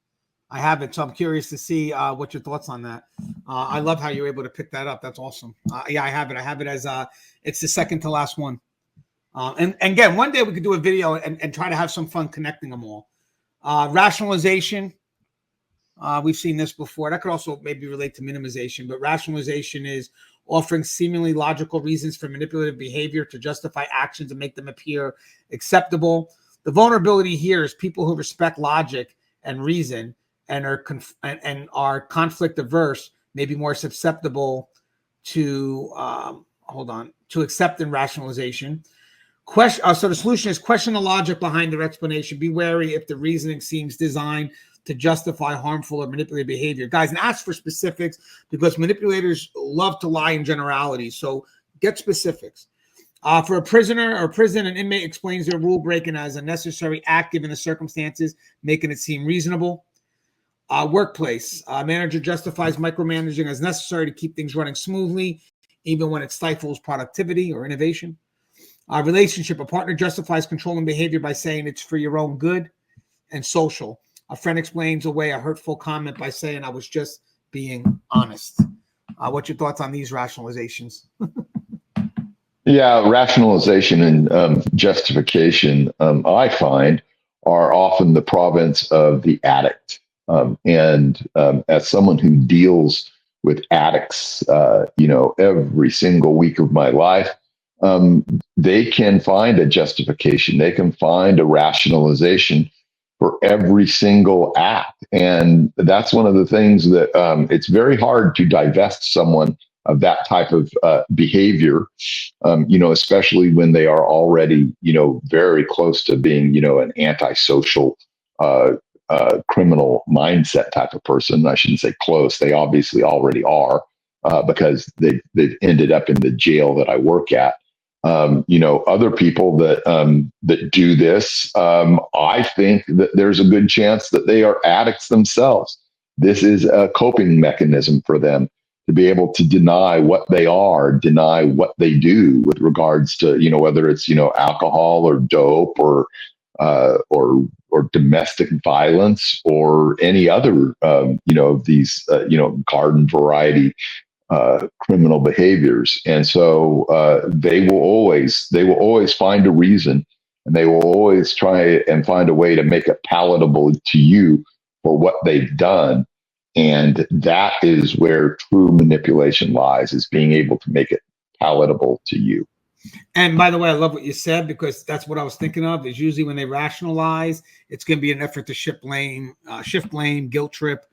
A: I have it. So I'm curious to see what your thoughts on that. I love how you're able to pick that up. That's awesome. Yeah, I have it. I have it as it's the second to last one. And again, one day we could do a video and try to have some fun connecting them all. Rationalization. We've seen this before. That could also maybe relate to minimization, but rationalization is offering seemingly logical reasons for manipulative behavior to justify actions and make them appear acceptable. The vulnerability here is people who respect logic and reason and are conflict averse may be more susceptible to accept and rationalization. So the solution is question the logic behind their explanation. Be wary if the reasoning seems designed to justify harmful or manipulative behavior. Guys, and ask for specifics because manipulators love to lie in generalities. So get specifics. For a prisoner or prison, an inmate explains their rule breaking as a necessary act given the circumstances, making it seem reasonable. Workplace, manager justifies micromanaging as necessary to keep things running smoothly, even when it stifles productivity or innovation. Relationship, a partner justifies controlling behavior by saying it's for your own good. And social, a friend explains away a hurtful comment by saying I was just being honest. What's your thoughts on these rationalizations?
B: Yeah, rationalization and justification, I find, are often the province of the addict. And as someone who deals with addicts, every single week of my life, they can find a justification. They can find a rationalization for every single act. And that's one of the things that it's very hard to divest someone of that type of behavior, especially when they are already, very close to being, an antisocial criminal mindset type of person. I shouldn't say close. They obviously already are because they've ended up in the jail that I work at. Other people that do this, I think that there's a good chance that they are addicts themselves. This is a coping mechanism for them to be able to deny what they are, deny what they do with regards to, whether it's, alcohol or dope or domestic violence or any other, of these, garden variety criminal behaviors. And so they will always find a reason, and they will always try and find a way to make it palatable to you for what they've done. And that is where true manipulation lies, is being able to make it palatable to you.
A: And by the way, I love what you said, because that's what I was thinking of, is usually when they rationalize, it's going to be an effort to shift blame, guilt trip,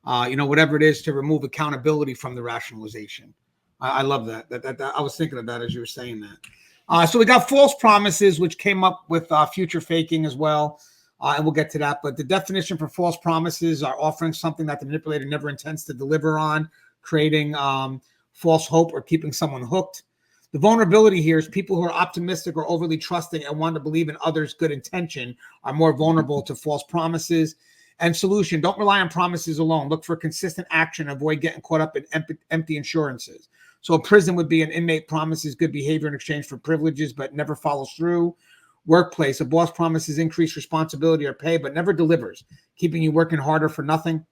A: whatever it is, to remove accountability from the rationalization. I love that. I was thinking of that as you were saying that. So we got false promises, which came up with future faking as well. And we'll get to that. But the definition for false promises are offering something that the manipulator never intends to deliver on, creating false hope or keeping someone hooked. The vulnerability here is people who are optimistic or overly trusting and want to believe in others' good intention are more vulnerable to false promises. And solution, don't rely on promises alone. Look for consistent action. Avoid getting caught up in empty assurances. So a prison would be an inmate promises good behavior in exchange for privileges, but never follows through. Workplace, a boss promises increased responsibility or pay, but never delivers, keeping you working harder for nothing.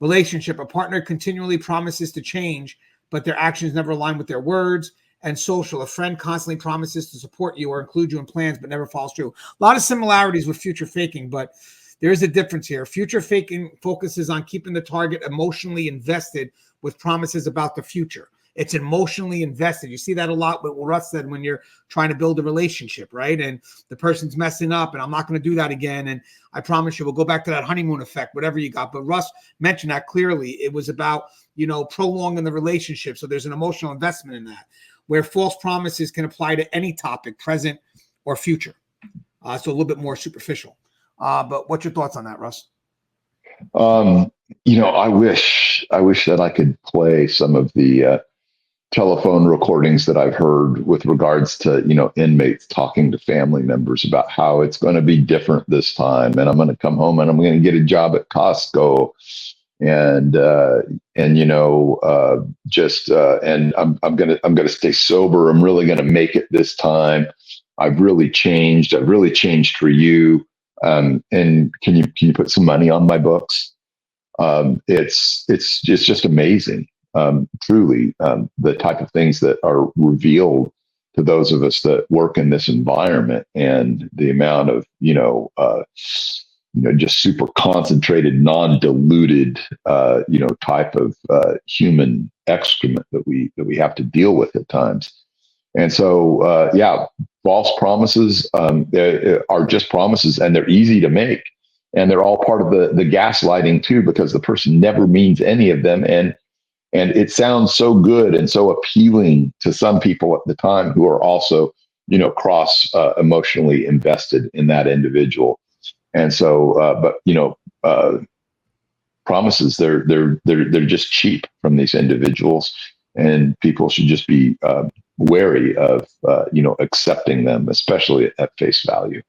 A: Relationship, a partner continually promises to change, but their actions never align with their words. And social, a friend constantly promises to support you or include you in plans, but never follows through. A lot of similarities with future faking, but there is a difference here. Future faking focuses on keeping the target emotionally invested with promises about the future. It's emotionally invested. You see that a lot with what Russ said when you're trying to build a relationship, right? And the person's messing up and I'm not going to do that again. And I promise you, we'll go back to that honeymoon effect, whatever you got. But Russ mentioned that clearly. It was about, prolonging the relationship. So there's an emotional investment in that, where false promises can apply to any topic, present or future. So a little bit more superficial. But what's your thoughts on that, Russ?
B: I wish that I could play some of the telephone recordings that I've heard with regards to, inmates talking to family members about how it's going to be different this time. And I'm going to come home and I'm going to get a job at Costco. And I'm going to stay sober. I'm really going to make it this time. I've really changed. I've really changed for you. And can you put some money on my books? It's just amazing. Truly, the type of things that are revealed to those of us that work in this environment, and the amount of just super concentrated, non-diluted type of human excrement that we have to deal with at times. And so false promises are just promises, and they're easy to make. And they're all part of the gaslighting too, because the person never means any of them. And it sounds so good and so appealing to some people at the time who are also, cross emotionally invested in that individual. And so, promises, they're just cheap from these individuals, and people should just be wary of, accepting them, especially at face value.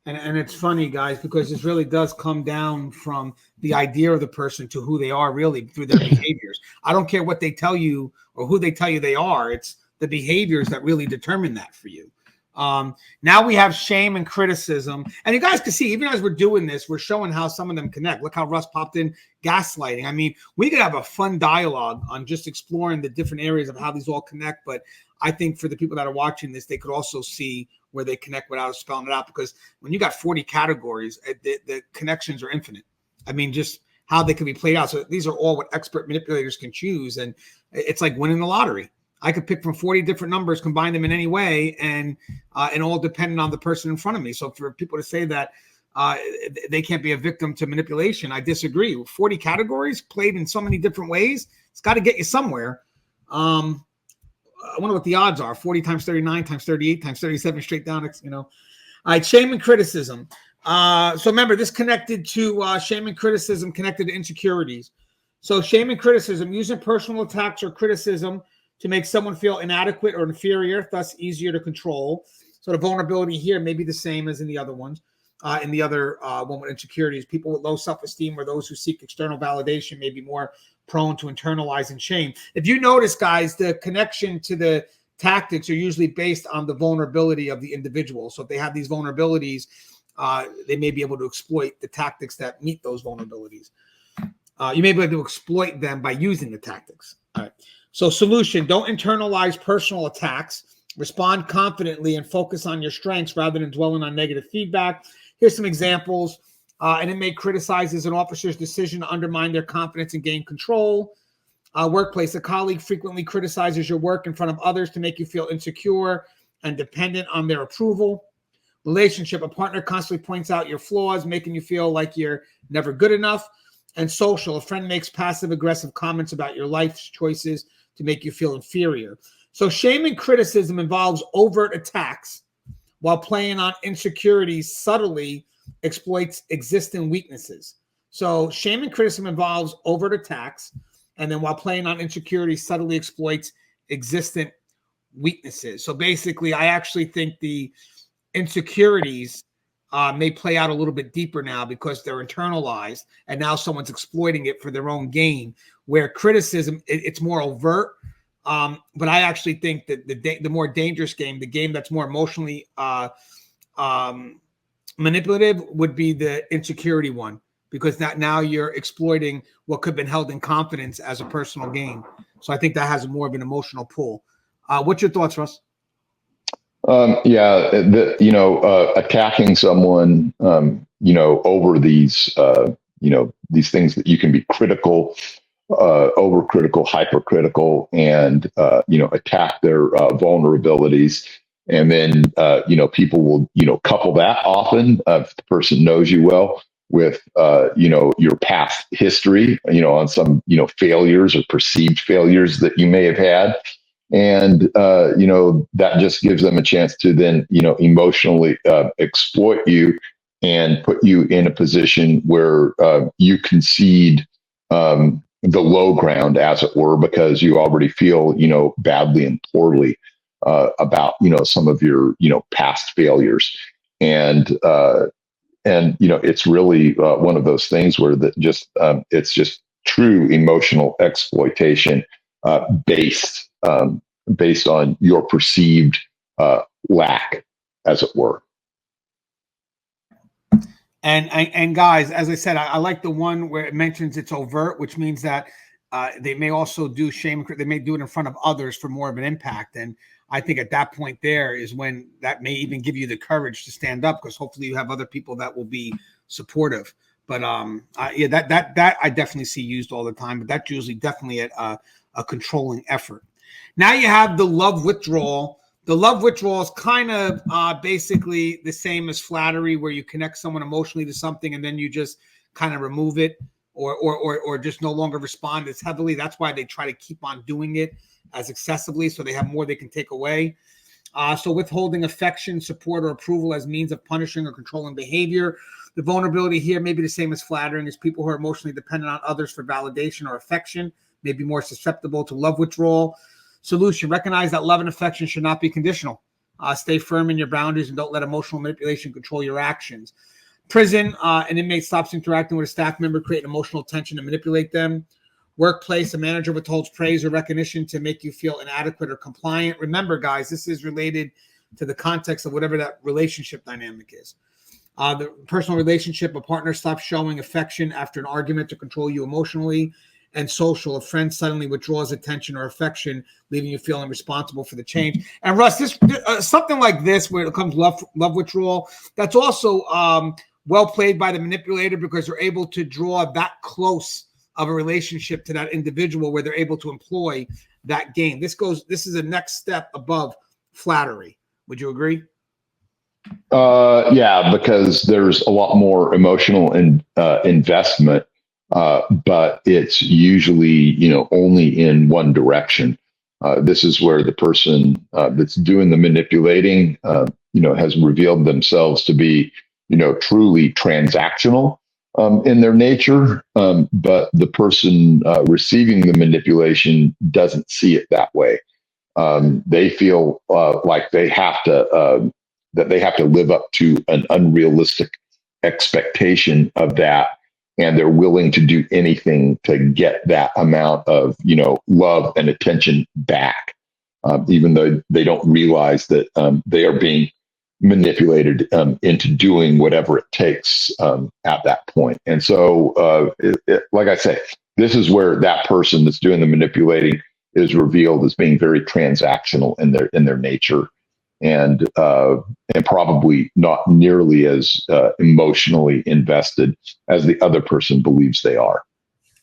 A: And it's funny, guys, because this really does come down from the idea of the person to who they are really through their behaviors. I don't care what they tell you or who they tell you they are. It's the behaviors that really determine that for you. Now we have shame and criticism. And you guys can see, even as we're doing this, we're showing how some of them connect. Look how Russ popped in gaslighting. I mean, we could have a fun dialogue on just exploring the different areas of how these all connect. But I think for the people that are watching this, they could also see where they connect without spelling it out, because when you got 40 categories, the connections are infinite. I mean, just how they can be played out. So these are all what expert manipulators can choose. And it's like winning the lottery. I could pick from 40 different numbers, combine them in any way, and all dependent on the person in front of me. So for people to say that they can't be a victim to manipulation, I disagree. 40 categories played in so many different ways, it's got to get you somewhere. I wonder what the odds are. 40 times 39 times 38 times 37 straight down, All right, shame and criticism. So remember, this connected to shame and criticism connected to insecurities. So shame and criticism, using personal attacks or criticism to make someone feel inadequate or inferior, thus easier to control. So the vulnerability here may be the same as in the other ones. In the other one with insecurities, people with low self-esteem or those who seek external validation may be more prone to internalizing shame. If you notice, guys, the connection to the tactics are usually based on the vulnerability of the individual. So if they have these vulnerabilities, they may be able to exploit the tactics that meet those vulnerabilities. You may be able to exploit them by using the tactics. All right. So solution, don't internalize personal attacks. Respond confidently and focus on your strengths rather than dwelling on negative feedback. Here's some examples. An inmate criticizes an officer's decision to undermine their confidence and gain control. Workplace, a colleague frequently criticizes your work in front of others to make you feel insecure and dependent on their approval. Relationship, a partner constantly points out your flaws, making you feel like you're never good enough. And social, a friend makes passive-aggressive comments about your life choices to make you feel inferior. So shame and criticism involves overt attacks, while playing on insecurities subtly exploits existing weaknesses. So shame and criticism involves overt attacks, and then while playing on insecurities subtly exploits existent weaknesses. So basically, I actually think the insecurities may play out a little bit deeper now because they're internalized, and now someone's exploiting it for their own gain. Where criticism, it's more overt. But I actually think that the more dangerous game, the game that's more emotionally manipulative, would be the insecurity one, because now you're exploiting what could have been held in confidence as a personal gain. So I think that has more of an emotional pull. What's your thoughts, Russ?
B: Attacking someone, over these, these things that you can be critical, overcritical, hypercritical, and attack their vulnerabilities. And then people will couple that often, if the person knows you well, with your past history, on some failures or perceived failures that you may have had. And that just gives them a chance to then emotionally exploit you and put you in a position where you concede the low ground, as it were, because you already feel badly and poorly about some of your past failures. And it's really one of those things where it's just true emotional exploitation, based on your perceived lack, as it were.
A: And guys, as I said, I like the one where it mentions it's overt, which means that they may also do shame. They may do it in front of others for more of an impact. And I think at that point there is when that may even give you the courage to stand up, because hopefully you have other people that will be supportive. But that I definitely see used all the time. But that's usually definitely a controlling effort. Now you have the love withdrawal. The love withdrawal is kind of basically the same as flattery, where you connect someone emotionally to something and then you just kind of remove it, or just no longer respond as heavily. That's why they try to keep on doing it as excessively, so they have more they can take away. So withholding affection, support, or approval as means of punishing or controlling behavior. The vulnerability here may be the same as flattering, as people who are emotionally dependent on others for validation or affection may be more susceptible to love withdrawal. Solution: recognize that love and affection should not be conditional. Stay firm in your boundaries and don't let emotional manipulation control your actions. Prison: an inmate stops interacting with a staff member, creating emotional tension to manipulate them. Workplace: a manager withholds praise or recognition to make you feel inadequate or compliant. Remember, guys, this is related to the context of whatever that relationship dynamic is. The personal relationship: a partner stops showing affection after an argument to control you emotionally. And social: a friend suddenly withdraws attention or affection, leaving you feeling responsible for the change. And Russ, this something like this, where it comes love withdrawal, that's also well played by the manipulator, because they're able to draw that close of a relationship to that individual, where they're able to employ that game. This is a next step above flattery. Would you agree?
B: Yeah, because there's a lot more emotional investment. But it's usually, only in one direction. This is where the person that's doing the manipulating, has revealed themselves to be, truly transactional in their nature. But the person receiving the manipulation doesn't see it that way. They feel like they have to live up to an unrealistic expectation of that. And they're willing to do anything to get that amount of, love and attention back, even though they don't realize that they are being manipulated into doing whatever it takes at that point. And so, like I say, this is where that person that's doing the manipulating is revealed as being very transactional in their nature. And probably not nearly as emotionally invested as the other person believes they are.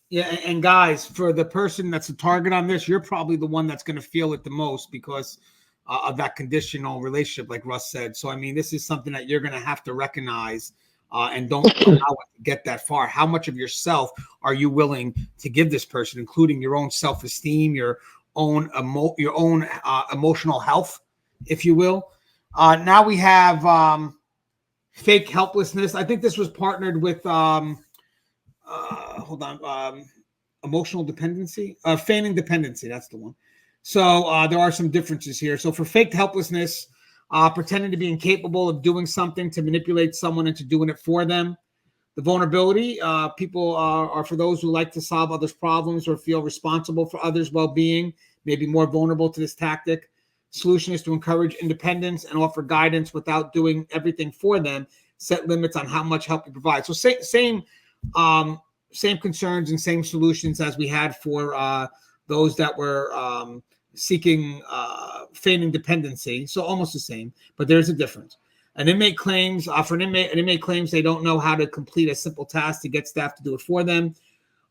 A: Yeah, and guys, for the person that's a target on this, you're probably the one that's going to feel it the most, because of that conditional relationship, like Russ said. So, I mean, this is something that you're going to have to recognize, and don't allow it to get that far. How much of yourself are you willing to give this person, including your own self-esteem, your your own emotional health, if you will. Now we have fake helplessness. I think this was partnered with hold on, emotional dependency, feigning dependency. That's the one. So there are some differences here. So for fake helplessness, pretending to be incapable of doing something to manipulate someone into doing it for them. The vulnerability, people are for those who like to solve others' problems or feel responsible for others' well-being, may be more vulnerable to this tactic. Solution is to encourage independence and offer guidance without doing everything for them. Set limits on how much help you provide. So same concerns and same solutions as we had for those that were seeking feigning dependency. So almost the same, but there's a difference. An inmate claims an inmate claims they don't know how to complete a simple task to get staff to do it for them.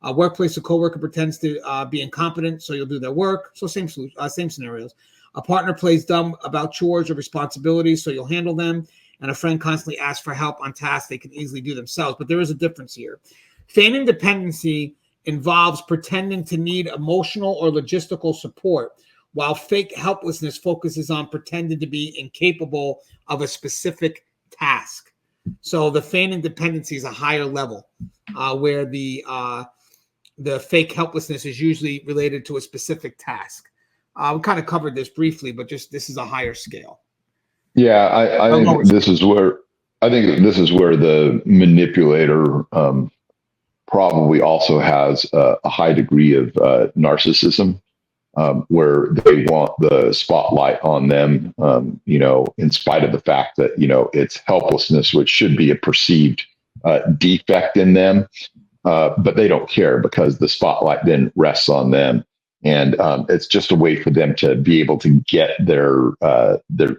A: A workplace, a coworker pretends to be incompetent, so you'll do their work. So same scenarios. A partner plays dumb about chores or responsibilities, so you'll handle them. And a friend constantly asks for help on tasks they can easily do themselves. But there is a difference here. Feigning dependency involves pretending to need emotional or logistical support, while fake helplessness focuses on pretending to be incapable of a specific task. So the feigning dependency is a higher level, where the fake helplessness is usually related to a specific task. We kind of covered this briefly, but just this is a higher scale.
B: Yeah, I think this is where the manipulator probably also has a high degree of narcissism, where they want the spotlight on them, in spite of the fact that, it's helplessness, which should be a perceived defect in them. But they don't care because the spotlight then rests on them. And it's just a way for them to be able to get their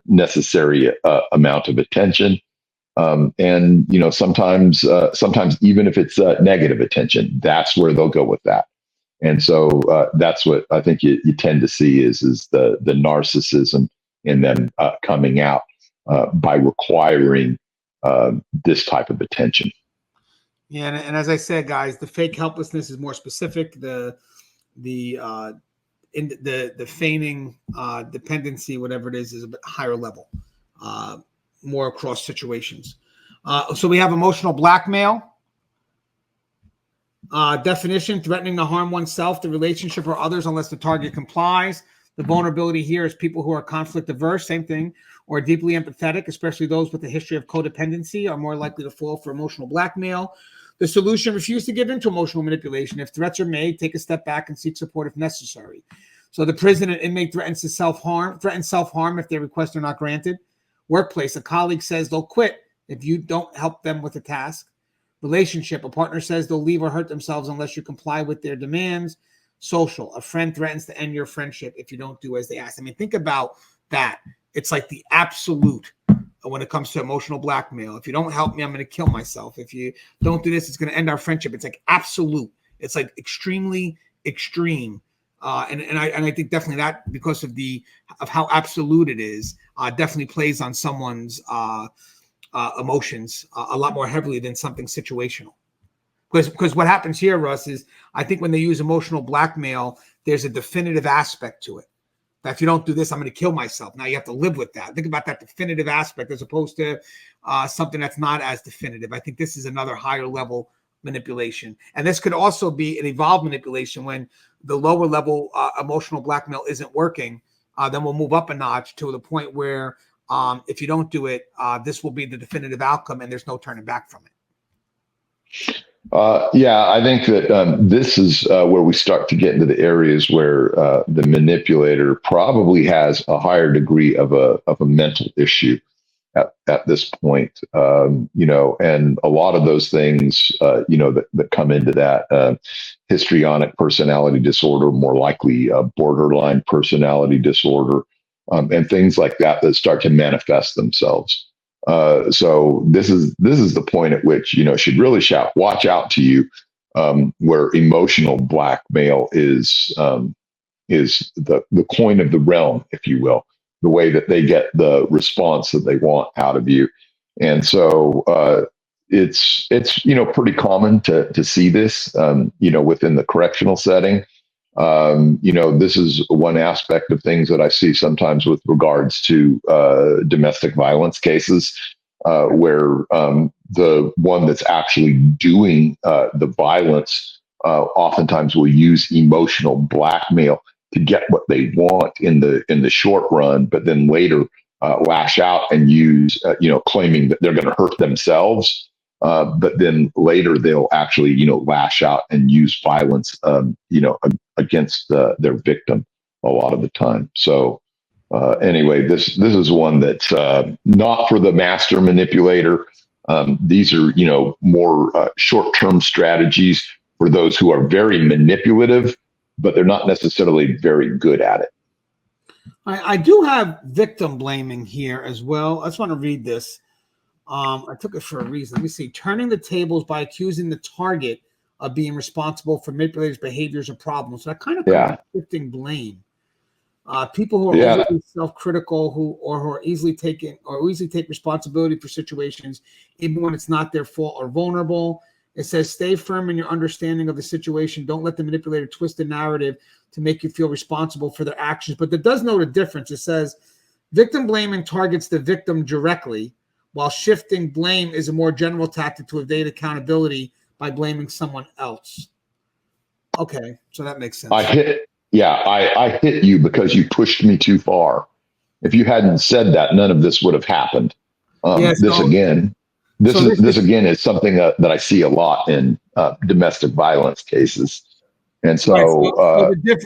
B: necessary amount of attention. And sometimes even if it's negative attention, that's where they'll go with that. And so that's what I think you tend to see is the narcissism in them coming out by requiring this type of attention.
A: Yeah, and as I said, guys, the fake helplessness is more specific. The feigning dependency, whatever it is a bit higher level, more across situations. So we have emotional blackmail. Definition: threatening to harm oneself, the relationship, or others unless the target complies. The vulnerability here is people who are conflict averse, same thing, or deeply empathetic, especially those with a history of codependency, are more likely to fall for emotional blackmail. The solution: refuse to give in to emotional manipulation. If threats are made, take a step back and seek support if necessary. So the prison, an inmate threatens self-harm if their requests are not granted. Workplace, a colleague says they'll quit if you don't help them with a task. Relationship, a partner says they'll leave or hurt themselves unless you comply with their demands. Social, a friend threatens to end your friendship if you don't do as they ask. I mean, think about that. It's like the absolute when it comes to emotional blackmail. If you don't help me, I'm going to kill myself. If you don't do this, it's going to end our friendship. It's like absolute. It's like extremely extreme. And I think definitely that, because of how absolute it is, definitely plays on someone's emotions a lot more heavily than something situational. Because what happens here, Russ, is I think when they use emotional blackmail, there's a definitive aspect to it. That if you don't do this, I'm going to kill myself. Now you have to live with that. Think about that definitive aspect as opposed to something that's not as definitive. I think this is another higher level manipulation. And this could also be an evolved manipulation when the lower level emotional blackmail isn't working. Then we'll move up a notch to the point where if you don't do it, this will be the definitive outcome and there's no turning back from it.
B: Yeah, I think that this is where we start to get into the areas where the manipulator probably has a higher degree of a mental issue at this point. And a lot of those things, that come into that histrionic personality disorder, more likely borderline personality disorder, and things like that start to manifest themselves. So this is the point at which, should really watch out to you, where emotional blackmail is the coin of the realm, if you will, the way that they get the response that they want out of you. And so it's pretty common to see this, within the correctional setting. This is one aspect of things that I see sometimes with regards to domestic violence cases, where the one that's actually doing the violence oftentimes will use emotional blackmail to get what they want in the short run, but then later lash out and use, claiming that they're going to hurt themselves. But then later they'll actually, lash out and use violence, against their victim a lot of the time. So anyway, this is one that's not for the master manipulator. These are, more short-term strategies for those who are very manipulative, but they're not necessarily very good at it.
A: I do have victim blaming here as well. I just want to read this. I took it for a reason. Let me see. Turning the tables by accusing the target of being responsible for manipulators' behaviors or problems. So that kind of shifting blame. People who are overly self-critical, who are easily take responsibility for situations, even when it's not their fault, or vulnerable. It says, stay firm in your understanding of the situation. Don't let the manipulator twist the narrative to make you feel responsible for their actions. But that does note a difference. It says, victim blaming targets the victim directly, while shifting blame is a more general tactic to evade accountability by blaming someone else. Okay, so that makes sense.
B: I hit you because you pushed me too far. If you hadn't said that, none of this would have happened. This again is something that I see a lot in domestic violence cases. And so,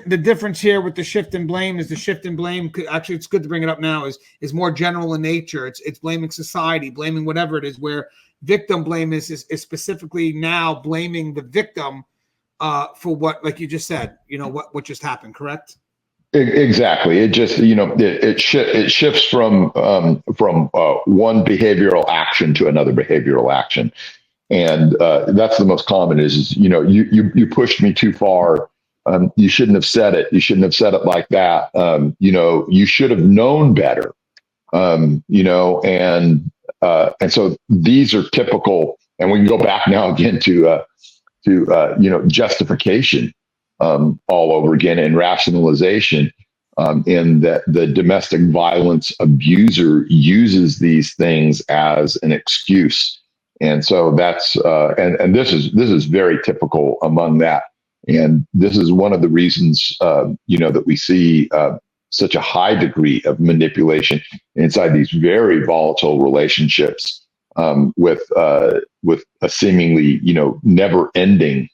A: the difference here with the shift in blame is actually, it's good to bring it up now, is more general in nature. It's blaming society, blaming whatever it is, where victim blame is specifically now blaming the victim for what, like you just said, what just happened, correct?
B: Exactly. It just, it shifts from one behavioral action to another behavioral action. And that's the most common is you pushed me too far. You shouldn't have said it. You shouldn't have said it like that. You should have known better. And so these are typical. And we can go back now again to justification all over again, and rationalization. In that the domestic violence abuser uses these things as an excuse. And so that's and this is very typical among that. And this is one of the reasons that we see such a high degree of manipulation inside these very volatile relationships, with a seemingly never-ending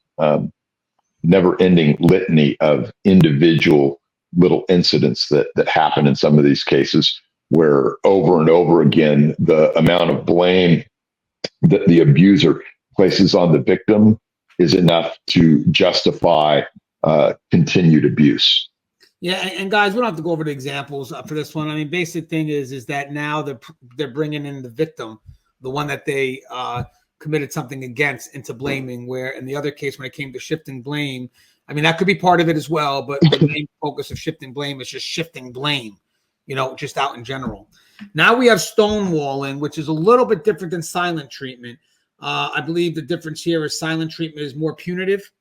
B: litany of individual little incidents that happen in some of these cases, where over and over again the amount of blame that the abuser places on the victim is enough to justify continued abuse.
A: Yeah, and guys, we don't have to go over the examples for this one. I mean, basic thing is that now they're bringing in the victim, the one that they committed something against, into blaming, where in the other case, when it came to shifting blame, I mean, that could be part of it as well, but the main focus of shifting blame is just shifting blame, just out in general. Now we have stonewalling, which is a little bit different than silent treatment. I believe the difference here is silent treatment is more punitive.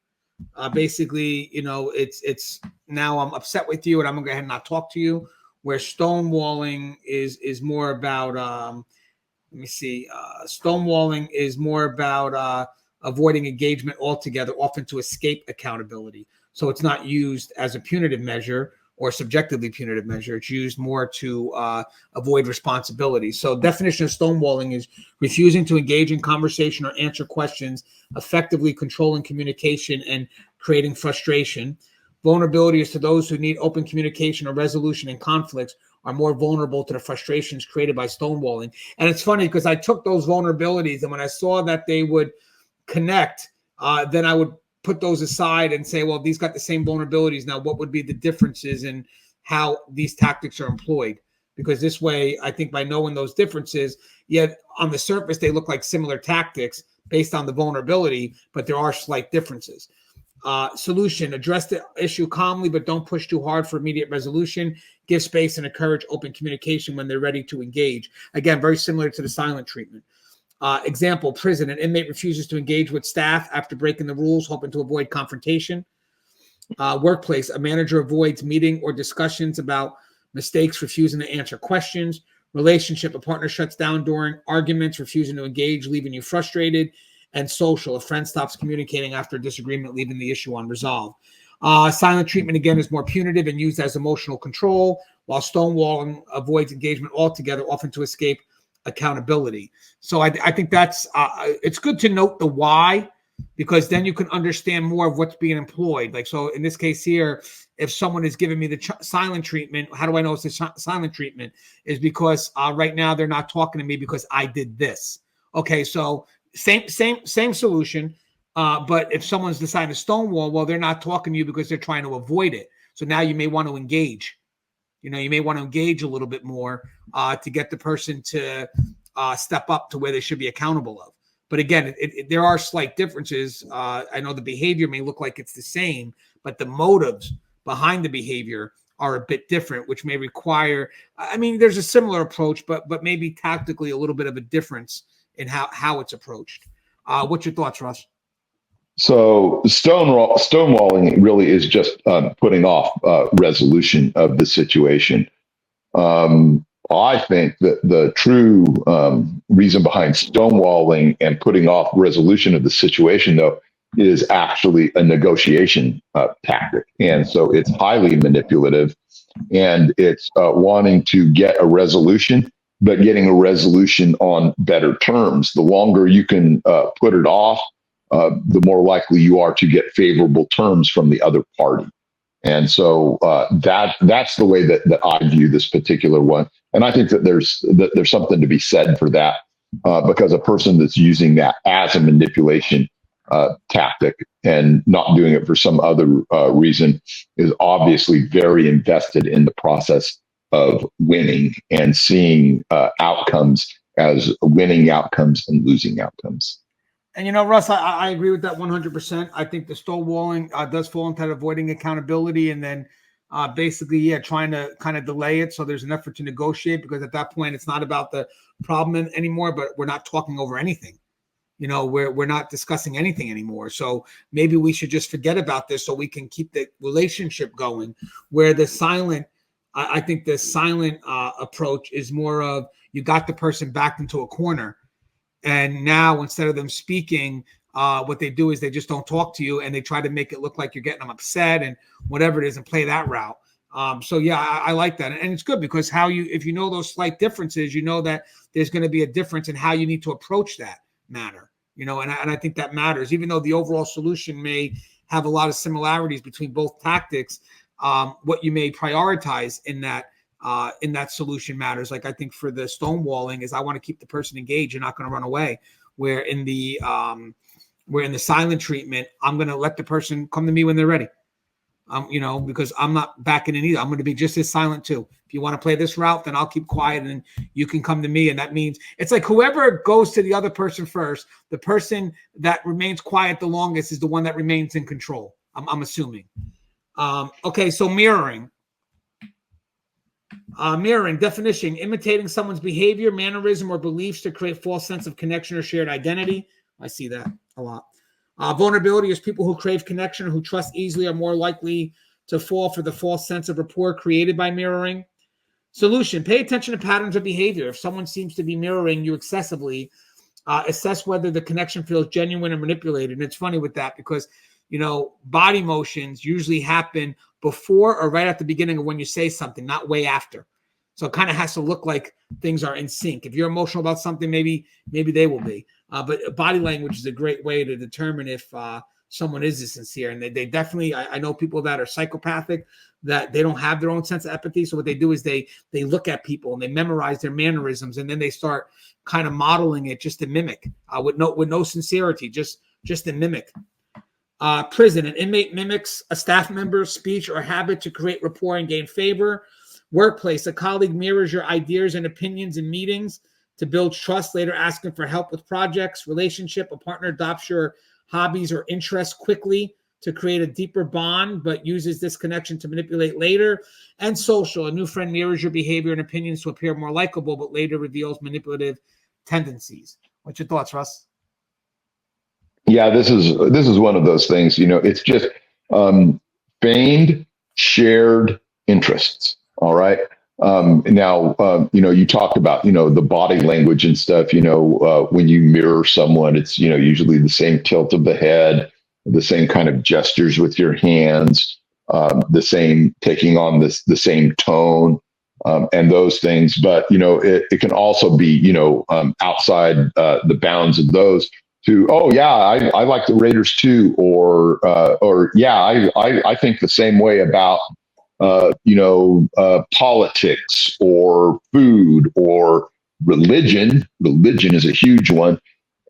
A: Basically, it's now I'm upset with you and I'm going to go ahead and not talk to you, where stonewalling is more about, stonewalling is more about avoiding engagement altogether, often to escape accountability. So it's not used as a punitive measure or subjectively punitive measure. It's used more to avoid responsibility. So definition of stonewalling is refusing to engage in conversation or answer questions, effectively controlling communication and creating frustration. Vulnerability is to those who need open communication or resolution in conflicts are more vulnerable to the frustrations created by stonewalling. And it's funny because I took those vulnerabilities, and when I saw that they would connect, then I would put those aside and say, well, these got the same vulnerabilities. Now, what would be the differences in how these tactics are employed? Because this way, I think by knowing those differences, yet on the surface, they look like similar tactics based on the vulnerability, but there are slight differences. Solution: address the issue calmly, but don't push too hard for immediate resolution. Give space and encourage open communication when they're ready to engage. Again, very similar to the silent treatment. Example: prison. An inmate refuses to engage with staff after breaking the rules, hoping to avoid confrontation. Workplace, a manager avoids meeting or discussions about mistakes, refusing to answer questions. Relationship, a partner shuts down during arguments, refusing to engage, leaving you frustrated. And social, a friend stops communicating after a disagreement, leaving the issue unresolved. Silent treatment, again, is more punitive and used as emotional control, while stonewalling avoids engagement altogether, often to escape accountability. So I think that's it's good to note the why, because then you can understand more of what's being employed. Like, so in this case here, if someone is giving me the silent treatment, how do I know it's a silent treatment? Is because right now they're not talking to me because I did this. Okay, so same solution. But if someone's deciding to stonewall, well, they're not talking to you because they're trying to avoid it. So now you may want to engage. You may want to engage a little bit more to get the person to step up to where they should be accountable of. But again, there are slight differences. I know the behavior may look like it's the same, but the motives behind the behavior are a bit different, which may require, there's a similar approach, but maybe tactically a little bit of a difference in how it's approached. What's your thoughts, Russ?
B: So stonewalling really is just putting off resolution of the situation. I think that the true reason behind stonewalling and putting off resolution of the situation, though, is actually a negotiation tactic. And so it's highly manipulative, and it's wanting to get a resolution, but getting a resolution on better terms. The longer you can put it off, the more likely you are to get favorable terms from the other party. And so that's the way that I view this particular one. And I think that there's something to be said for that, because a person that's using that as a manipulation tactic and not doing it for some other reason is obviously very invested in the process of winning and seeing outcomes as winning outcomes and losing outcomes.
A: And, Russ, I agree with that 100%. I think the stonewalling does fall into avoiding accountability, and then basically, trying to kind of delay it so there's an effort to negotiate, because at that point, it's not about the problem anymore, but we're not talking over anything. We're not discussing anything anymore. So maybe we should just forget about this so we can keep the relationship going, where the silent, I think the silent approach is more of, you got the person backed into a corner. And now, instead of them speaking, what they do is they just don't talk to you, and they try to make it look like you're getting them upset and whatever it is, and play that route. I like that. And it's good, because if you know those slight differences, you know that there's going to be a difference in how you need to approach that matter, and I think that matters, even though the overall solution may have a lot of similarities between both tactics. What you may prioritize in that solution matters. Like, I think for the stonewalling is, I want to keep the person engaged. You're not going to run away. Where in the silent treatment, I'm going to let the person come to me when they're ready. Because I'm not backing in either. I'm going to be just as silent too. If you want to play this route, then I'll keep quiet, and you can come to me. And that means it's like whoever goes to the other person first, the person that remains quiet the longest is the one that remains in control. I'm assuming. Okay, so mirroring. Mirroring definition: imitating someone's behavior, mannerism, or beliefs to create false sense of connection or shared identity. I see that a lot. Vulnerability is people who crave connection or who trust easily are more likely to fall for the false sense of rapport created by mirroring. Solution: pay attention to patterns of behavior. If someone seems to be mirroring you excessively, assess whether the connection feels genuine or manipulated. And it's funny with that, because body motions usually happen before or right at the beginning of when you say something, not way after. So it kind of has to look like things are in sync. If you're emotional about something, maybe they will be. But body language is a great way to determine if someone is sincere. And they definitely, I know people that are psychopathic, that they don't have their own sense of empathy. So what they do is they look at people and they memorize their mannerisms, and then they start kind of modeling it just to mimic with no sincerity, just to mimic. Prison: an inmate mimics a staff member's speech or habit to create rapport and gain favor. Workplace: a colleague mirrors your ideas and opinions in meetings to build trust, later asking for help with projects. Relationship: a partner adopts your hobbies or interests quickly to create a deeper bond, but uses this connection to manipulate later. And social: a new friend mirrors your behavior and opinions to appear more likable, but later reveals manipulative tendencies. What's your thoughts, Russ?
B: Yeah, this is one of those things. It's just feigned shared interests. All right. Now, you talked about, the body language and stuff, when you mirror someone, it's, usually the same tilt of the head, the same kind of gestures with your hands, the same taking on the same tone, and those things. But, it can also be, outside the bounds of those to, oh yeah, I like the Raiders too, or yeah, I think the same way about politics or food or religion. Religion is a huge one,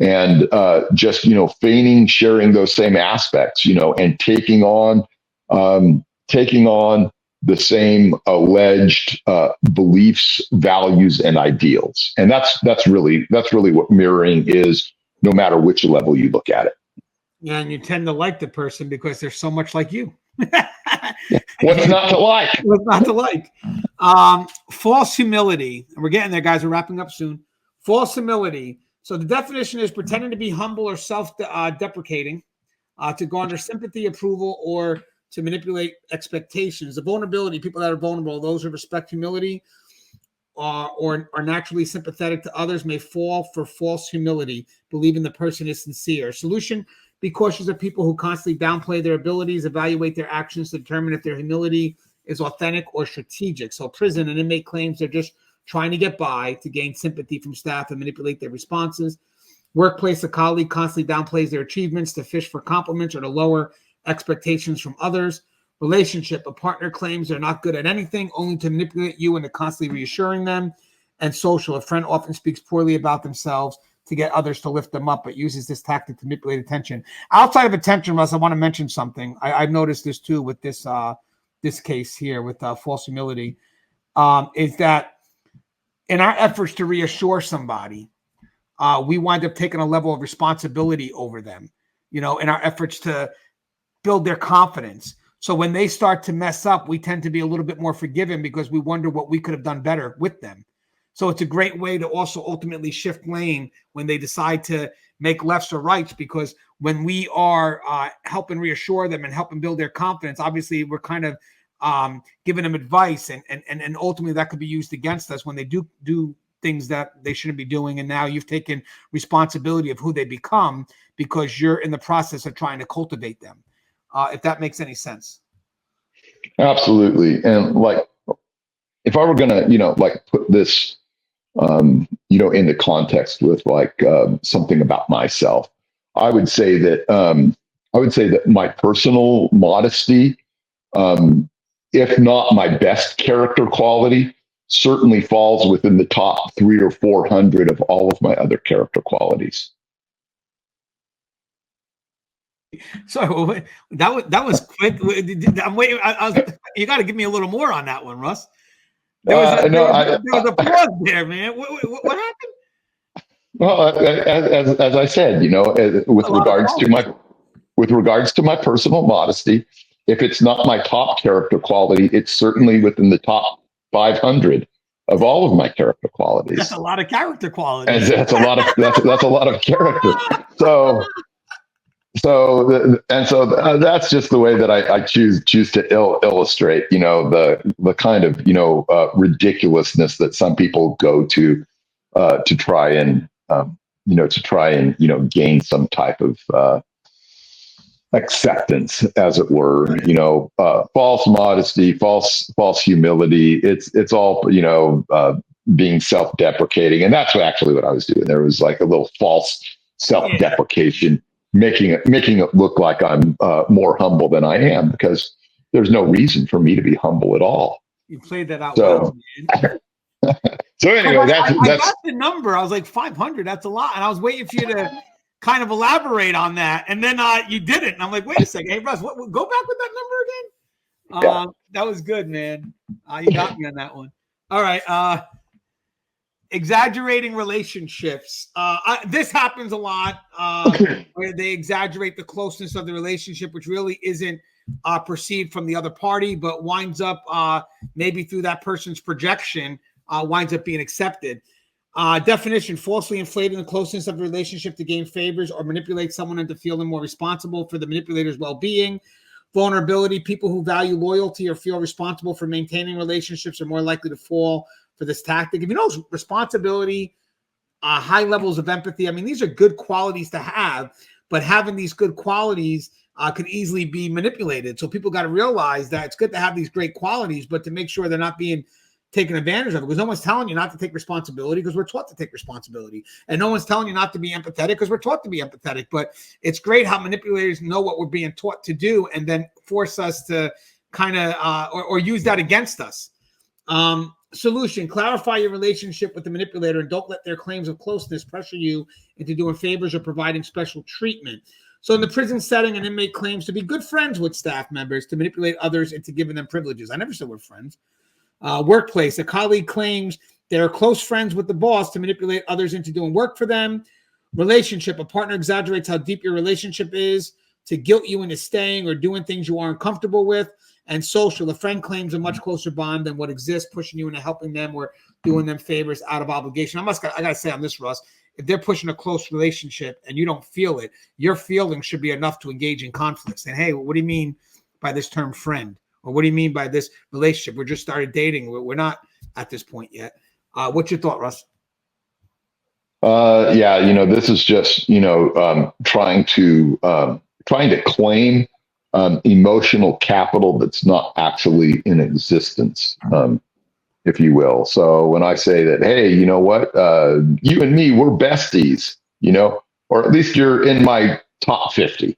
B: and just feigning sharing those same aspects, and taking on the same alleged beliefs, values, and ideals, and that's really what mirroring is, no matter which level you look at it.
A: Yeah, and you tend to like the person because they're so much like you.
B: What's not to like?
A: What's not to like? False humility. And we're getting there, guys. We're wrapping up soon. False humility. So the definition is pretending to be humble or self-deprecating, to garner sympathy, approval, or to manipulate expectations. The vulnerability, people that are vulnerable, those who respect humility or are naturally sympathetic to others, may fall for false humility, believing the person is sincere. Solution: be cautious of people who constantly downplay their abilities, evaluate their actions to determine if their humility is authentic or strategic. So prison, an inmate claims they're just trying to get by to gain sympathy from staff and manipulate their responses. Workplace, a colleague constantly downplays their achievements to fish for compliments or to lower expectations from others. Relationship, a partner claims they're not good at anything, only to manipulate you into constantly reassuring them. And social, a friend often speaks poorly about themselves to get others to lift them up, but uses this tactic to manipulate attention. Outside of attention, Russ, I want to mention something. I've noticed this too with this case here with false humility, is that in our efforts to reassure somebody, we wind up taking a level of responsibility over them, in our efforts to build their confidence. So when they start to mess up, we tend to be a little bit more forgiving because we wonder what we could have done better with them. So it's a great way to also ultimately shift lane when they decide to make lefts or rights, because when we are helping reassure them and helping build their confidence, obviously we're kind of giving them advice, and ultimately that could be used against us when they do things that they shouldn't be doing. And now you've taken responsibility of who they become because you're in the process of trying to cultivate them. If that makes any sense.
B: Absolutely. And like, if I were going to, put this, into context with something about myself, I would say that my personal modesty, if not my best character quality, certainly falls within the top 300 or 400 of all of my other character qualities.
A: So that was quick. I'm waiting. You got to give me a little more on that one, Russ. There was a pause there, man. What happened?
B: Well, as I said, with regards to my personal modesty, if it's not my top character quality, it's certainly within the top 500 of all of my character qualities.
A: That's a lot of character qualities.
B: And that's a lot of character. So that's just the way that I choose to illustrate, the kind of ridiculousness that some people go to try and gain some type of acceptance, as it were. False modesty, false humility. It's all being self-deprecating, and that's what I was doing. There was like a little false self-deprecation. Yeah. Making it look like I'm more humble than I am, because there's no reason for me to be humble at all.
A: You played that out well, man.
B: So anyway,
A: I got the number. I was like 500. That's a lot, and I was waiting for you to kind of elaborate on that, and then you didn't. And I'm like, wait a second, hey Russ, go back with that number again. That was good, man. You got me on that one. All right. Exaggerating relationships. This happens a lot, where they exaggerate the closeness of the relationship, which really isn't perceived from the other party, but winds up maybe through that person's projection, winds up being accepted. Definition: falsely inflating the closeness of the relationship to gain favors or manipulate someone into feeling more responsible for the manipulator's well-being. Vulnerability, people who value loyalty or feel responsible for maintaining relationships are more likely to fall for this tactic. If you know responsibility, high levels of empathy, I mean, these are good qualities to have, but having these good qualities could easily be manipulated. So people got to realize that it's good to have these great qualities, but to make sure they're not being taken advantage of it, because no one's telling you not to take responsibility, because we're taught to take responsibility, and no one's telling you not to be empathetic, because we're taught to be empathetic. But it's great how manipulators know what we're being taught to do and then force us to kind of or use that against us. Solution: clarify your relationship with the manipulator and don't let their claims of closeness pressure you into doing favors or providing special treatment. So in the prison setting, an inmate claims to be good friends with staff members to manipulate others into giving them privileges. I never said we're friends. Workplace: a colleague claims they're close friends with the boss to manipulate others into doing work for them. Relationship: a partner exaggerates how deep your relationship is to guilt you into staying or doing things you aren't comfortable with. And social: a friend claims a much closer bond than what exists, pushing you into helping them or doing them favors out of obligation. I gotta say on this, Russ, if they're pushing a close relationship and you don't feel it, your feelings should be enough to engage in conflict. Saying, hey, what do you mean by this term friend? Or what do you mean by this relationship? We're just started dating. We're not at this point yet. What's your thought, Russ?
B: Yeah, this is just, trying to claim emotional capital that's not actually in existence, if you will. So when I say that, hey, you know what, you and me, we're besties, or at least you're in my top 50.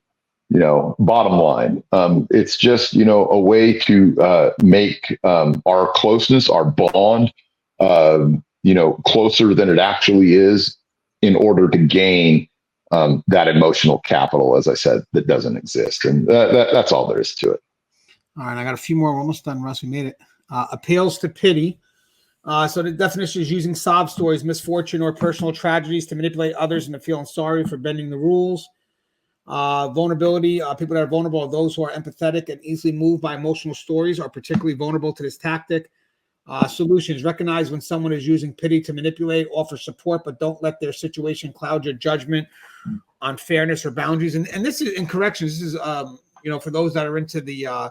B: Bottom line, it's just, a way to make our closeness, our bond, closer than it actually is in order to gain that emotional capital, as I said, that doesn't exist. And that's all there is to it.
A: All right, I got a few more. We're almost done, Russ. We made it. Appeals to pity. So the definition is using sob stories, misfortune, or personal tragedies to manipulate others into feeling sorry for bending the rules. Vulnerability: people that are vulnerable are those who are empathetic and easily moved by emotional stories are particularly vulnerable to this tactic. Solutions: recognize when someone is using pity to manipulate, offer support, but don't let their situation cloud your judgment on fairness or boundaries. And this is in corrections. This is, for those that are into the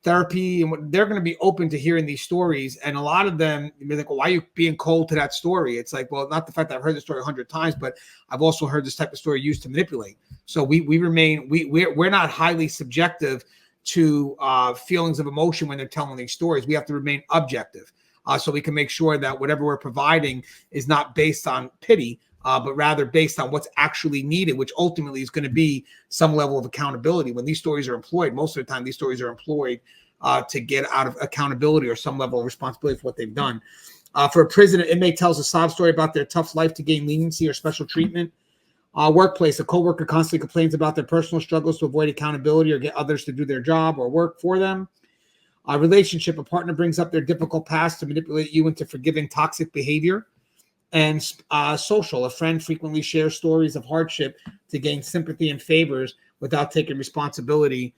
A: therapy, and they're going to be open to hearing these stories. And a lot of them, you may think, well, why are you being cold to that story? It's like, well, not the fact that I've heard the story 100 times, but I've also heard this type of story used to manipulate. So we're not highly subjective to feelings of emotion when they're telling these stories. We have to remain objective, so we can make sure that whatever we're providing is not based on pity, but rather based on what's actually needed, which ultimately is going to be some level of accountability. When these stories are employed, most of the time these stories are employed to get out of accountability or some level of responsibility for what they've done. For a prison, an inmate tells a sob story about their tough life to gain leniency or special treatment. Workplace: a coworker constantly complains about their personal struggles to avoid accountability or get others to do their job or work for them. Relationship: a partner brings up their difficult past to manipulate you into forgiving toxic behavior. And social: a friend frequently shares stories of hardship to gain sympathy and favors without taking responsibility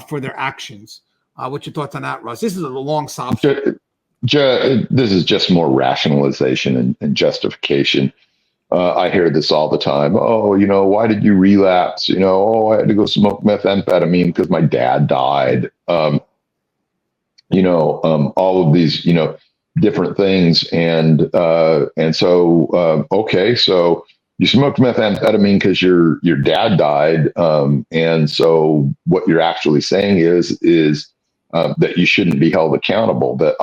A: for their actions. What's your thoughts on that, Russ? This is a long sob story.
B: This is just more rationalization and justification. I hear this all the time. Oh, why did you relapse? I had to go smoke methamphetamine because my dad died. All of these, different things. And so, okay, so you smoked methamphetamine because your dad died. And so what you're actually saying is that you shouldn't be held accountable, that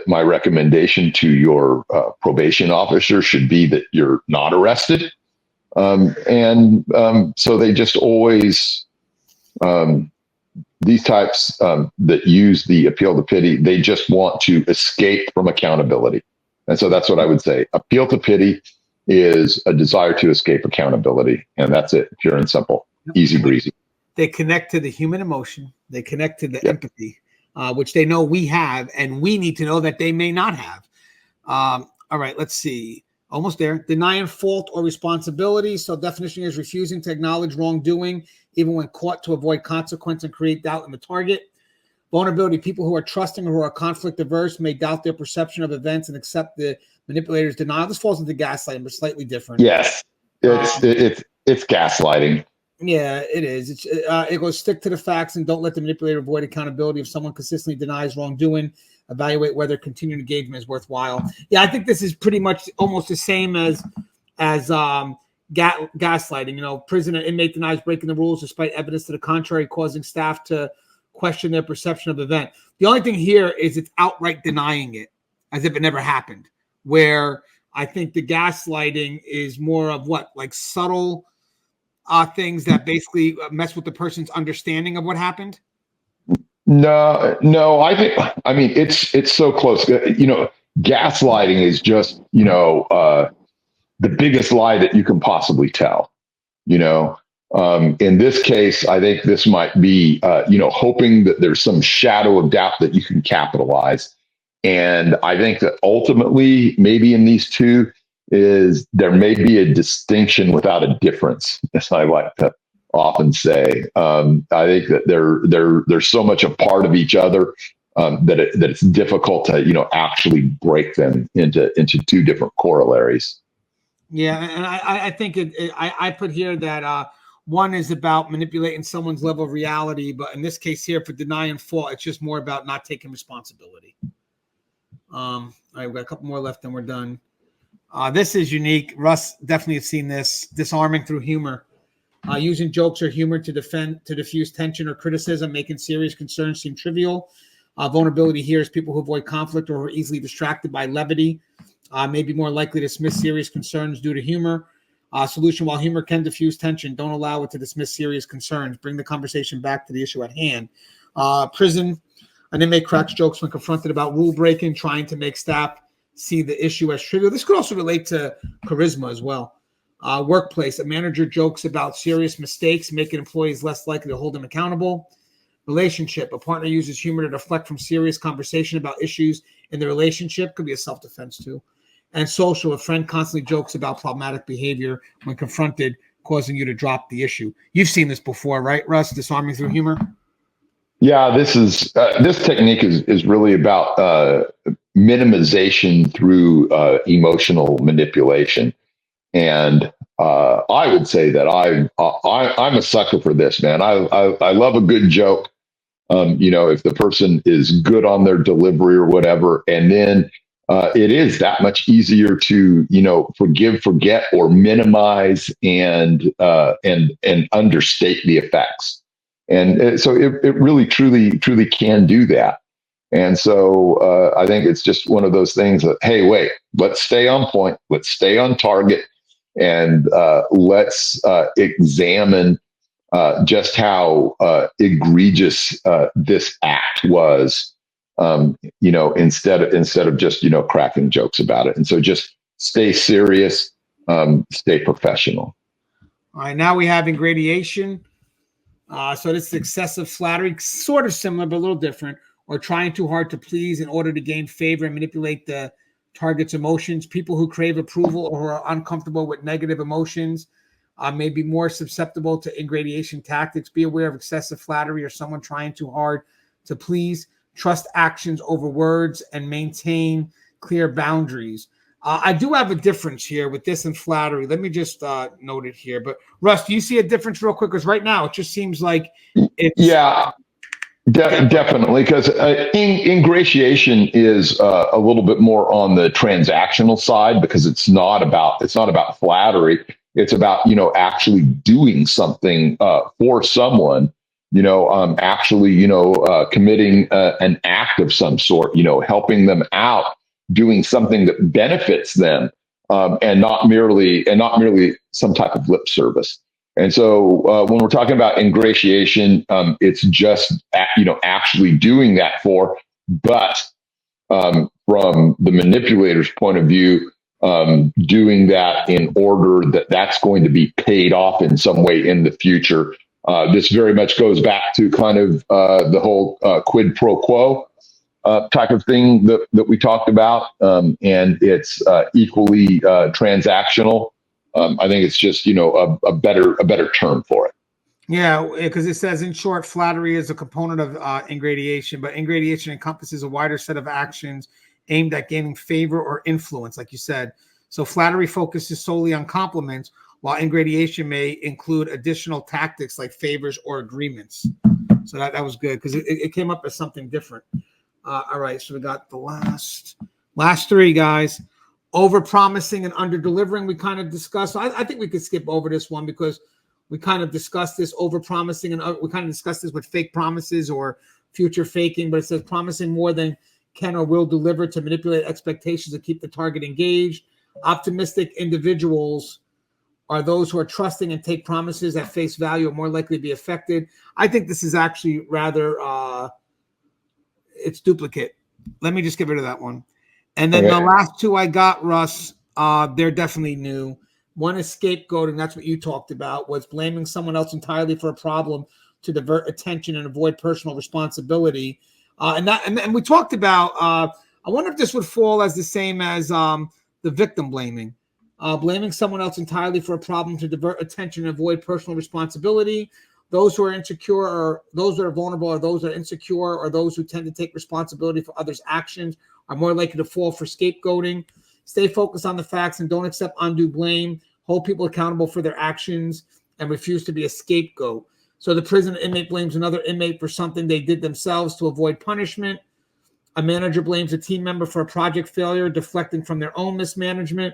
B: my recommendation to your probation officer should be that you're not arrested. So they just always, these types that use the appeal to pity, they just want to escape from accountability. And so that's what I would say. Appeal to pity is a desire to escape accountability. And that's it, pure and simple, easy breezy.
A: They connect to the human emotion. They connect to the empathy, which they know we have, and we need to know that they may not have. All right, let's see. Almost there. Denying fault or responsibility. So definition is refusing to acknowledge wrongdoing, even when caught, to avoid consequence and create doubt in the target. Vulnerability. People who are trusting or who are conflict averse may doubt their perception of events and accept the manipulator's denial. This falls into gaslighting, but slightly different.
B: Yes, it's gaslighting.
A: Yeah, it is. It goes stick to the facts and don't let the manipulator avoid accountability. If someone consistently denies wrongdoing, evaluate whether continued engagement is worthwhile. Yeah, I think this is pretty much almost the same as gaslighting. You know, prisoner inmate denies breaking the rules despite evidence to the contrary, causing staff to question their perception of the event. The only thing here is it's outright denying it as if it never happened. Where I think the gaslighting is more of what, like subtle things that basically mess with the person's understanding of what happened.
B: No, I mean, it's so close. Gaslighting is just, the biggest lie that you can possibly tell. You know, in this case, I think this might be, hoping that there's some shadow of doubt that you can capitalize. And I think that ultimately, maybe in these two, is there may be a distinction without a difference, as I like to often say. I think that they're so much a part of each other, that it's difficult to actually break them into two different corollaries.
A: Yeah, and I think I put here that one is about manipulating someone's level of reality, but in this case here, for denying fault, it's just more about not taking responsibility. All right, we've got a couple more left, and we're done. This is unique. Russ definitely has seen this. Disarming through humor. Using jokes or humor to diffuse tension or criticism, making serious concerns seem trivial. Vulnerability here is people who avoid conflict or are easily distracted by levity, may be more likely to dismiss serious concerns due to humor. Solution: while humor can diffuse tension, don't allow it to dismiss serious concerns. Bring the conversation back to the issue at hand. Prison: an inmate cracks jokes when confronted about rule breaking, trying to make staff see the issue as trivial. This could also relate to charisma as well. Workplace: a manager jokes about serious mistakes, making employees less likely to hold them accountable. Relationship: a partner uses humor to deflect from serious conversation about issues in the relationship. Could be a self-defense too. And social: a friend constantly jokes about problematic behavior when confronted, causing you to drop the issue. You've seen this before, right, Russ? Disarming through humor.
B: Yeah, this technique is really about minimization through emotional manipulation. And I would say that I'm a sucker for this, man. I love a good joke. If the person is good on their delivery or whatever, and then it is that much easier to forgive, forget, or minimize and understate the effects. And so it really, truly can do that. And so I think it's just one of those things that, hey, wait, let's stay on point, let's stay on target, and let's examine just how egregious this act was. Instead of just cracking jokes about it, and so just stay serious, stay professional.
A: All right, now we have ingratiation. So this is excessive flattery, sort of similar, but a little different, or trying too hard to please in order to gain favor and manipulate the target's emotions. People who crave approval or who are uncomfortable with negative emotions may be more susceptible to ingratiation tactics. Be aware of excessive flattery or someone trying too hard to please. Trust actions over words and maintain clear boundaries. I do have a difference here with this and flattery. Let me just note it here. But Russ, do you see a difference real quick? Because right now it just seems like it's
B: definitely, because ingratiation is a little bit more on the transactional side, because it's not about flattery. It's about actually doing something for someone. Actually committing an act of some sort. Helping them out, doing something that benefits them, and not merely some type of lip service. And so when we're talking about ingratiation, it's just actually doing that for. But from the manipulator's point of view, doing that in order that that's going to be paid off in some way in the future. This very much goes back to kind of the whole quid pro quo type of thing that we talked about, and it's equally transactional. I think it's just a better term for it.
A: Yeah, because it says, in short, flattery is a component of ingratiation, but ingratiation encompasses a wider set of actions aimed at gaining favor or influence, like you said. So flattery focuses solely on compliments, while ingradation may include additional tactics like favors or agreements. So that was good because it came up as something different. All right, so we got the last three, guys. Over promising and under delivering. We kind of discussed. I think we could skip over this one because we kind of discussed this over promising, and we kind of discussed this with fake promises or future faking. But it says promising more than can or will deliver to manipulate expectations to keep the target engaged. Optimistic individuals are those who are trusting and take promises at face value are more likely to be affected. I think this is actually rather it's duplicate. Let me just get rid of that one. And then the last two I got, Russ, they're definitely new. One is scapegoating. That's what you talked about, was blaming someone else entirely for a problem to divert attention and avoid personal responsibility. And we talked about, I wonder if this would fall as the same as the victim blaming. Blaming someone else entirely for a problem to divert attention and avoid personal responsibility. Those who are insecure or those that are vulnerable or those that are insecure or those who tend to take responsibility for others' actions are more likely to fall for scapegoating. Stay focused on the facts and don't accept undue blame. Hold people accountable for their actions and refuse to be a scapegoat. So the prison inmate blames another inmate for something they did themselves to avoid punishment. A manager blames a team member for a project failure, deflecting from their own mismanagement.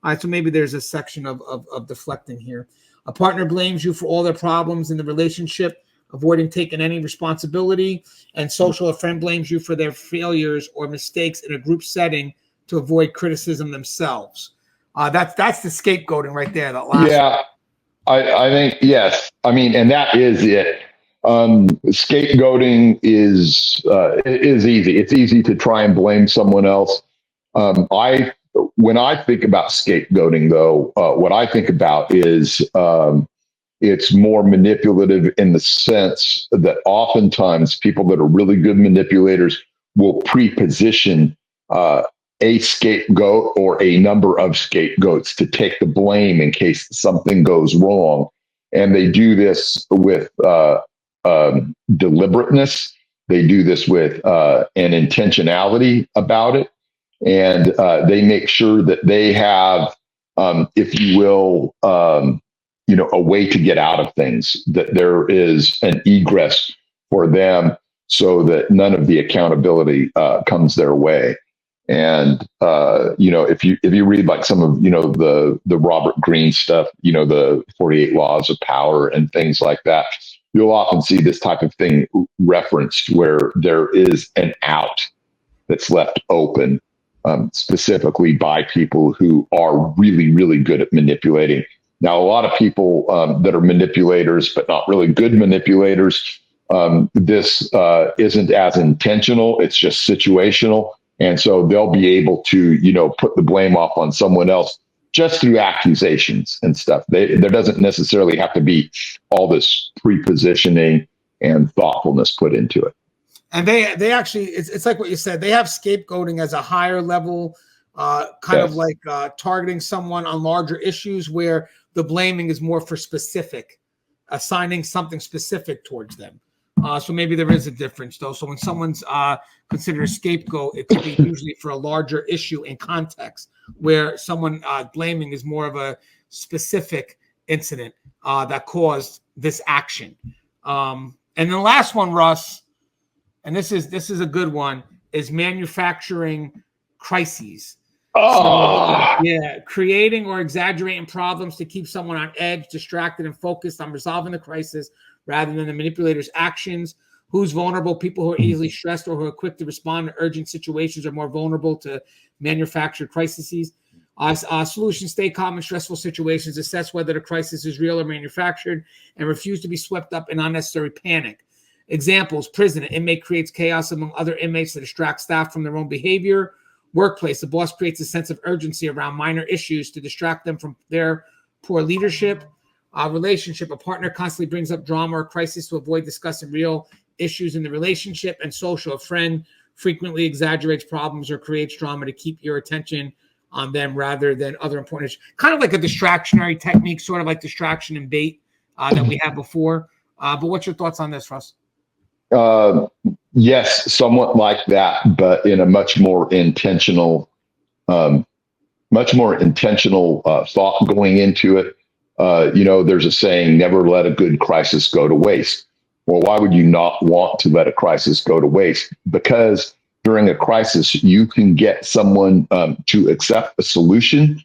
A: All right, so maybe there's a section of deflecting here. A partner blames you for all their problems in the relationship, avoiding taking any responsibility. And social, a friend blames you for their failures or mistakes in a group setting to avoid criticism themselves. That's the scapegoating right there. That last
B: Yeah, I think, yes. I mean, and that is it. Scapegoating is easy. It's easy to try and blame someone else. When I think about scapegoating, though, what I think about is it's more manipulative in the sense that oftentimes people that are really good manipulators will pre-position a scapegoat or a number of scapegoats to take the blame in case something goes wrong. And they do this with deliberateness. They do this with an intentionality about it. And they make sure that they have, if you will, a way to get out of things, that there is an egress for them so that none of the accountability comes their way. And, if you read like some of, the Robert Greene stuff, the 48 Laws of Power and things like that, you'll often see this type of thing referenced where there is an out that's left open, specifically by people who are really, really good at manipulating. Now, a lot of people that are manipulators, but not really good manipulators, this isn't as intentional. It's just situational. And so they'll be able to, put the blame off on someone else just through accusations and stuff. There doesn't necessarily have to be all this pre-positioning and thoughtfulness put into it.
A: And they actually, it's like what you said. They have scapegoating as a higher level, kind of like targeting someone on larger issues where the blaming is more for specific, assigning something specific towards them. So maybe there is a difference, though. So when someone's considered a scapegoat, it could be usually for a larger issue in context, where someone blaming is more of a specific incident that caused this action. And the last one, Russ, and this is a good one, is manufacturing crises.
B: Oh.
A: So, yeah, creating or exaggerating problems to keep someone on edge, distracted, and focused on resolving the crisis rather than the manipulator's actions. Who's vulnerable? People who are easily stressed or who are quick to respond to urgent situations are more vulnerable to manufactured crises. Solutions: stay calm in stressful situations, assess whether the crisis is real or manufactured, and refuse to be swept up in unnecessary panic. Examples: prison, an inmate creates chaos among other inmates to distract staff from their own behavior. Workplace, the boss creates a sense of urgency around minor issues to distract them from their poor leadership. Relationship, a partner constantly brings up drama or crisis to avoid discussing real issues in the relationship. And social, a friend frequently exaggerates problems or creates drama to keep your attention on them rather than other important issues. Kind of like a distractionary technique, sort of like distraction and bait that we had before. But what's your thoughts on this, Russ?
B: Yes, somewhat like that, but in a much more intentional thought going into it. there's a saying, never let a good crisis go to waste. Well, why would you not want to let a crisis go to waste? Because during a crisis, you can get someone to accept a solution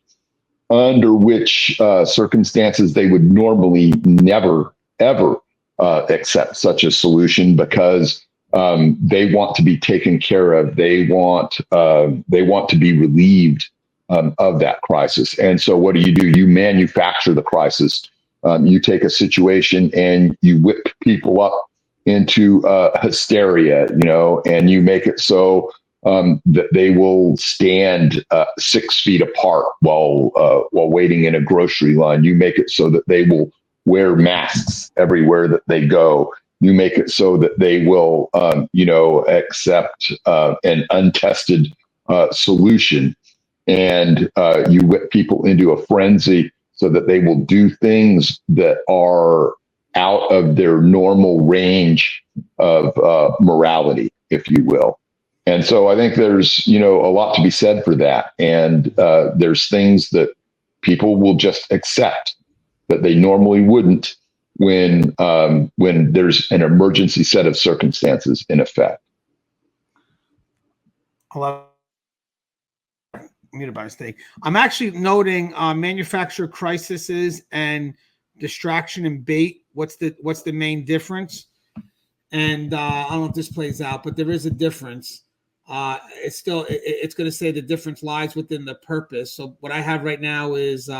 B: under which circumstances they would normally never, ever accept such a solution, because they want to be taken care of. They want to be relieved of that crisis. And so what do? You manufacture the crisis. You take a situation and you whip people up into hysteria, and you make it so that they will stand 6 feet apart while waiting in a grocery line. You make it so that they will wear masks everywhere that they go. You make it so that they will, accept an untested solution, and you whip people into a frenzy so that they will do things that are out of their normal range of morality, if you will. And so I think there's, a lot to be said for that. And there's things that people will just accept that they normally wouldn't when there's an emergency set of circumstances in effect.
A: I love muted by mistake. I'm actually noting manufacturer crises and distraction and bait. What's the main difference? And I don't know if this plays out, but there is a difference. It's going to say the difference lies within the purpose. So what I have right now is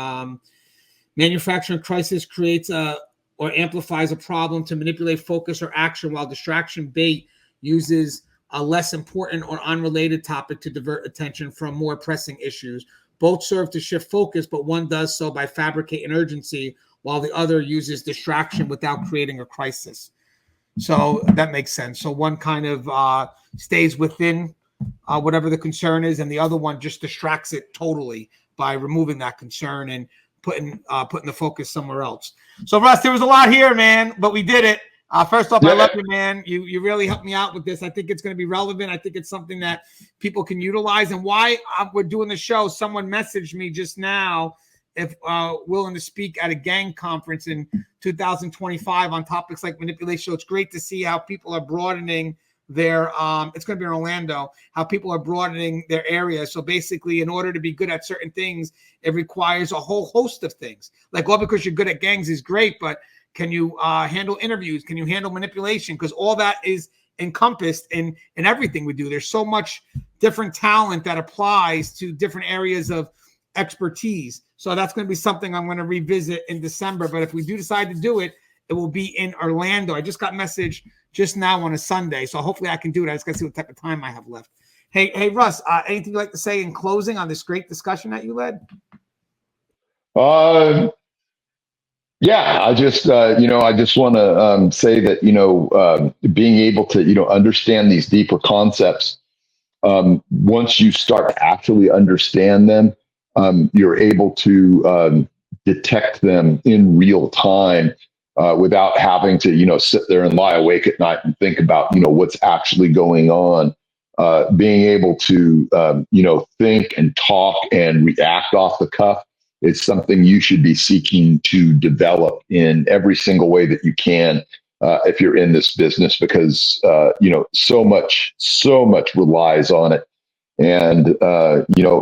A: manufacturing crisis creates or amplifies a problem to manipulate focus or action, while distraction bait uses a less important or unrelated topic to divert attention from more pressing issues. Both serve to shift focus, but one does so by fabricating urgency, while the other uses distraction without creating a crisis. So that makes sense. So one kind of stays within whatever the concern is, and the other one just distracts it totally by removing that concern and putting the focus somewhere else. So Russ, there was a lot here, man, but we did it. First off, I love you, man. You really helped me out with this. I think it's going to be relevant. I think it's something that people can utilize. And why we're doing the show, someone messaged me just now if willing to speak at a gang conference in 2025 on topics like manipulation. So it's great to see how people are broadening their it's going to be in Orlando, how people are broadening their area. So basically, in order to be good at certain things, it requires a whole host of things. Like, well, because you're good at gangs is great, but can you handle interviews? Can you handle manipulation? Because all that is encompassed in everything we do. There's so much different talent that applies to different areas of expertise. So that's going to be something I'm going to revisit in December. But if we do decide to do it, it will be in Orlando. I just got a message just now on a Sunday, so hopefully I can do it. I just got to see what type of time I have left. Hey, Russ, anything you'd like to say in closing on this great discussion that you led?
B: Yeah, I just want to say that, being able to, understand these deeper concepts, once you start to actually understand them, you're able to detect them in real time without having to, sit there and lie awake at night and think about, what's actually going on. Being able to, think and talk and react off the cuff, it's something you should be seeking to develop in every single way that you can if you're in this business, because so much relies on it, and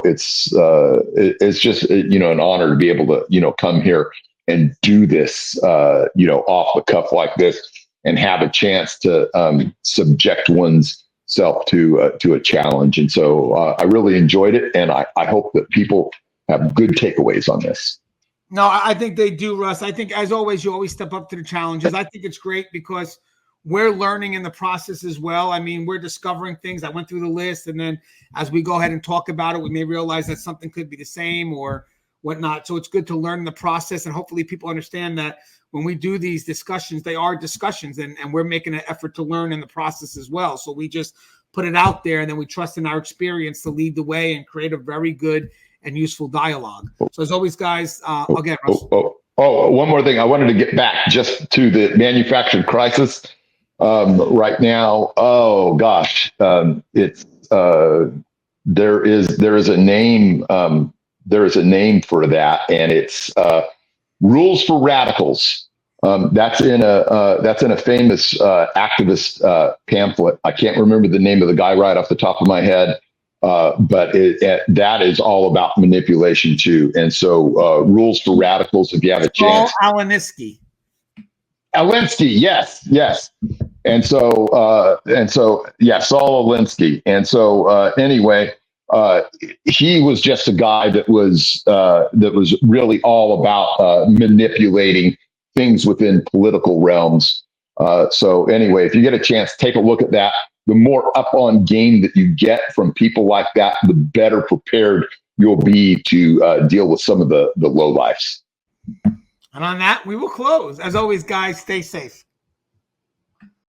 B: it's just an honor to be able to come here and do this off the cuff like this, and have a chance to subject one's self to a challenge. And so I really enjoyed it, and I hope that people have good takeaways on this.
A: No, I think they do, Russ. I think, as always, you always step up to the challenges. I think it's great because we're learning in the process as well. I mean, we're discovering things. I went through the list, and then as we go ahead and talk about it, we may realize that something could be the same or whatnot. So it's good to learn the process, and hopefully people understand that when we do these discussions, they are discussions, and we're making an effort to learn in the process as well. So we just put it out there, and then we trust in our experience to lead the way and create a very good and useful dialogue. So as always, guys, again, Russ.
B: One more thing. I wanted to get back just to the manufacturing crisis right now. Oh gosh, it's there is a name for that, and it's Rules for Radicals. That's in a famous activist pamphlet. I can't remember the name of the guy right off the top of my head, but that is all about manipulation too. And so, Rules for Radicals. If you have a
A: Saul
B: chance,
A: Alinsky.
B: Alinsky, yes. Yeah, Saul Alinsky. And so, anyway, he was just a guy that was really all about manipulating things within political realms. So anyway, if you get a chance, take a look at that. The more up on game that you get from people like that, the better prepared you'll be to deal with some of the lowlifes.
A: And on that, we will close. As always, guys, stay safe.